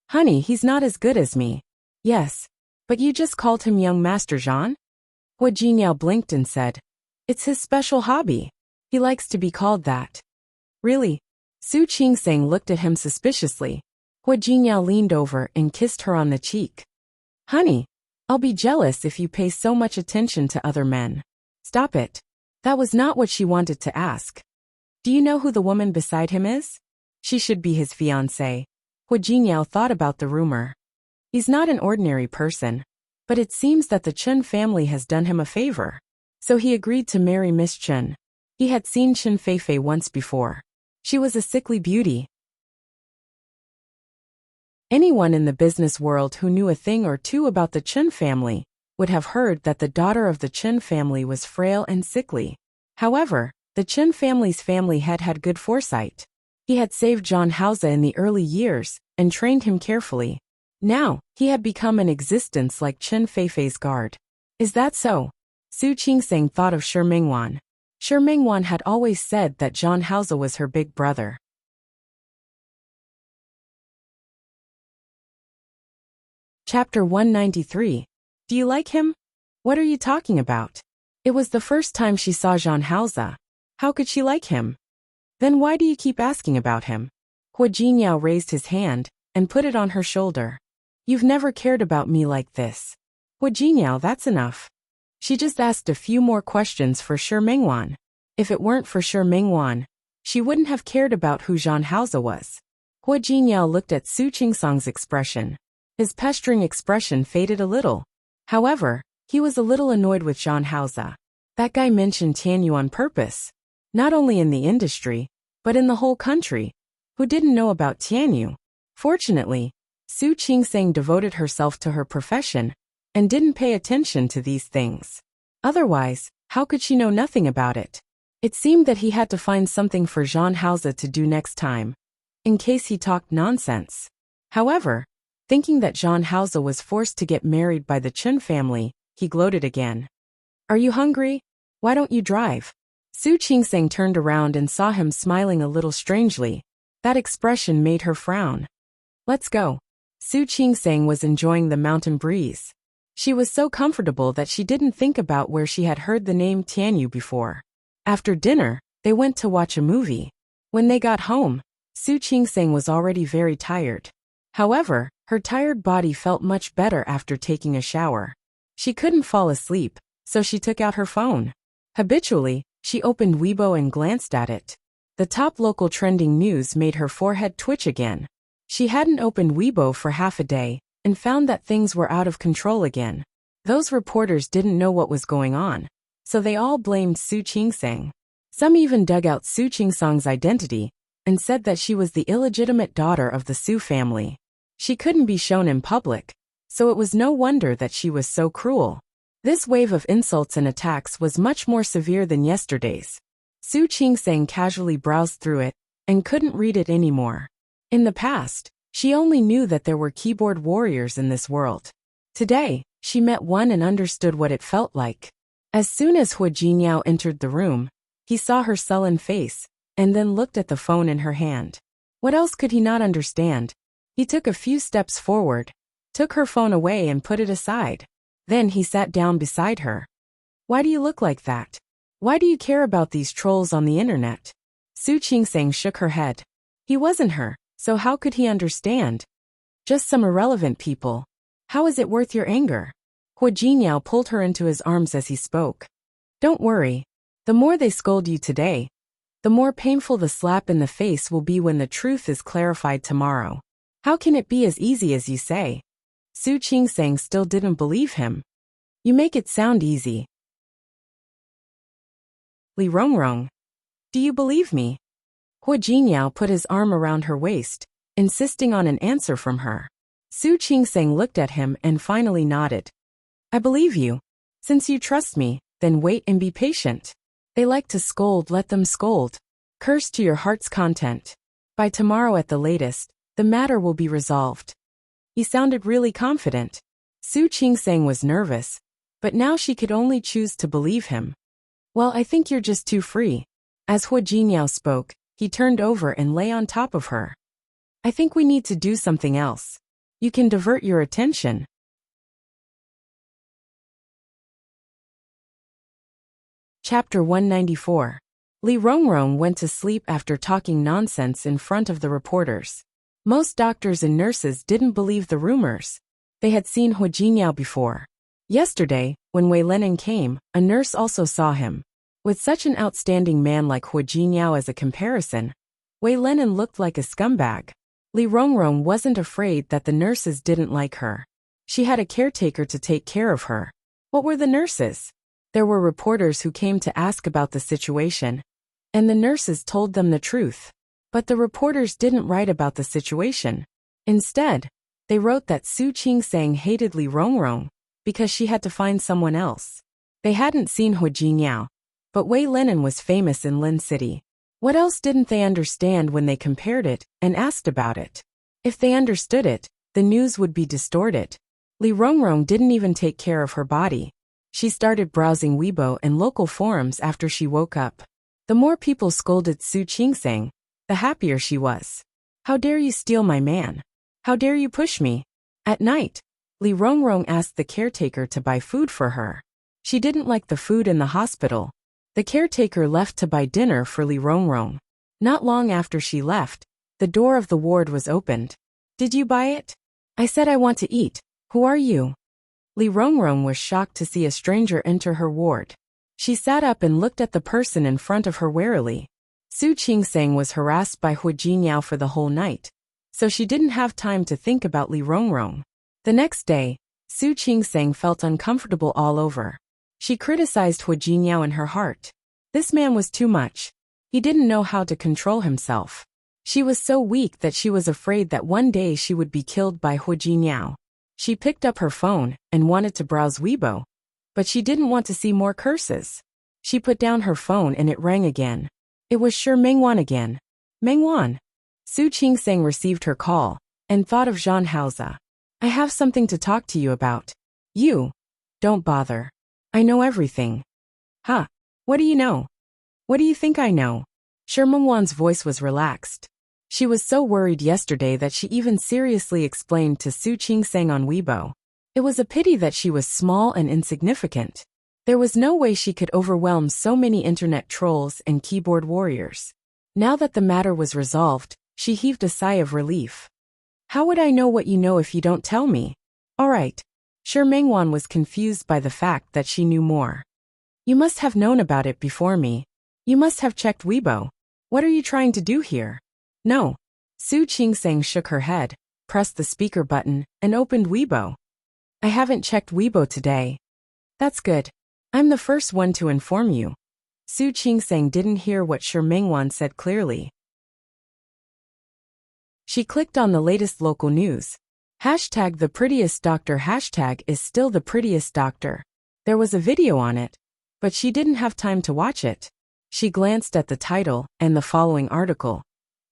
Honey, he's not as good as me. Yes. But you just called him young Master Zhan? Hua Jingyao blinked and said, it's his special hobby. He likes to be called that. Really? Su Qingsang looked at him suspiciously. Hua Jingyao leaned over and kissed her on the cheek. Honey, I'll be jealous if you pay so much attention to other men. Stop it. That was not what she wanted to ask. Do you know who the woman beside him is? She should be his fiancée. Hua Jingyao thought about the rumor. He's not an ordinary person, but it seems that the Chen family has done him a favor. So he agreed to marry Miss Chen. He had seen Chen Feifei once before. She was a sickly beauty. Anyone in the business world who knew a thing or two about the Chen family would have heard that the daughter of the Chen family was frail and sickly. However, the Chen family's family head had good foresight. He had saved John Hauser in the early years and trained him carefully. Now, he had become an existence like Chen Feifei's guard. Is that so? Su Qingsang thought of Shi Mingwan. Shi Mingwan had always said that John Hauser was her big brother. Chapter 193. Do you like him? What are you talking about? It was the first time she saw John Hauser. How could she like him? Then why do you keep asking about him? Hua Jingyao raised his hand and put it on her shoulder. You've never cared about me like this. Hua Jingyao, that's enough. She just asked a few more questions for Shi Mingwan. If it weren't for Shi Mingwan, she wouldn't have cared about who John Hauser was. Hua Jingyao looked at Su Qingsang's expression. His pestering expression faded a little. However, he was a little annoyed with John Hauser. That guy mentioned Tianyu on purpose. Not only in the industry, but in the whole country. Who didn't know about Tianyu? Fortunately, Su Qingsang devoted herself to her profession and didn't pay attention to these things. Otherwise, how could she know nothing about it? It seemed that he had to find something for John Hauser to do next time, in case he talked nonsense. However, thinking that John Hauser was forced to get married by the Chen family, he gloated again. Are you hungry? Why don't you drive? Su Qingsang turned around and saw him smiling a little strangely. That expression made her frown. Let's go. Su Qingsang was enjoying the mountain breeze. She was so comfortable that she didn't think about where she had heard the name Tianyu before. After dinner, they went to watch a movie. When they got home, Su Qingsang was already very tired. However, her tired body felt much better after taking a shower. She couldn't fall asleep, so she took out her phone. Habitually, she opened Weibo and glanced at it. The top local trending news made her forehead twitch again. She hadn't opened Weibo for half a day, and found that things were out of control again. Those reporters didn't know what was going on, so they all blamed Su Qingsang. Some even dug out Su Qingsang's identity, and said that she was the illegitimate daughter of the Su family. She couldn't be shown in public, so it was no wonder that she was so cruel. This wave of insults and attacks was much more severe than yesterday's. Su Qingsang casually browsed through it, and couldn't read it anymore. In the past, she only knew that there were keyboard warriors in this world. Today, she met one and understood what it felt like. As soon as Hu Jinyao entered the room, he saw her sullen face, and then looked at the phone in her hand. What else could he not understand? He took a few steps forward, took her phone away and put it aside. Then he sat down beside her. Why do you look like that? Why do you care about these trolls on the internet? Su Qingsang shook her head. He wasn't her, so how could he understand? Just some irrelevant people. How is it worth your anger? Hu Jinyao pulled her into his arms as he spoke. Don't worry. The more they scold you today, the more painful the slap in the face will be when the truth is clarified tomorrow. How can it be as easy as you say? Su Qingsang still didn't believe him. You make it sound easy. Li Rongrong. Do you believe me? Hu Jinyao put his arm around her waist, insisting on an answer from her. Su Qingsang looked at him and finally nodded. I believe you. Since you trust me, then wait and be patient. They like to scold, let them scold. Curse to your heart's content. By tomorrow at the latest, the matter will be resolved. He sounded really confident. Su Qingsang was nervous, but now she could only choose to believe him. Well, I think you're just too free. As Hu Jinyao spoke, he turned over and lay on top of her. I think we need to do something else. You can divert your attention. Chapter 194. Li Rongrong went to sleep after talking nonsense in front of the reporters. Most doctors and nurses didn't believe the rumors. They had seen Hu Jinyao before. Yesterday, when Wei Lenin came, a nurse also saw him. With such an outstanding man like Hu Jinyao as a comparison, Wei Lenin looked like a scumbag. Li Rongrong wasn't afraid that the nurses didn't like her. She had a caretaker to take care of her. What were the nurses? There were reporters who came to ask about the situation, and the nurses told them the truth. But the reporters didn't write about the situation. Instead, they wrote that Su Qingsang hated Li Rongrong because she had to find someone else. They hadn't seen Hu Jinyao, but Wei Lenin was famous in Lin City. What else didn't they understand when they compared it and asked about it? If they understood it, the news would be distorted. Li Rongrong didn't even take care of her body. She started browsing Weibo and local forums after she woke up. The more people scolded Su Qingsang, the happier she was. How dare you steal my man? How dare you push me? At night, Li Rongrong asked the caretaker to buy food for her. She didn't like the food in the hospital. The caretaker left to buy dinner for Li Rongrong. Not long after she left, the door of the ward was opened. Did you buy it? I said I want to eat. Who are you? Li Rongrong was shocked to see a stranger enter her ward. She sat up and looked at the person in front of her warily. Su Qingsang was harassed by Hu Jinyao for the whole night, so she didn't have time to think about Li Rongrong. The next day, Su Qingsang felt uncomfortable all over. She criticized Hu Jinyao in her heart. This man was too much. He didn't know how to control himself. She was so weak that she was afraid that one day she would be killed by Hu Jinyao. She picked up her phone and wanted to browse Weibo, but she didn't want to see more curses. She put down her phone and it rang again. It was sure Mengwan again. Mengwan. Su Qingsang received her call and thought of Zhang Haoza. I have something to talk to you about. You. Don't bother. I know everything. Huh. What do you know? What do you think I know? Shi Mengwan's voice was relaxed. She was so worried yesterday that she even seriously explained to Su Qingsang on Weibo. It was a pity that she was small and insignificant. There was no way she could overwhelm so many internet trolls and keyboard warriors. Now that the matter was resolved, she heaved a sigh of relief. How would I know what you know if you don't tell me? All right. Shi Mengwan was confused by the fact that she knew more. You must have known about it before me. You must have checked Weibo. What are you trying to do here? No. Su Qingsang shook her head, pressed the speaker button, and opened Weibo. I haven't checked Weibo today. That's good. I'm the first one to inform you. Su Qingsang didn't hear what Shi Mengwan said clearly. She clicked on the latest local news. Hashtag the prettiest doctor hashtag is still the prettiest doctor. There was a video on it, but she didn't have time to watch it. She glanced at the title and the following article,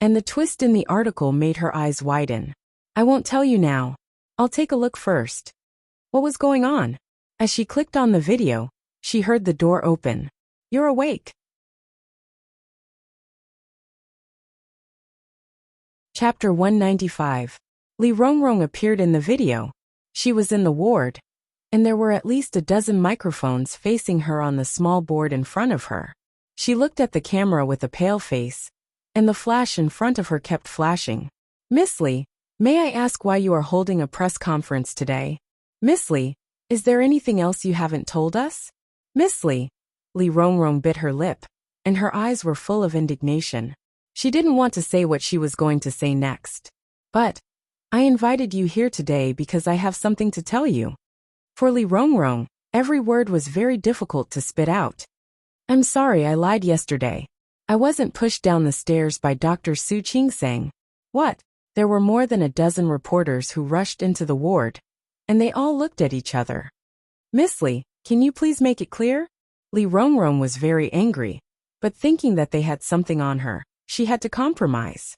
and the twist in the article made her eyes widen. I won't tell you now. I'll take a look first. What was going on? As she clicked on the video, she heard the door open. You're awake. Chapter 195. Li Rongrong appeared in the video. She was in the ward, and there were at least a dozen microphones facing her on the small board in front of her. She looked at the camera with a pale face, and the flash in front of her kept flashing. Miss Li, may I ask why you are holding a press conference today? Miss Li, is there anything else you haven't told us? Miss Li. Li Rongrong bit her lip, and her eyes were full of indignation. She didn't want to say what she was going to say next. But I invited you here today because I have something to tell you. For Li Rongrong, every word was very difficult to spit out. I'm sorry I lied yesterday. I wasn't pushed down the stairs by Dr. Su Qingsang. What? There were more than a dozen reporters who rushed into the ward, and they all looked at each other. Miss Li, can you please make it clear? Li Rongrong was very angry, but thinking that they had something on her, she had to compromise.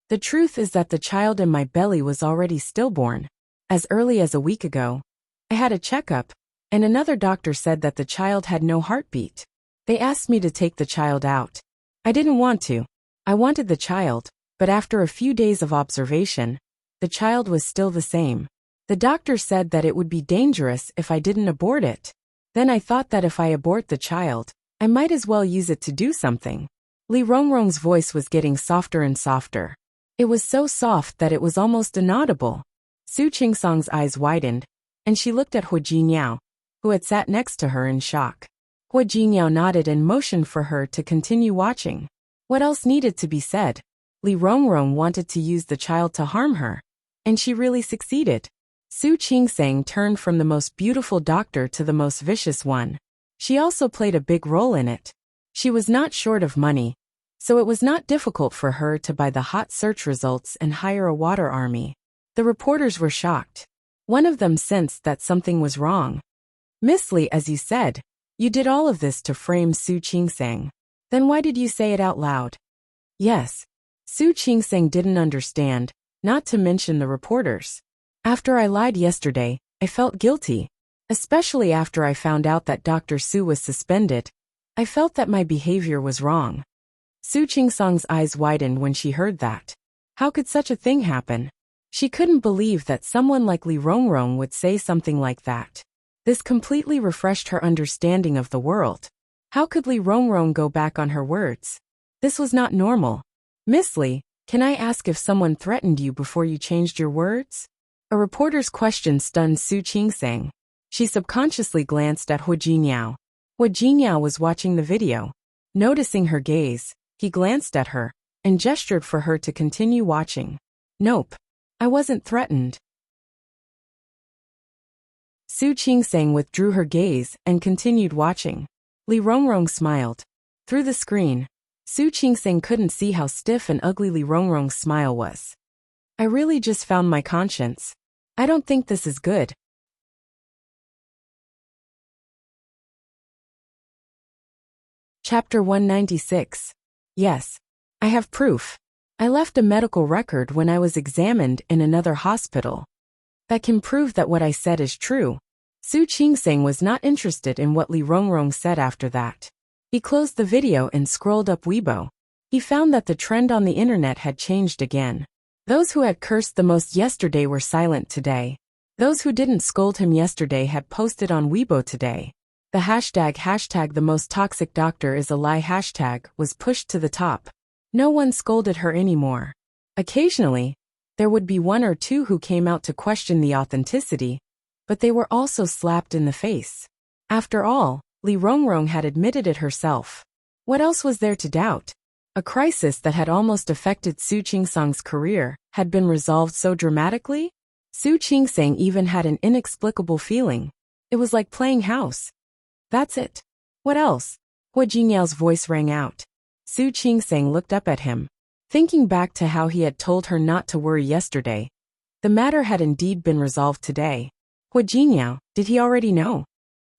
The truth is that the child in my belly was already stillborn. As early as a week ago, I had a checkup, and another doctor said that the child had no heartbeat. They asked me to take the child out. I didn't want to. I wanted the child, but after a few days of observation, the child was still the same. The doctor said that it would be dangerous if I didn't abort it. Then I thought that if I abort the child, I might as well use it to do something. Li Rongrong's voice was getting softer and softer. It was so soft that it was almost inaudible. Su Qingsang's eyes widened, and she looked at Hua Jinyao, who had sat next to her in shock. Hua Jinyao nodded and motioned for her to continue watching. What else needed to be said? Li Rongrong wanted to use the child to harm her, and she really succeeded. Su Qingsang turned from the most beautiful doctor to the most vicious one. She also played a big role in it. She was not short of money, so it was not difficult for her to buy the hot search results and hire a water army. The reporters were shocked. One of them sensed that something was wrong. Miss Li, as you said, you did all of this to frame Su Qingsang. Then why did you say it out loud? Yes. Su Qingsang didn't understand, not to mention the reporters. After I lied yesterday, I felt guilty. Especially after I found out that Dr. Su was suspended. I felt that my behavior was wrong. Su Qingsang's eyes widened when she heard that. How could such a thing happen? She couldn't believe that someone like Li Rongrong would say something like that. This completely refreshed her understanding of the world. How could Li Rongrong go back on her words? This was not normal. Miss Li, can I ask if someone threatened you before you changed your words? A reporter's question stunned Su Qingsang. She subconsciously glanced at Hua Jinyao. Hua Jinyao was watching the video. Noticing her gaze, he glanced at her and gestured for her to continue watching. Nope. I wasn't threatened. Su Qingsang withdrew her gaze and continued watching. Li Rongrong smiled. Through the screen, Su Qingsang couldn't see how stiff and ugly Li Rongrong's smile was. I really just found my conscience. I don't think this is good. Chapter 196. Yes. I have proof. I left a medical record when I was examined in another hospital. That can prove that what I said is true. Su Qingsang was not interested in what Li Rongrong said after that. He closed the video and scrolled up Weibo. He found that the trend on the internet had changed again. Those who had cursed the most yesterday were silent today. Those who didn't scold him yesterday had posted on Weibo today. The hashtag the most toxic doctor is a lie hashtag was pushed to the top. No one scolded her anymore. Occasionally, there would be one or two who came out to question the authenticity, but they were also slapped in the face. After all, Li Rongrong had admitted it herself. What else was there to doubt? A crisis that had almost affected Su Qingsang's career had been resolved so dramatically? Su Qingsang even had an inexplicable feeling. It was like playing house. That's it. What else? Hua Jinyao's voice rang out. Su Qingsang looked up at him. Thinking back to how he had told her not to worry yesterday, the matter had indeed been resolved today. Hua Jinyao, did he already know?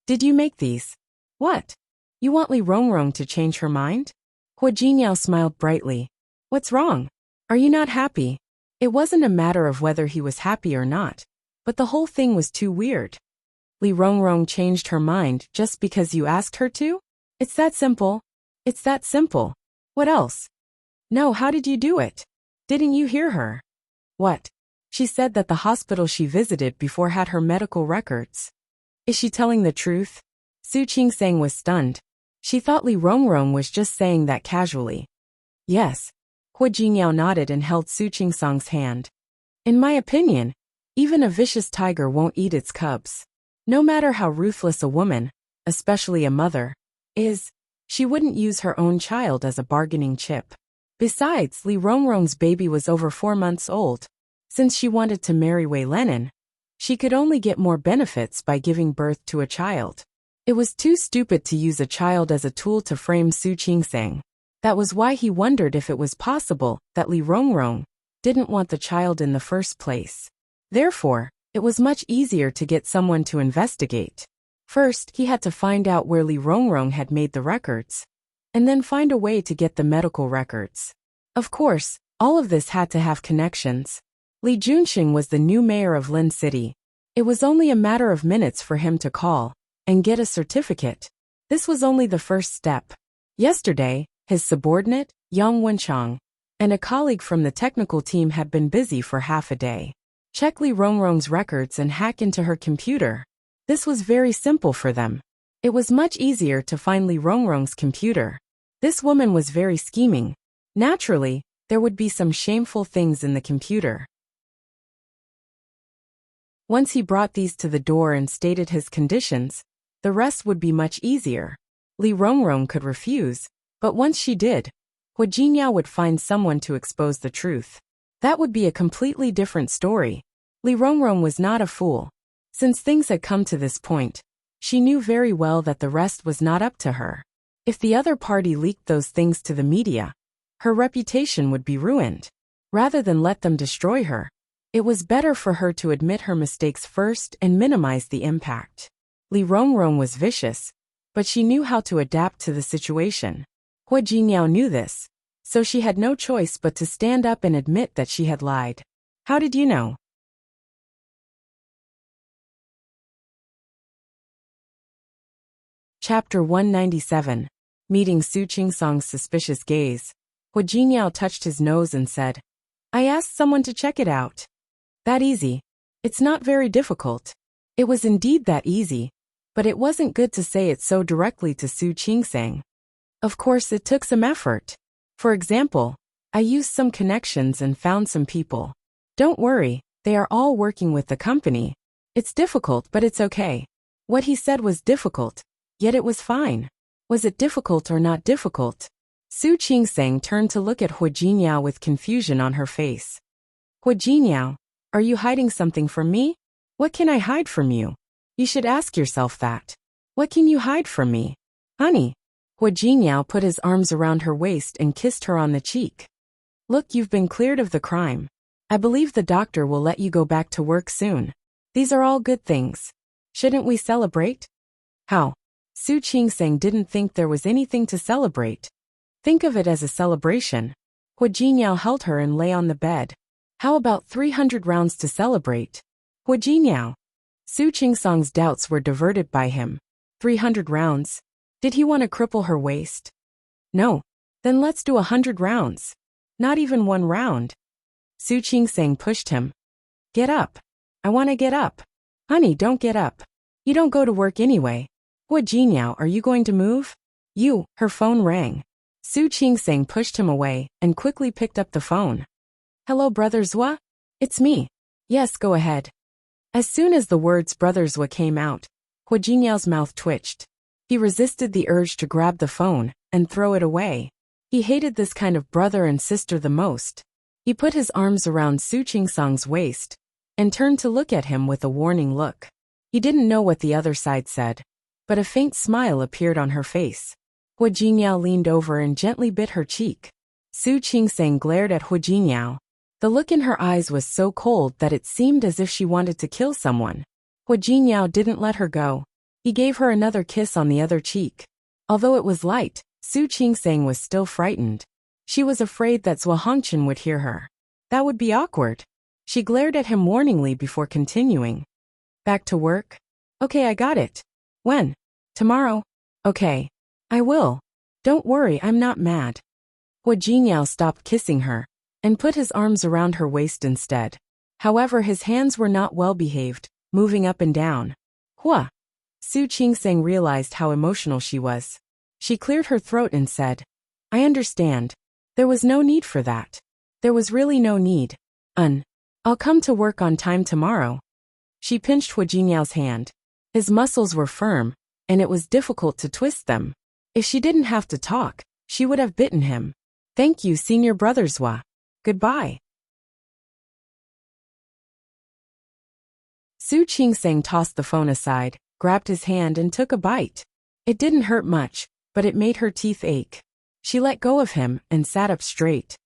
Did you make these? What? You want Li Rongrong to change her mind? Hua Jinyao smiled brightly. What's wrong? Are you not happy? It wasn't a matter of whether he was happy or not, but the whole thing was too weird. Li Rongrong changed her mind just because you asked her to? It's that simple. It's that simple. What else? No, how did you do it? Didn't you hear her? What? She said that the hospital she visited before had her medical records. Is she telling the truth? Su Qingsang was stunned. She thought Li Rongrong was just saying that casually. Yes. Hua Jinyao nodded and held Su Qingsang's hand. In my opinion, even a vicious tiger won't eat its cubs. No matter how ruthless a woman, especially a mother, is, she wouldn't use her own child as a bargaining chip. Besides, Li Rongrong's baby was over 4 months old. Since she wanted to marry Wei Lenin, she could only get more benefits by giving birth to a child. It was too stupid to use a child as a tool to frame Su Qingsang. That was why he wondered if it was possible that Li Rongrong didn't want the child in the first place. Therefore, it was much easier to get someone to investigate. First, he had to find out where Li Rongrong had made the records, and then find a way to get the medical records. Of course, all of this had to have connections. Li Junxing was the new mayor of Lin City. It was only a matter of minutes for him to call and get a certificate. This was only the first step. Yesterday, his subordinate, Yang Wenchang, and a colleague from the technical team had been busy for half a day. Check Li Rongrong's records and hack into her computer. This was very simple for them. It was much easier to find Li Rongrong's computer. This woman was very scheming. Naturally, there would be some shameful things in the computer. Once he brought these to the door and stated his conditions, the rest would be much easier. Li Rongrong could refuse, but once she did, Hua Jinyao would find someone to expose the truth. That would be a completely different story. Li Rongrong was not a fool. Since things had come to this point, she knew very well that the rest was not up to her. If the other party leaked those things to the media, her reputation would be ruined. Rather than let them destroy her, it was better for her to admit her mistakes first and minimize the impact. Li Rongrong was vicious, but she knew how to adapt to the situation. Hua Jinyao knew this, so she had no choice but to stand up and admit that she had lied. How did you know? Chapter 197. Meeting Su Qingsang's suspicious gaze. Hua Jinyao touched his nose and said, I asked someone to check it out. That easy. It's not very difficult. It was indeed that easy, but it wasn't good to say it so directly to Su Qingsang. Of course, it took some effort. For example, I used some connections and found some people. Don't worry, they are all working with the company. It's difficult, but it's okay. What he said was difficult, yet it was fine. Was it difficult or not difficult? Su Qingsang turned to look at Hua Jinyao with confusion on her face. Hua Jinyao, are you hiding something from me? What can I hide from you? You should ask yourself that. What can you hide from me? Honey. Hua Jinyao put his arms around her waist and kissed her on the cheek. Look, you've been cleared of the crime. I believe the doctor will let you go back to work soon. These are all good things. Shouldn't we celebrate? How? Su Qingsang didn't think there was anything to celebrate. Think of it as a celebration. Hua Jinyao held her and lay on the bed. How about 300 rounds to celebrate? Hua Jinyao. Su Qingsang's doubts were diverted by him. 300 rounds. Did he want to cripple her waist? No. Then let's do 100 rounds. Not even 1 round. Su Qingsang pushed him. Get up. I want to get up. Honey, don't get up. You don't go to work anyway. What Jinyao, are you going to move? Her phone rang. Su Qingsang pushed him away and quickly picked up the phone. Hello, Brother Zhua? It's me. Yes, go ahead. As soon as the words Brother Zhua came out, Hua Jinyao's mouth twitched. He resisted the urge to grab the phone and throw it away. He hated this kind of brother and sister the most. He put his arms around Su Qingsang's waist and turned to look at him with a warning look. He didn't know what the other side said, but a faint smile appeared on her face. Hua Jinyao leaned over and gently bit her cheek. Su Qingsang glared at Hua Jinyao. The look in her eyes was so cold that it seemed as if she wanted to kill someone. Hua Jinyao didn't let her go. He gave her another kiss on the other cheek. Although it was light, Su Qingsang was still frightened. She was afraid that Zhua Hongchen would hear her. That would be awkward. She glared at him warningly before continuing. Back to work? Okay, I got it. When? Tomorrow? Okay. I will. Don't worry, I'm not mad. Hua Jinyao stopped kissing her and put his arms around her waist instead. However, his hands were not well behaved, moving up and down. Hua. Su Qingsang realized how emotional she was. She cleared her throat and said, I understand. There was no need for that. There was really no need. I'll come to work on time tomorrow. She pinched Hua Jinyao's hand. His muscles were firm, and it was difficult to twist them. If she didn't have to talk, she would have bitten him. Thank you, Senior Brother Zhua. Goodbye. Su Qingsang tossed the phone aside, grabbed his hand and took a bite. It didn't hurt much, but it made her teeth ache. She let go of him and sat up straight.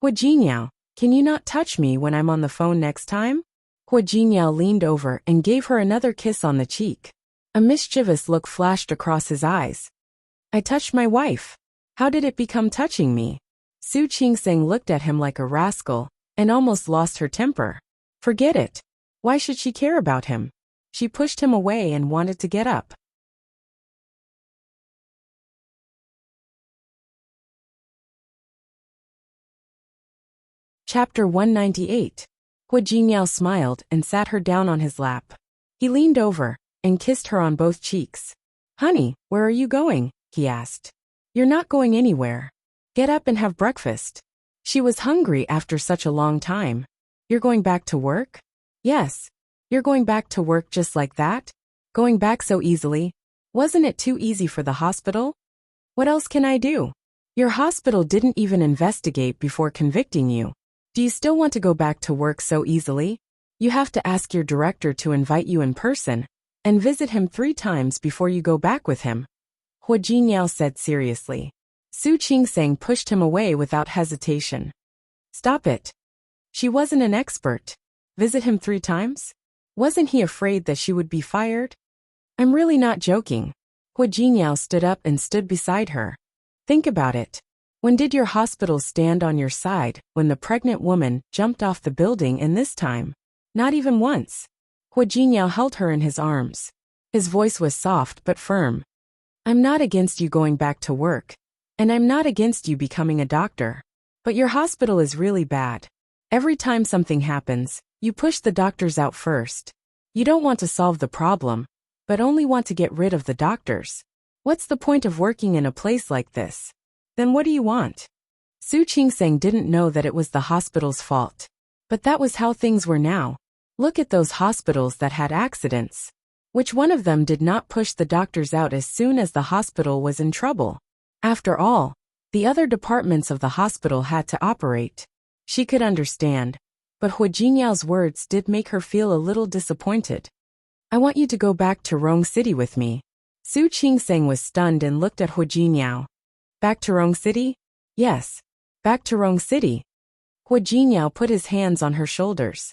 Hua Jinyao, can you not touch me when I'm on the phone next time? Hua Jinyao leaned over and gave her another kiss on the cheek. A mischievous look flashed across his eyes. I touched my wife. How did it become touching me? Su Qingsang looked at him like a rascal and almost lost her temper. Forget it. Why should she care about him? She pushed him away and wanted to get up. Chapter 198. Hua Jinyao smiled and sat her down on his lap. He leaned over and kissed her on both cheeks. Honey, where are you going? He asked. You're not going anywhere. Get up and have breakfast. She was hungry after such a long time. You're going back to work? Yes. You're going back to work just like that? Going back so easily? Wasn't it too easy for the hospital? What else can I do? Your hospital didn't even investigate before convicting you. Do you still want to go back to work so easily? You have to ask your director to invite you in person and visit him 3 times before you go back with him. Hua Jinyao said seriously. Su Qingsang pushed him away without hesitation. Stop it. She wasn't an expert. Visit him 3 times? Wasn't he afraid that she would be fired? I'm really not joking. Hua Jinyao stood up and stood beside her. Think about it. When did your hospital stand on your side when the pregnant woman jumped off the building in this time? Not even once. Hua Jinyao held her in his arms. His voice was soft but firm. I'm not against you going back to work, and I'm not against you becoming a doctor. But your hospital is really bad. Every time something happens, you push the doctors out first. You don't want to solve the problem, but only want to get rid of the doctors. What's the point of working in a place like this? Then what do you want? Su Qingsang didn't know that it was the hospital's fault. But that was how things were now. Look at those hospitals that had accidents. Which one of them did not push the doctors out as soon as the hospital was in trouble? After all, the other departments of the hospital had to operate. She could understand, but Hua Jinyao's words did make her feel a little disappointed. I want you to go back to Rong City with me. Su Qingsang was stunned and looked at Hua Jinyao. Back to Rong City? Yes. Back to Rong City. Hua Jinyao put his hands on her shoulders.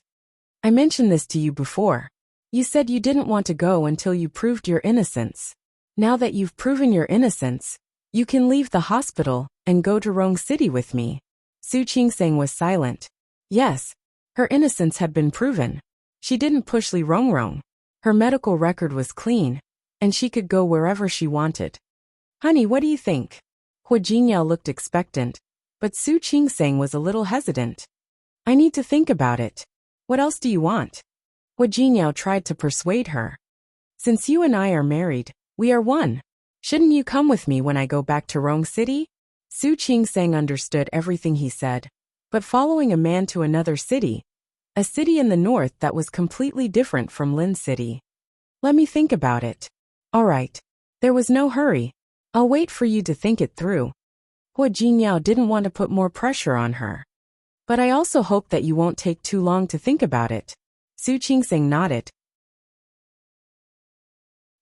I mentioned this to you before. You said you didn't want to go until you proved your innocence. Now that you've proven your innocence, you can leave the hospital and go to Rong City with me. Su Qingsang was silent. Yes. Her innocence had been proven. She didn't push Li Rongrong. Her medical record was clean, and she could go wherever she wanted. Honey, what do you think? Hua Jingyao looked expectant, but Su Qingsang was a little hesitant. I need to think about it. What else do you want? Hua Jingyao tried to persuade her. Since you and I are married, we are one. Shouldn't you come with me when I go back to Rong City? Su Qingsang understood everything he said, but following a man to another city, a city in the north that was completely different from Lin City. Let me think about it. All right. There was no hurry. I'll wait for you to think it through. Hua Jingyao didn't want to put more pressure on her. But I also hope that you won't take too long to think about it. Su Qingsang nodded.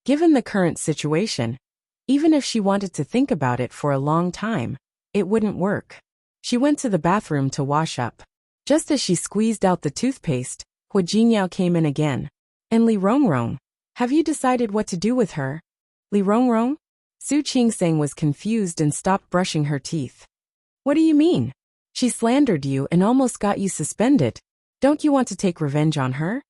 Given the current situation, even if she wanted to think about it for a long time, it wouldn't work. She went to the bathroom to wash up. Just as she squeezed out the toothpaste, Hua Jingyao came in again. And Li Rongrong, have you decided what to do with her? Li Rongrong? Su Qingsang was confused and stopped brushing her teeth. What do you mean? She slandered you and almost got you suspended. Don't you want to take revenge on her?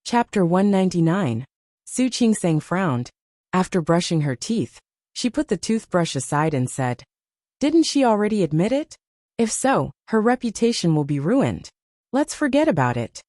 Chapter 199. Su Qingsang frowned. After brushing her teeth, she put the toothbrush aside and said, didn't she already admit it? If so, her reputation will be ruined. Let's forget about it.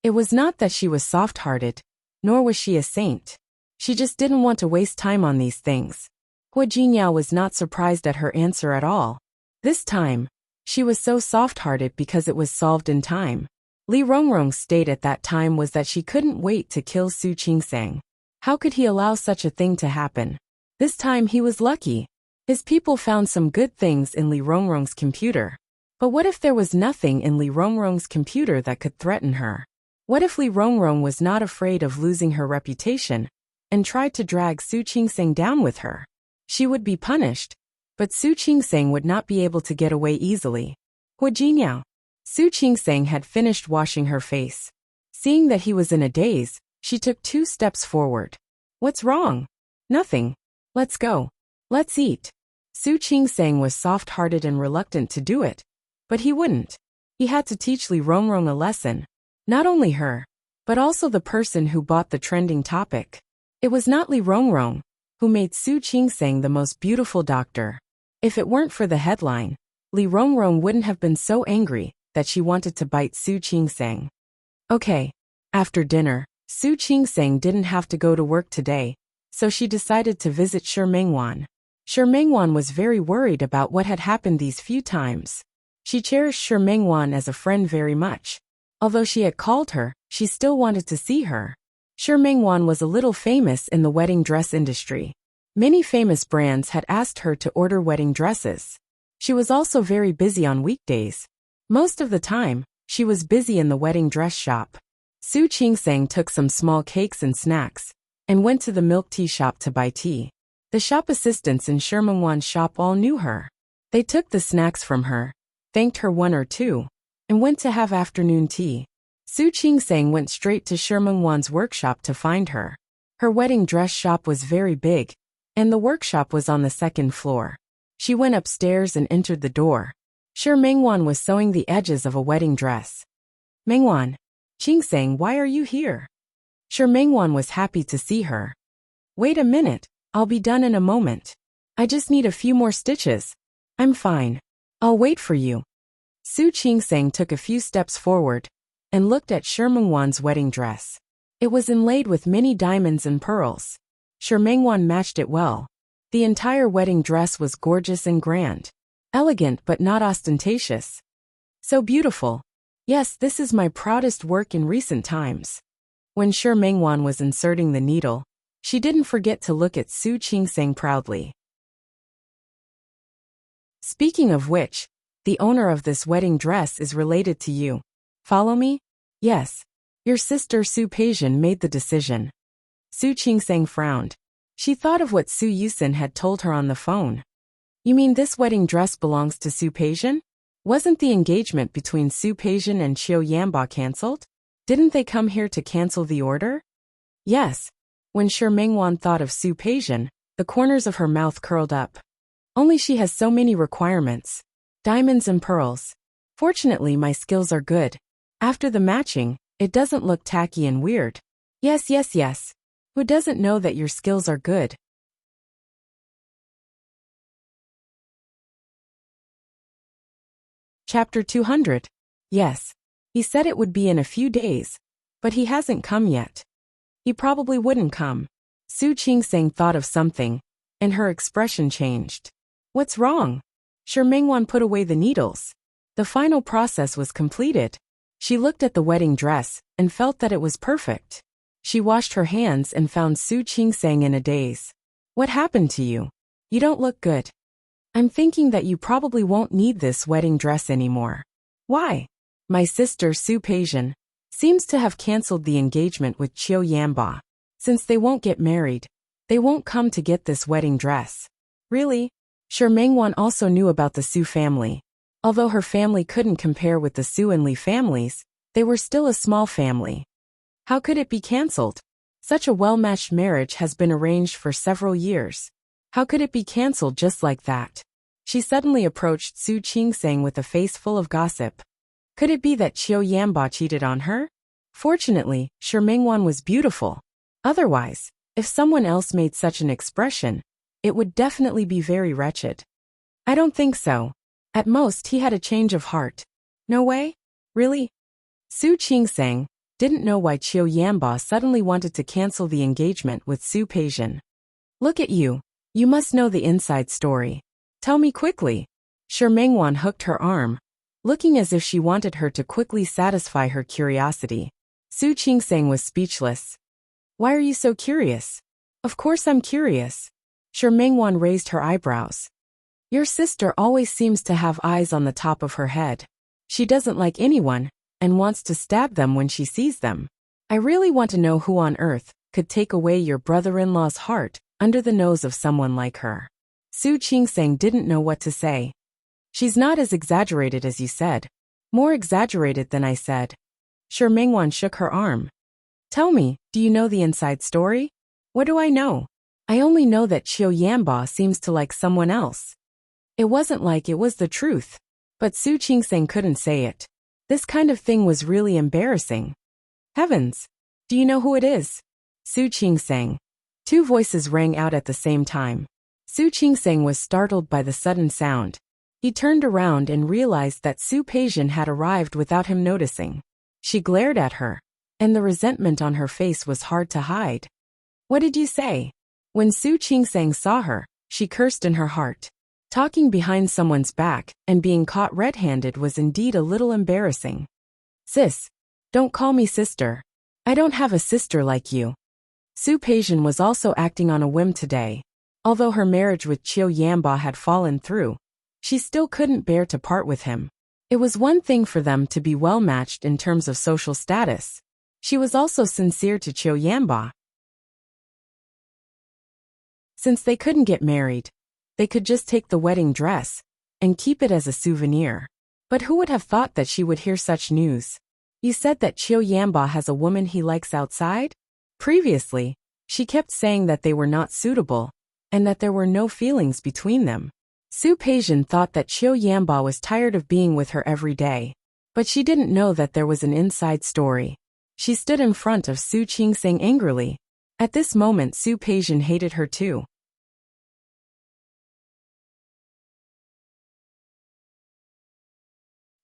It was not that she was soft-hearted, nor was she a saint. She just didn't want to waste time on these things. Hua Jingyao was not surprised at her answer at all. This time, she was so soft-hearted because it was solved in time. Li Rongrong's state at that time was that she couldn't wait to kill Su Qingsang. How could he allow such a thing to happen? This time he was lucky. His people found some good things in Li Rongrong's computer. But what if there was nothing in Li Rongrong's computer that could threaten her? What if Li Rongrong was not afraid of losing her reputation and tried to drag Su Qingsang down with her? She would be punished, but Su Qingsang would not be able to get away easily. Hua Jingyao. Su Qingsang had finished washing her face. Seeing that he was in a daze, she took 2 steps forward. What's wrong? Nothing. Let's go. Let's eat. Su Qingsang was soft-hearted and reluctant to do it, but he wouldn't. He had to teach Li Rongrong a lesson. Not only her, but also the person who bought the trending topic. It was not Li Rongrong who made Su Qingsang the most beautiful doctor. If it weren't for the headline, Li Rongrong wouldn't have been so angry that she wanted to bite Su Qingsang. Okay. After dinner, Su Qingsang didn't have to go to work today, so she decided to visit Shi Mengwan. Shi Mengwan was very worried about what had happened these few times. She cherished Shi Mengwan as a friend very much. Although she had called her, she still wanted to see her. Shi Mengwan was a little famous in the wedding dress industry. Many famous brands had asked her to order wedding dresses. She was also very busy on weekdays. Most of the time, she was busy in the wedding dress shop. Su Qingsang took some small cakes and snacks, and went to the milk tea shop to buy tea. The shop assistants in Shi Mengwan's shop all knew her. They took the snacks from her, thanked her 1 or 2, and went to have afternoon tea. Su Qingsang went straight to Shi Mengwan's workshop to find her. Her wedding dress shop was very big, and the workshop was on the 2nd floor. She went upstairs and entered the door. Shi Mengwan was sewing the edges of a wedding dress. Mengwan. Qingsang, why are you here? Shi Mengwan was happy to see her. Wait a minute, I'll be done in a moment. I just need a few more stitches. I'm fine. I'll wait for you. Su Qingsang took a few steps forward and looked at Shi Mengwan's wedding dress. It was inlaid with many diamonds and pearls. Shi Mengwan matched it well. The entire wedding dress was gorgeous and grand. Elegant but not ostentatious. So beautiful. Yes, this is my proudest work in recent times. When Shi Mengwan was inserting the needle, she didn't forget to look at Su Qingsang proudly. Speaking of which, the owner of this wedding dress is related to you. Follow me? Yes. Your sister Su Peijian made the decision. Su Qingsang frowned. She thought of what Su Yusin had told her on the phone. You mean this wedding dress belongs to Su Peijian? Wasn't the engagement between Su Peijian and Qiu Yanba cancelled? Didn't they come here to cancel the order? Yes. When Shi Mengwan thought of Su Peijian, the corners of her mouth curled up. Only she has so many requirements. Diamonds and pearls. Fortunately, my skills are good. After the matching, it doesn't look tacky and weird. Yes, yes, yes. Who doesn't know that your skills are good? Chapter 200. Yes. He said it would be in a few days, but he hasn't come yet. He probably wouldn't come. Su Qingsang thought of something, and her expression changed. What's wrong? Shi Mingwan put away the needles. The final process was completed. She looked at the wedding dress and felt that it was perfect. She washed her hands and found Su Qingsang in a daze. What happened to you? You don't look good. I'm thinking that you probably won't need this wedding dress anymore. Why? My sister Su Peijian seems to have cancelled the engagement with Qiu Yanba. Since they won't get married, they won't come to get this wedding dress. Really? Shi Mingwan also knew about the Su family. Although her family couldn't compare with the Su and Li families, they were still a small family. How could it be cancelled? Such a well-matched marriage has been arranged for several years. How could it be cancelled just like that? She suddenly approached Su Qingsang with a face full of gossip. Could it be that Qiu Yanba cheated on her? Fortunately, Shi Mingwan was beautiful. Otherwise, if someone else made such an expression, it would definitely be very wretched. I don't think so. At most he had a change of heart. No way? Really? Su Qingsang didn't know why Qiu Yanba suddenly wanted to cancel the engagement with Su Peijian. Look at you. You must know the inside story. Tell me quickly. Shi Mingwan hooked her arm, looking as if she wanted her to quickly satisfy her curiosity. Su Qingsang was speechless. Why are you so curious? Of course I'm curious. Shi Mingwan raised her eyebrows. Your sister always seems to have eyes on the top of her head. She doesn't like anyone, and wants to stab them when she sees them. I really want to know who on earth could take away your brother-in-law's heart under the nose of someone like her. Su Qingsang didn't know what to say. She's not as exaggerated as you said. More exaggerated than I said. Shi Mingwan shook her arm. Tell me, do you know the inside story? What do I know? I only know that Qiu Yanba seems to like someone else. It wasn't like it was the truth. But Su Qingsang couldn't say it. This kind of thing was really embarrassing. Heavens! Do you know who it is? Su Qingsang. Two voices rang out at the same time. Su Qingsang was startled by the sudden sound. He turned around and realized that Su Peijian had arrived without him noticing. She glared at her, and the resentment on her face was hard to hide. What did you say? When Su Qingsang saw her, she cursed in her heart. Talking behind someone's back and being caught red-handed was indeed a little embarrassing. Sis, don't call me sister. I don't have a sister like you. Su Peijian was also acting on a whim today. Although her marriage with Qiu Yanba had fallen through, she still couldn't bear to part with him. It was one thing for them to be well-matched in terms of social status. She was also sincere to Qiu Yanba. Since they couldn't get married, they could just take the wedding dress and keep it as a souvenir. But who would have thought that she would hear such news? You said that Qiu Yanba has a woman he likes outside? Previously, she kept saying that they were not suitable, and that there were no feelings between them. Su Peijian thought that Qiu Yanba was tired of being with her every day. But she didn't know that there was an inside story. She stood in front of Su Qingsang angrily. At this moment Su Peijian hated her too.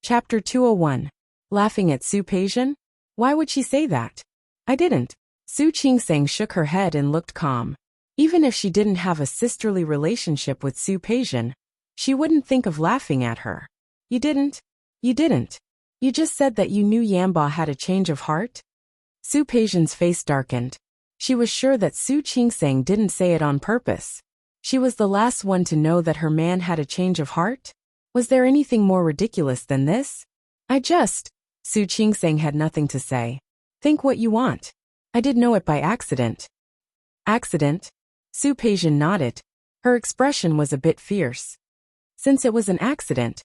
Chapter 201. Laughing at Su Peijian? Why would she say that? I didn't. Su Qingsang shook her head and looked calm. Even if she didn't have a sisterly relationship with Su Peijian, she wouldn't think of laughing at her. You didn't? You didn't. You just said that you knew Yanba had a change of heart? Su Peijian's face darkened. She was sure that Su Qingsang didn't say it on purpose. She was the last one to know that her man had a change of heart? Was there anything more ridiculous than this? Su Qingsang had nothing to say. Think what you want. I did know it by accident. Accident? Su Peijian nodded. Her expression was a bit fierce. Since it was an accident,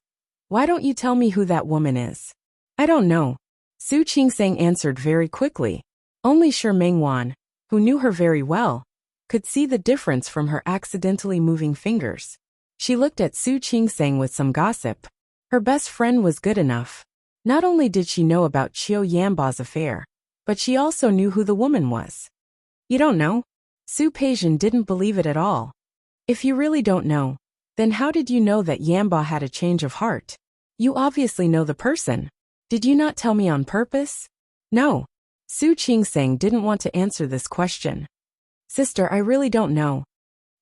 why don't you tell me who that woman is? I don't know. Su Qingsang answered very quickly. Only Shi Mingwan, who knew her very well, could see the difference from her accidentally moving fingers. She looked at Su Qingsang with some gossip. Her best friend was good enough. Not only did she know about Qiu Yanba's affair, but she also knew who the woman was. You don't know? Su Peijian didn't believe it at all. If you really don't know, then how did you know that Yamba had a change of heart? You obviously know the person. Did you not tell me on purpose? No. Su Qingsang didn't want to answer this question. Sister, I really don't know.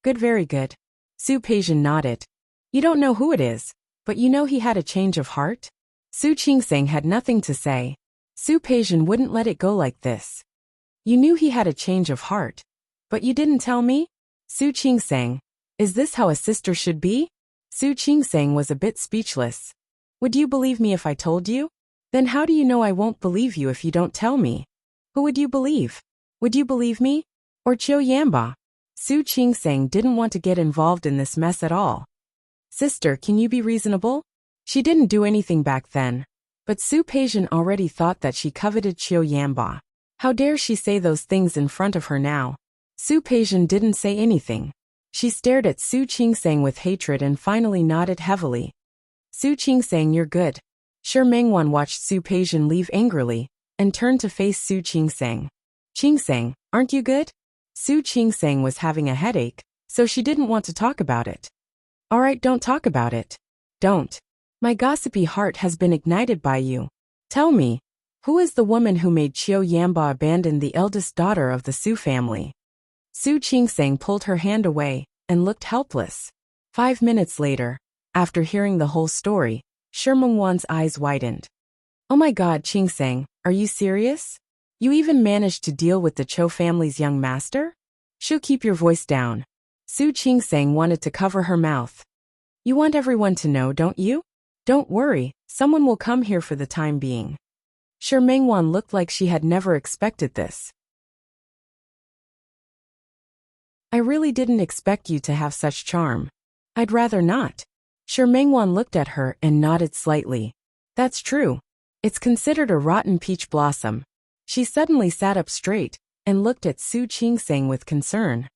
Good, very good. Su Peijian nodded. You don't know who it is, but you know he had a change of heart? Su Qingsang had nothing to say. Su Peijian wouldn't let it go like this. You knew he had a change of heart, but you didn't tell me? Su Qingsang, is this how a sister should be? Su Qingsang was a bit speechless. Would you believe me if I told you? Then how do you know I won't believe you if you don't tell me? Who would you believe? Would you believe me? Or Qiu Yamba? Su Qingsang didn't want to get involved in this mess at all. Sister, can you be reasonable? She didn't do anything back then, but Su Peijian already thought that she coveted Qiu Yamba. How dare she say those things in front of her now? Su Peijian didn't say anything. She stared at Su Qingsang with hatred and finally nodded heavily. Su Qingsang, you're good. Shi Mengwan watched Su Peijian leave angrily and turned to face Su Qingsang. Qingsang, aren't you good? Su Qingsang was having a headache, so she didn't want to talk about it. Alright, don't talk about it. Don't. My gossipy heart has been ignited by you. Tell me, who is the woman who made Qiu Yamba abandon the eldest daughter of the Su family? Su Qingsang pulled her hand away and looked helpless. 5 minutes later, after hearing the whole story, Shi Mengwan's eyes widened. Oh my god, Qingsang, are you serious? You even managed to deal with the Chou family's young master? Shu, keep your voice down. Su Qingsang wanted to cover her mouth. You want everyone to know, don't you? Don't worry, someone will come here for the time being. Shi Mengwan looked like she had never expected this. I really didn't expect you to have such charm. I'd rather not. Shi Mengwan looked at her and nodded slightly. That's true. It's considered a rotten peach blossom. She suddenly sat up straight and looked at Su Qingsang with concern.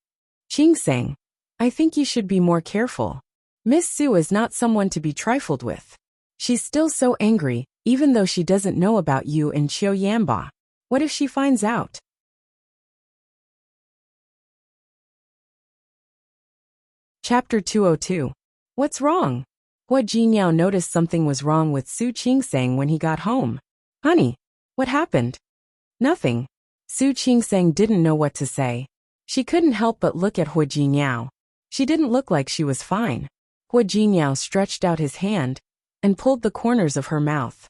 Qingsang, I think you should be more careful. Miss Su is not someone to be trifled with. She's still so angry, even though she doesn't know about you and Qiu Yamba. What if she finds out? Chapter 202. What's wrong? Hua Jinyao noticed something was wrong with Su Qingsang when he got home. Honey, what happened? Nothing. Su Qingsang didn't know what to say. She couldn't help but look at Hua Jinyao. She didn't look like she was fine. Hua Jinyao stretched out his hand and pulled the corners of her mouth.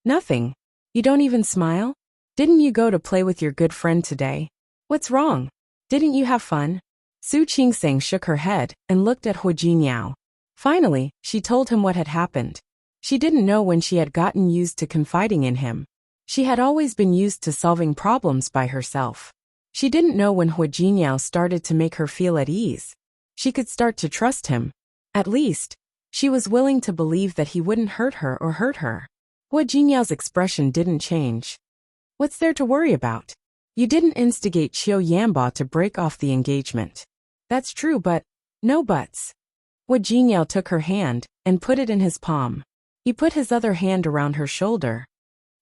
Nothing. You don't even smile? Didn't you go to play with your good friend today? What's wrong? Didn't you have fun? Su Qingsang shook her head and looked at Hua Jinyao. Finally, she told him what had happened. She didn't know when she had gotten used to confiding in him. She had always been used to solving problems by herself. She didn't know when Hua Jinyao started to make her feel at ease. She could start to trust him. At least, she was willing to believe that he wouldn't hurt her or hurt her. Hua Jinyao's expression didn't change. What's there to worry about? You didn't instigate Qiu Yamba to break off the engagement. That's true, but no buts. Hua Jinyao took her hand and put it in his palm. He put his other hand around her shoulder.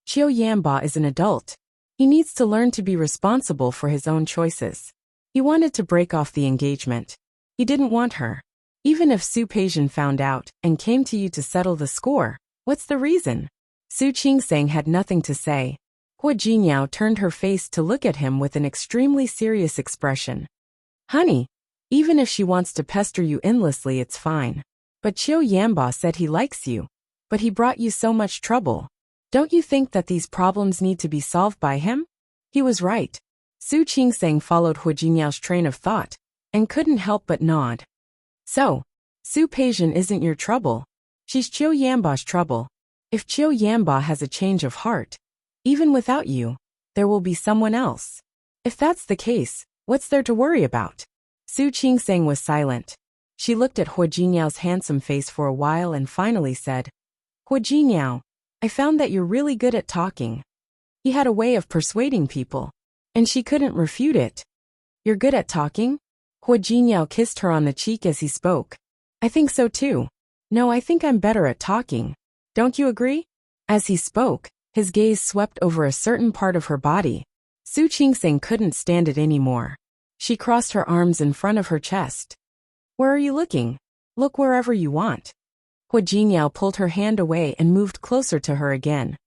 Qiu Yamba is an adult. He needs to learn to be responsible for his own choices. He wanted to break off the engagement. He didn't want her. Even if Su Peijian found out and came to you to settle the score, what's the reason? Su Qingsang had nothing to say. Hua Jinyao turned her face to look at him with an extremely serious expression. Honey, even if she wants to pester you endlessly, it's fine. But Qiu Yamba said he likes you. But he brought you so much trouble. Don't you think that these problems need to be solved by him? He was right. Su Qingsang followed Hua Jinyao's train of thought and couldn't help but nod. So, Su Peijian isn't your trouble. She's Qiu Yamba's trouble. If Qiu Yamba has a change of heart, even without you, there will be someone else. If that's the case, what's there to worry about? Su Qingsang was silent. She looked at Hua Jinyao's handsome face for a while and finally said, Hua Jinyao, I found that you're really good at talking. He had a way of persuading people, and she couldn't refute it. You're good at talking? Hua Jinyao kissed her on the cheek as he spoke. I think so too. No, I think I'm better at talking. Don't you agree? As he spoke, his gaze swept over a certain part of her body, Su Qingsing couldn't stand it anymore. She crossed her arms in front of her chest. Where are you looking? Look wherever you want. Hua Jinyao pulled her hand away and moved closer to her again.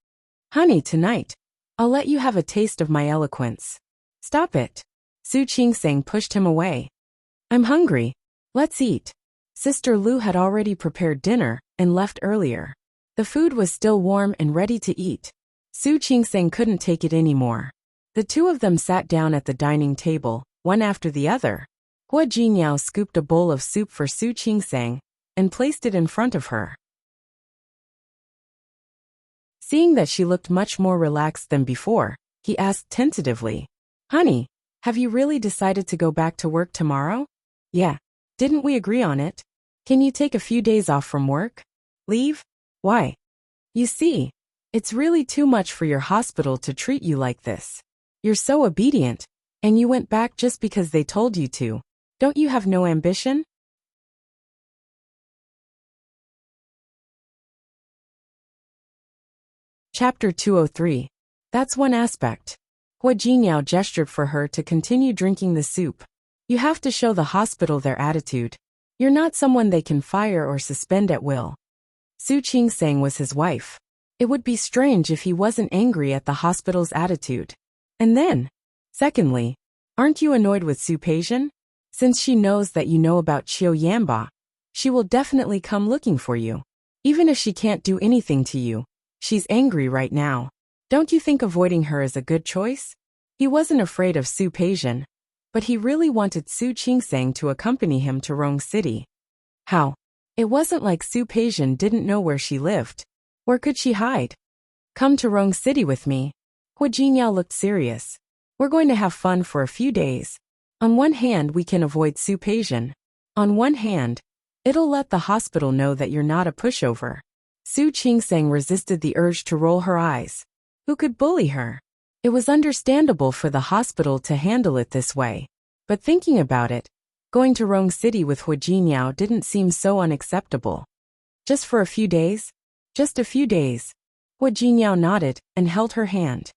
Honey, tonight, I'll let you have a taste of my eloquence. Stop it. Su Qingsing pushed him away. I'm hungry. Let's eat. Sister Lu had already prepared dinner and left earlier. The food was still warm and ready to eat. Su Qingsing couldn't take it anymore. The two of them sat down at the dining table, one after the other. Hua Jinyao scooped a bowl of soup for Su Qingsing and placed it in front of her. Seeing that she looked much more relaxed than before, he asked tentatively, Honey, have you really decided to go back to work tomorrow? Yeah. Didn't we agree on it? Can you take a few days off from work? Leave? Why? You see, it's really too much for your hospital to treat you like this. You're so obedient, and you went back just because they told you to. Don't you have no ambition? Chapter 203. That's one aspect. Hua Jinyao gestured for her to continue drinking the soup. You have to show the hospital their attitude. You're not someone they can fire or suspend at will. Su Qingsing was his wife. It would be strange if he wasn't angry at the hospital's attitude. And then, secondly, aren't you annoyed with Su Peijian? Since she knows that you know about Qiu Yanba, she will definitely come looking for you. Even if she can't do anything to you, she's angry right now. Don't you think avoiding her is a good choice? He wasn't afraid of Su Peijian, but he really wanted Su Qingsing to accompany him to Rong City. How? It wasn't like Su Peijian didn't know where she lived. Where could she hide? Come to Rong City with me. Hua Jinyao looked serious. We're going to have fun for a few days. On one hand, we can avoid Su Peijian. On one hand, it'll let the hospital know that you're not a pushover. Su Qingsing resisted the urge to roll her eyes. Who could bully her? It was understandable for the hospital to handle it this way. But thinking about it, going to Rong City with Hua Jinyao didn't seem so unacceptable. Just for a few days? Just a few days. Hua Jinyao nodded and held her hand.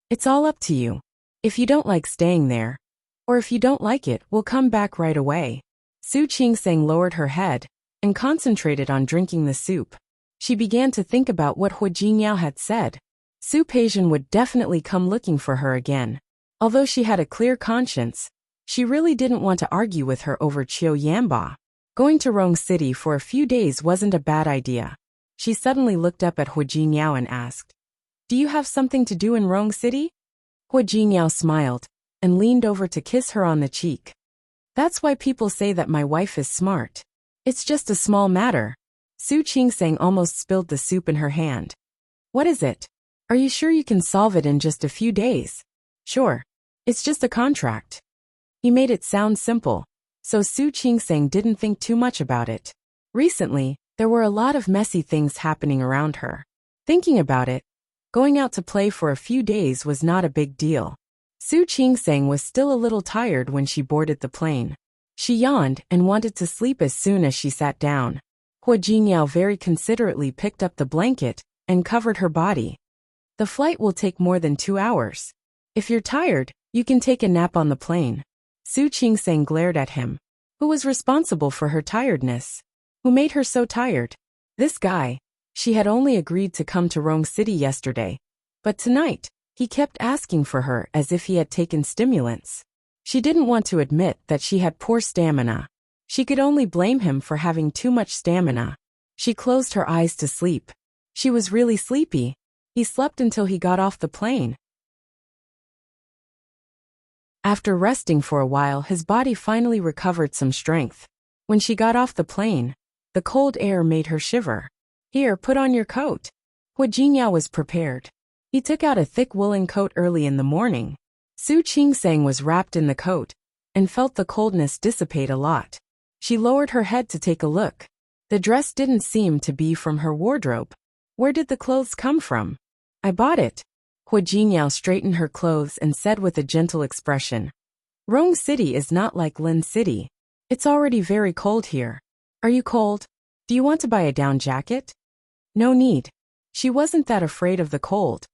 It's all up to you. If you don't like staying there, or if you don't like it, we'll come back right away. Su Qingsing lowered her head and concentrated on drinking the soup. She began to think about what Hua Jinyao had said. Su Peijian would definitely come looking for her again. Although she had a clear conscience, she really didn't want to argue with her over Qiu Yanba. Going to Rong City for a few days wasn't a bad idea. She suddenly looked up at Hua Jinyao and asked, Do you have something to do in Rong City? Hua Jinyao smiled and leaned over to kiss her on the cheek. That's why people say that my wife is smart. It's just a small matter. Su Qingsing almost spilled the soup in her hand. What is it? Are you sure you can solve it in just a few days? Sure. It's just a contract. He made it sound simple, so Su Qingsing didn't think too much about it. Recently, there were a lot of messy things happening around her. Thinking about it, going out to play for a few days was not a big deal. Su Qingsing was still a little tired when she boarded the plane. She yawned and wanted to sleep as soon as she sat down. Hua Jinyao very considerately picked up the blanket and covered her body. The flight will take more than 2 hours. If you're tired, you can take a nap on the plane. Su Qingsing glared at him. Who was responsible for her tiredness? Who made her so tired? This guy. She had only agreed to come to Rong City yesterday. But tonight, he kept asking for her as if he had taken stimulants. She didn't want to admit that she had poor stamina. She could only blame him for having too much stamina. She closed her eyes to sleep. She was really sleepy. He slept until he got off the plane. After resting for a while, his body finally recovered some strength. When she got off the plane, the cold air made her shiver. Here, put on your coat. Hua Jinyao was prepared. He took out a thick woolen coat early in the morning. Su Qingsing was wrapped in the coat and felt the coldness dissipate a lot. She lowered her head to take a look. The dress didn't seem to be from her wardrobe. Where did the clothes come from? I bought it. Hua Jinyao straightened her clothes and said with a gentle expression. Rong City is not like Lin City. It's already very cold here. Are you cold? Do you want to buy a down jacket? No need. She wasn't that afraid of the cold.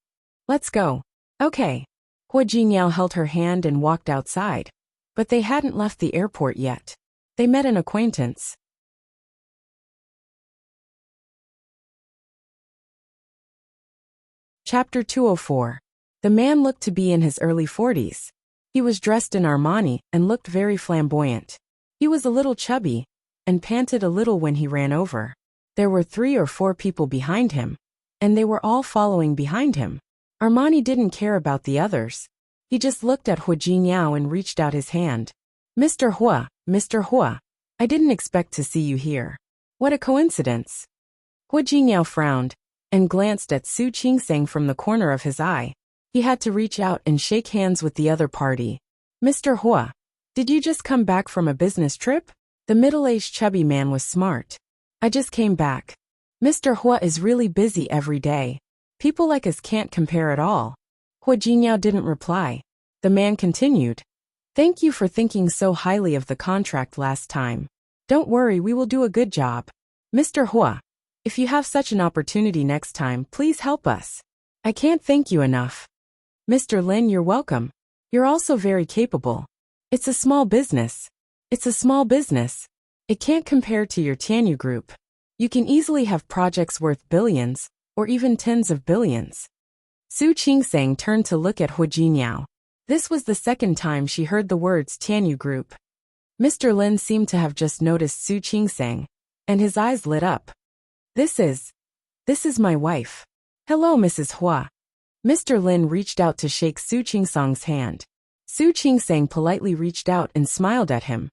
Let's go. Okay. Hua Jingyao held her hand and walked outside. But they hadn't left the airport yet. They met an acquaintance. Chapter 204. The man looked to be in his early 40s. He was dressed in Armani and looked very flamboyant. He was a little chubby and panted a little when he ran over. There were 3 or 4 people behind him, and they were all following behind him. Armani didn't care about the others. He just looked at Hua Jingyao and reached out his hand. Mr. Hua, I didn't expect to see you here. What a coincidence. Hua Jingyao frowned and glanced at Su Qingsang from the corner of his eye. He had to reach out and shake hands with the other party. Mr. Hua, did you just come back from a business trip? The middle-aged chubby man was smart. I just came back. Mr. Hua is really busy every day. People like us can't compare at all. Hua Jingyao didn't reply. The man continued. Thank you for thinking so highly of the contract last time. Don't worry, we will do a good job. Mr. Hua, if you have such an opportunity next time, please help us. I can't thank you enough. Mr. Lin, you're welcome. You're also very capable. It's a small business. It can't compare to your Tianyu group. You can easily have projects worth billions, or even tens of billions. Su Qingsang turned to look at Hua Jingyao. This was the second time she heard the words Tianyu group. Mr. Lin seemed to have just noticed Su Qingsang, and his eyes lit up. This is my wife. Hello, Mrs. Hua. Mr. Lin reached out to shake Su Qingsang's hand. Su Qingsang politely reached out and smiled at him.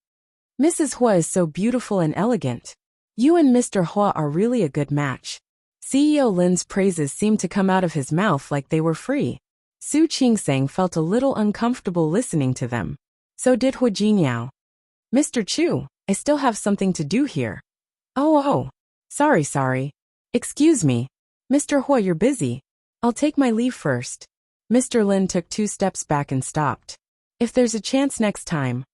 Mrs. Hua is so beautiful and elegant. You and Mr. Hua are really a good match. CEO Lin's praises seemed to come out of his mouth like they were free. Su Qingsang felt a little uncomfortable listening to them. So did Hua Jingyao. Mr. Chu, I still have something to do here. Oh. Sorry. Excuse me. Mr. Hua, you're busy. I'll take my leave first. Mr. Lin took 2 steps back and stopped. If there's a chance next time,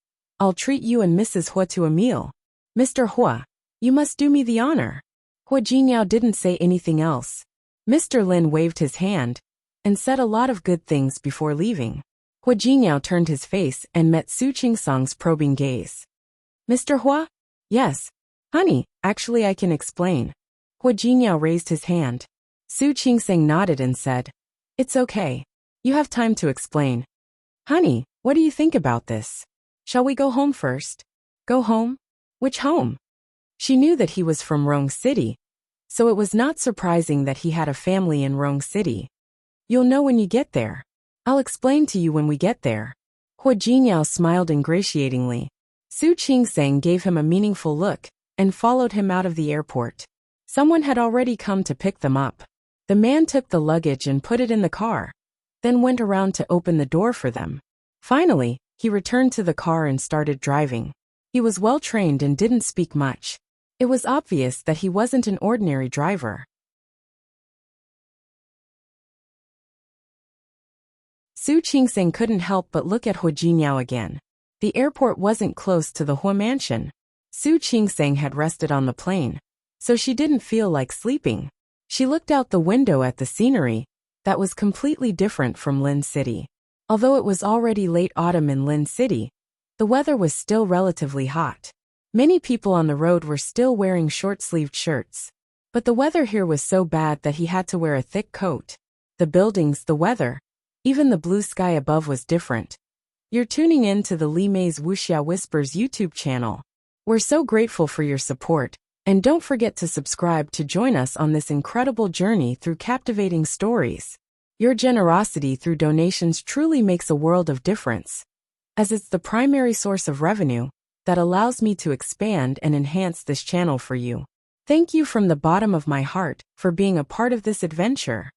I'll treat you and Mrs. Hua to a meal. Mr. Hua, you must do me the honor. Hua Jingyao didn't say anything else. Mr. Lin waved his hand and said a lot of good things before leaving. Hua Jingyao turned his face and met Su Qingsang's probing gaze. Mr. Hua? Yes. Honey, actually I can explain. Hua Jingyao raised his hand. Su Qingsang nodded and said, It's okay. You have time to explain. Honey, what do you think about this? Shall we go home first? Go home? Which home? She knew that he was from Rong City, so it was not surprising that he had a family in Rong City. You'll know when you get there. I'll explain to you when we get there. Hua Jingyao smiled ingratiatingly. Su Qingsang gave him a meaningful look and followed him out of the airport. Someone had already come to pick them up. The man took the luggage and put it in the car, then went around to open the door for them. Finally, he returned to the car and started driving. He was well trained and didn't speak much. It was obvious that he wasn't an ordinary driver. Su Qingsang couldn't help but look at Hua Jingyao again. The airport wasn't close to the Hua mansion. Su Qingsang had rested on the plane, so she didn't feel like sleeping. She looked out the window at the scenery that was completely different from Lin City. Although it was already late autumn in Lin City, the weather was still relatively hot. Many people on the road were still wearing short-sleeved shirts. But the weather here was so bad that he had to wear a thick coat. The buildings, the weather, even the blue sky above was different. You're tuning in to the Li Mei's Wuxia Whispers YouTube channel. We're so grateful for your support. And don't forget to subscribe to join us on this incredible journey through captivating stories. Your generosity through donations truly makes a world of difference, as it's the primary source of revenue that allows me to expand and enhance this channel for you. Thank you from the bottom of my heart for being a part of this adventure.